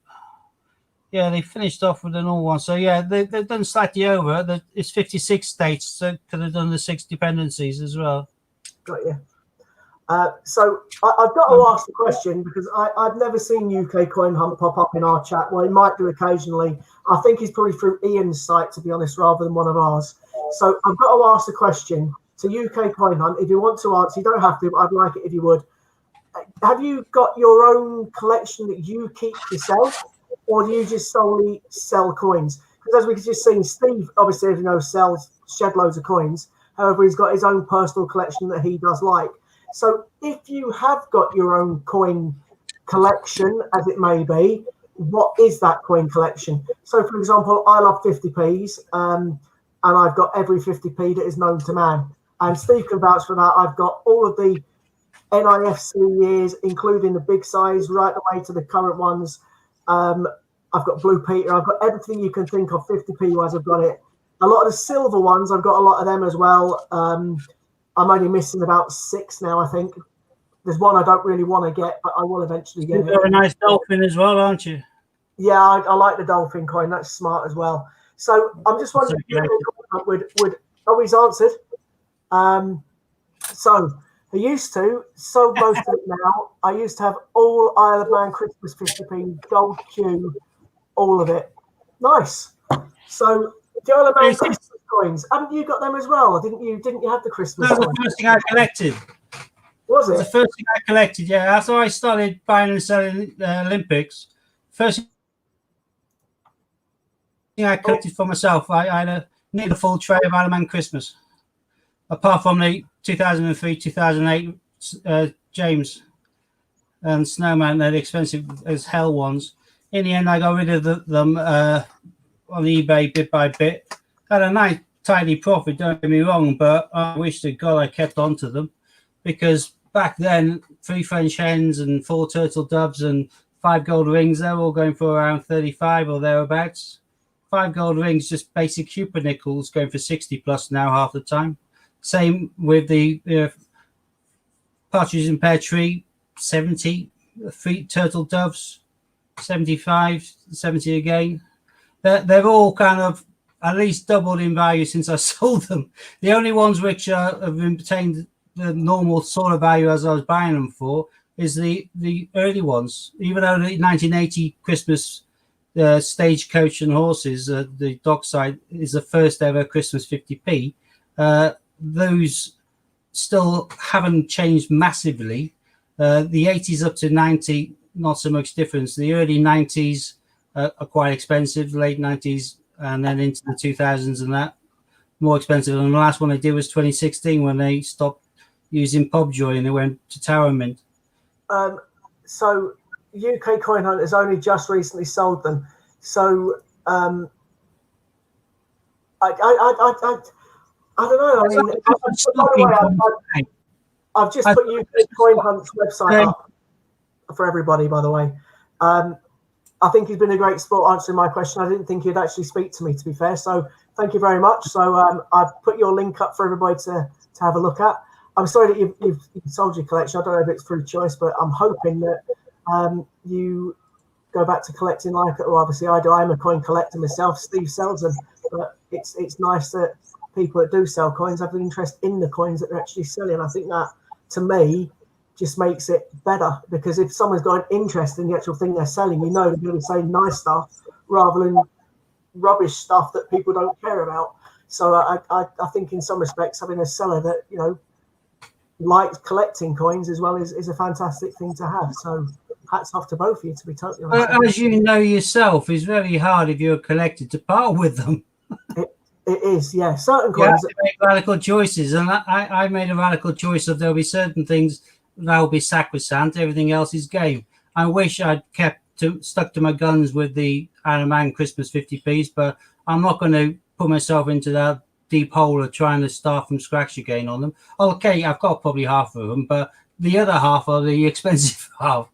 Yeah, they finished off with an all one. So, yeah, they've done slightly over. It's 56 states, so could have done the 6 dependencies as well.
Got you. So I've got to ask the question, because I've never seen UK Coin Hunt pop up in our chat. Well, it might do occasionally. I think he's probably through Ian's site, to be honest, rather than one of ours. So I've got to ask the question to UK Coin Hunt. If you want to answer, you don't have to, but I'd like it if you would. Have you got your own collection that you keep yourself, or do you just solely sell coins? Because as we've just seen, Steve, obviously, as you know, shed loads of coins. However, he's got his own personal collection that he does like. So if you have got your own coin collection, as it may be, what is that coin collection? So, for example, I love 50p's, and I've got every 50p that is known to man. And Steve can vouch for that. I've got all of the NIFC years, including the big size, right away to the current ones. I've got Blue Peter. I've got everything you can think of 50p wise. I've got it. A lot of the silver ones, I've got a lot of them as well. I'm only missing about 6 now, I think. There's one I don't really want to get, but I will eventually get it.
You've got a nice dolphin as well, aren't you?
Yeah, I like the dolphin coin. That's smart as well. So I'm just wondering if would always answered. So I used to, so most of it now, I used to have all Isle of Man Christmas 50p, gold Q, all of it. Nice. So the Isle of Man Christmas coins, haven't you got them as well? Didn't you have the Christmas
That was
coins?
the first thing I collected.
Was it?
The first thing I collected, yeah. After I started buying and selling Olympics, first thing I collected for myself, I had nearly a full tray of Isle of Man Christmas. Apart from the 2003, 2008 James and Snowman, they're expensive as hell ones. In the end, I got rid of them on eBay bit by bit. Had a nice, tidy profit, don't get me wrong, but I wish to God I kept on to them, because back then, 3 French hens and 4 turtle doves and 5 gold rings, they're all going for around 35 or thereabouts. 5 gold rings, just basic Cupid nickels, going for 60 plus now half the time. Same with the partridge and pear tree, 70. 3 turtle doves, 75, 70 again. They're all kind of at least doubled in value since I sold them. The only ones which have retained the normal sort of value as I was buying them for is the early ones. Even though the 1980 Christmas Stagecoach and Horses, the Dockside, is the first ever Christmas 50p, those still haven't changed massively. The 80s up to 90, not so much difference. The early 90s are quite expensive, late 90s, and then into the 2000s and that, more expensive. And the last one they did was 2016 when they stopped using Pobjoy and they went to Tower Mint.
So UK Coin Hunt has only just recently sold them. So I don't know. I mean, I've just put UK Coin Hunt's website up for everybody, by the way. I think he's been a great sport answering my question. I didn't think he'd actually speak to me, to be fair. So thank you very much. So I've put your link up for everybody to have a look at. I'm sorry that you've sold your collection. I don't know if it's through choice, but I'm hoping that you go back to collecting like it. Well, obviously I do. I'm a coin collector myself. Steve sells them, but it's nice that people that do sell coins have an interest in the coins that they're actually selling. I think that, to me, just makes it better, because if someone's got an interest in the actual thing they're selling, you know they're going to say nice stuff rather than rubbish stuff that people don't care about. So I think in some respects having a seller that, you know, likes collecting coins as well is a fantastic thing to have. So hats off to both of you, to be totally honest.
As you know yourself, it's very hard if you're a collector to part with them.
It is, yeah. Certain coins. You have
to make radical choices, and I made a radical choice of there'll be certain things that will be sacrosanct. Everything else is game. I wish I'd stuck to my guns with the Anaman Christmas 50p's, but I'm not going to put myself into that deep hole of trying to start from scratch again on them. Okay, I've got probably half of them, but the other half are the expensive half.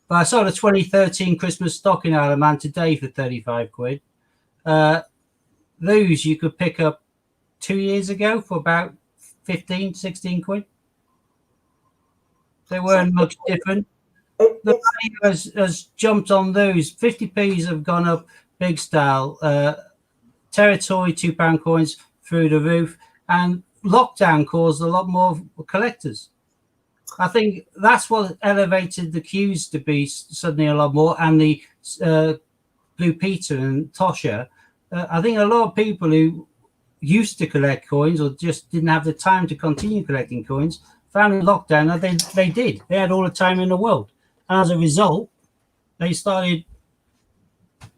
But I saw the 2013 Christmas stock in Anaman today for 35 quid. Those you could pick up 2 years ago for about 15, 16 quid. They weren't much different. The value has jumped on those. 50p's have gone up big style. Territory £2 coins through the roof. And lockdown caused a lot more collectors. I think that's what elevated the queues to be suddenly a lot more. And the Blue Peter and Tosha. I think a lot of people who used to collect coins or just didn't have the time to continue collecting coins found in lockdown that they did. They had all the time in the world. And as a result, they started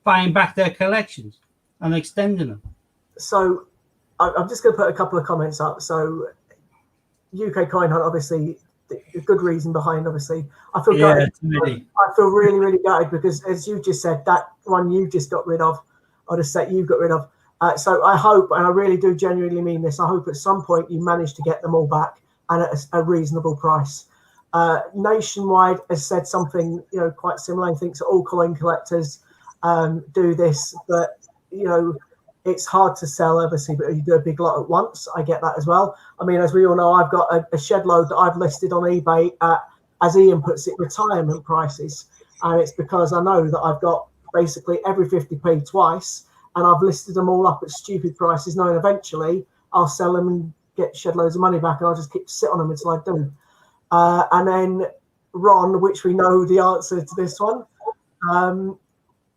buying back their collections and extending them. So
I'm just going to put a couple of comments up. So UK Coin Hunt, obviously, a good reason behind, obviously. I feel gutted. Really. I feel really, really gutted because, as you just said, that one you just got rid of, or the set you've got rid of. So I hope, and I really do genuinely mean this, I hope at some point you manage to get them all back and at a reasonable price. Nationwide has said something, you know, quite similar. I think so all coin collectors do this, but, you know, it's hard to sell, obviously, but you do a big lot at once. I get that as well. I mean, as we all know, I've got a shed load that I've listed on eBay at, as Ian puts it, retirement prices. And it's because I know that I've got basically every 50p twice, and I've listed them all up at stupid prices, knowing eventually I'll sell them and get shed loads of money back, and I'll just keep sit on them until I do. And then Ron, which we know the answer to this one,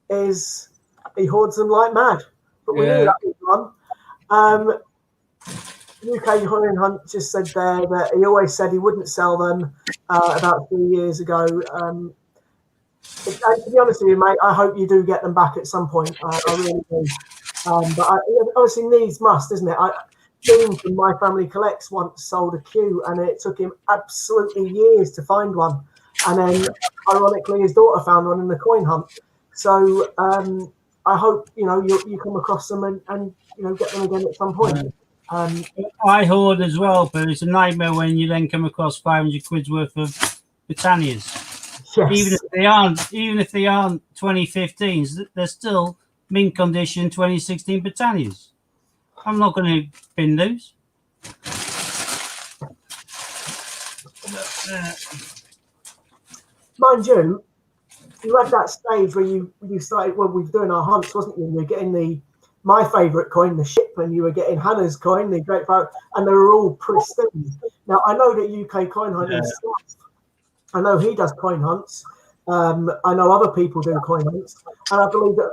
is he hoards them like mad. But we knew that was Ron. UK Coin Hunt just said there that he always said he wouldn't sell them about 3 years ago. To be honest with you, mate, I hope you do get them back at some point. I really do. But obviously needs must, isn't it? Dean from My Family Collects once sold a queue, and it took him absolutely years to find one. And then, ironically, his daughter found one in the coin hunt. So I hope, you know, you come across them and you know, get them again at some point.
I hoard as well, but it's a nightmare when you then come across 500 quid's worth of Britannias. Yes. Even if they aren't 2015s, they're still mint condition 2016 Britannias. I'm not going to bin those.
Mind you, you had that stage where you started, well, we were doing our hunts, wasn't you? And you're getting my favourite coin, the ship, and you were getting Hannah's coin, the Great Pharaoh, and they were all pristine. Now, I know that UK Coin Hunting, I know he does coin hunts. I know other people do coin hunts, and I believe that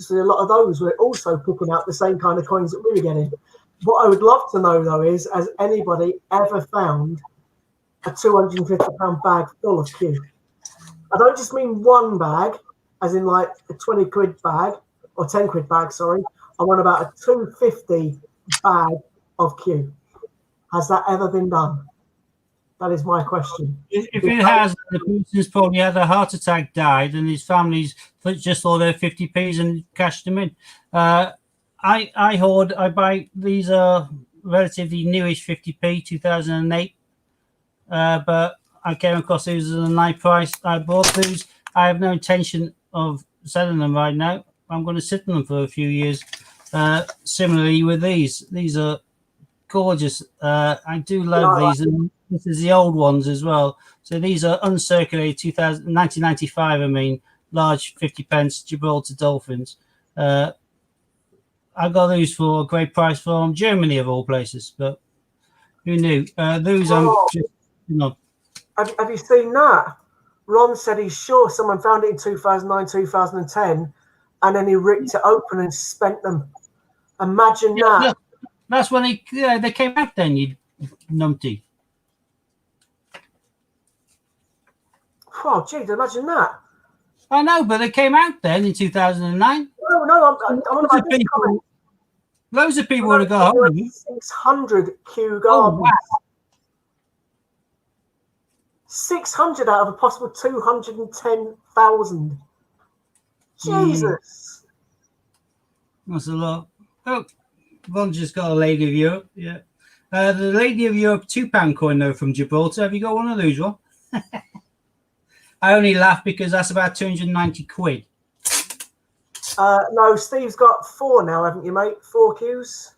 a lot of those were also picking out the same kind of coins that we were getting. What I would love to know, though, is has anybody ever found a £250 bag full of Q? I don't just mean one bag, as in like a 20 quid bag or 10 quid bag, sorry. I want about a 250 bag of Q. Has that ever been done? That is my question.
If it has, the person's probably had a heart attack, died, and his family's just thought they're 50p's and cashed them in. I buy, these are relatively newish 50p, 2008. But I came across these at a nice price. I bought these. I have no intention of selling them right now. I'm going to sit on them for a few years. Similarly with these are gorgeous. I do love these, and this is the old ones as well. So these are uncirculated 1995. I mean, large 50p Gibraltar Dolphins. I got these for a great price from Germany of all places, but who knew? Those
Have you seen that? Ron said he's sure someone found it in 2009, 2010, and then he ripped it open and spent them. Imagine that.
That's when they came out then, you numpty.
Oh, geez, imagine that.
I know, but they came out then in 2009.
No, I'm about this comment.
Loads of people would have got hold of them.
600 Q Gardens.
Oh, wow.
600 out of a possible 210,000. Jesus.
That's a lot. Oh, one just got a Lady of Europe. Yeah. The Lady of Europe £2 coin, though, from Gibraltar. Have you got one of those, Ron? I only laugh because that's about 290 quid.
No, Steve's got 4 now, haven't you, mate? 4 Qs?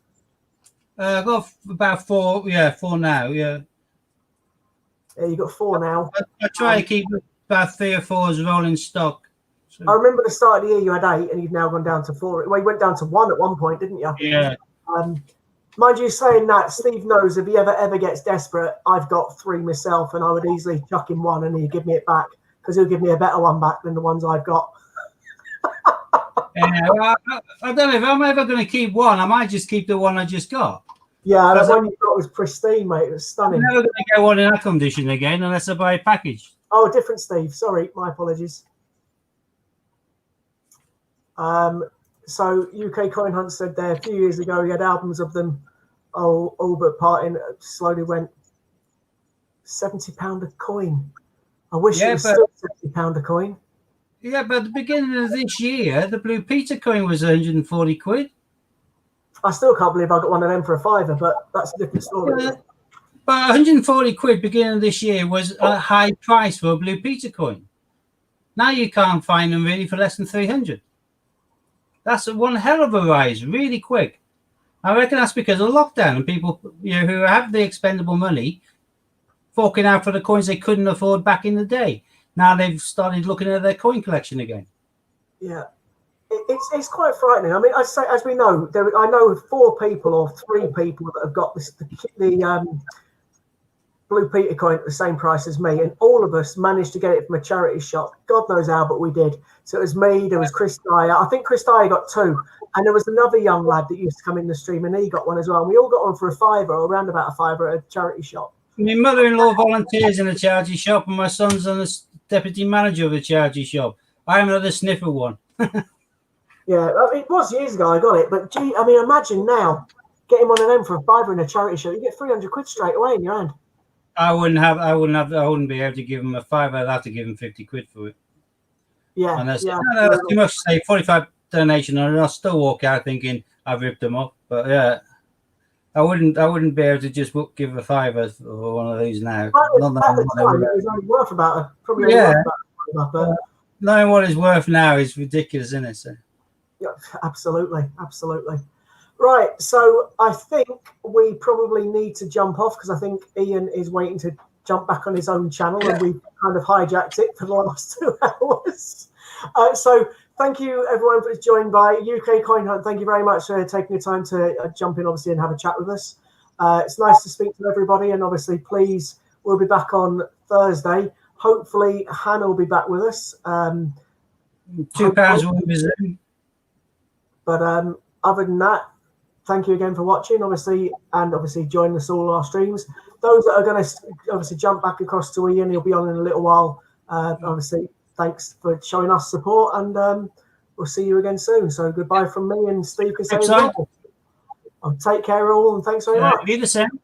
I've got about 4. Yeah, 4 now. Yeah.
Yeah, you got 4 now.
I try to keep about 3 or 4 as rolling stock. So.
I remember the start of the year you had 8 and you've now gone down to 4. Well, you went down to 1 at one point, didn't you?
Yeah.
Mind you, saying that, Steve knows if he ever gets desperate, I've got 3 myself, and I would easily chuck him 1 and he'd give me it back because he'll give me a better one back than the ones I've got.
Yeah, well, I don't know if I'm ever going to keep 1. I might just keep the one I just got.
Yeah, the one you got was pristine, mate. It was stunning.
I'm never going to get one in that condition again unless I buy a package.
Oh, different Steve. Sorry, my apologies. So UK Coin Hunt said there a few years ago he had albums of them all but parting. Slowly went £70 a coin. I wish it was still £70 a coin.
Yeah, but at the beginning of this year, the Blue Peter coin was 140 quid.
I still can't believe I got one of them for a £5, but that's a different story.
Yeah. But 140 quid beginning of this year was a high price for a Blue Peter coin. Now you can't find them really for less than 300. That's one hell of a rise, really quick. I reckon that's because of lockdown and people who have the expendable money forking out for the coins they couldn't afford back in the day. Now they've started looking at their coin collection again.
Yeah, it's quite frightening. I mean, I say, as we know, I know 4 people or 3 people that have got the Blue Peter coin at the same price as me, and all of us managed to get it from a charity shop. God knows how, but we did. So it was me, there was Chris Dyer. I think Chris Dyer got 2, and there was another young lad that used to come in the stream, and he got one as well. And we all got one for a £5 or around about a £5 at a charity shop.
My mother-in-law volunteers in a charity shop, and my son's on the deputy manager of a charity shop. I am another sniffer one.
Yeah, it was years ago I got it, but gee, I mean, imagine now getting one of them for a £5 in a charity shop. You get 300 quid straight away in your hand.
I wouldn't be able to give him a £5. I'd have to give him 50 quid for it.
Yeah,
and that's
yeah.
that's too much to say. 45 donation, and I'll still walk out thinking I've ripped them off. But yeah, I wouldn't be able to just give a £5 for one of these now.
At the time, it was only worth about
knowing what it's worth now is ridiculous, isn't it? So.
Yeah, absolutely. Right, so I think we probably need to jump off because I think Ian is waiting to jump back on his own channel, and we kind of hijacked it for the last 2 hours. So thank you everyone for joining by UK Coin Hunt. Thank you very much for taking the time to jump in, obviously, and have a chat with us. It's nice to speak to everybody, and obviously, please, we'll be back on Thursday. Hopefully, Hannah will be back with us. £2
will be Zoom.
But other than that, thank you again for watching, obviously, and obviously join us all our streams. Those that are going to obviously jump back across to Ian, he'll be on in a little while. Obviously, thanks for showing us support, and we'll see you again soon. So goodbye from me, and Steve can say it. Take care all, and thanks very much.
Be the same.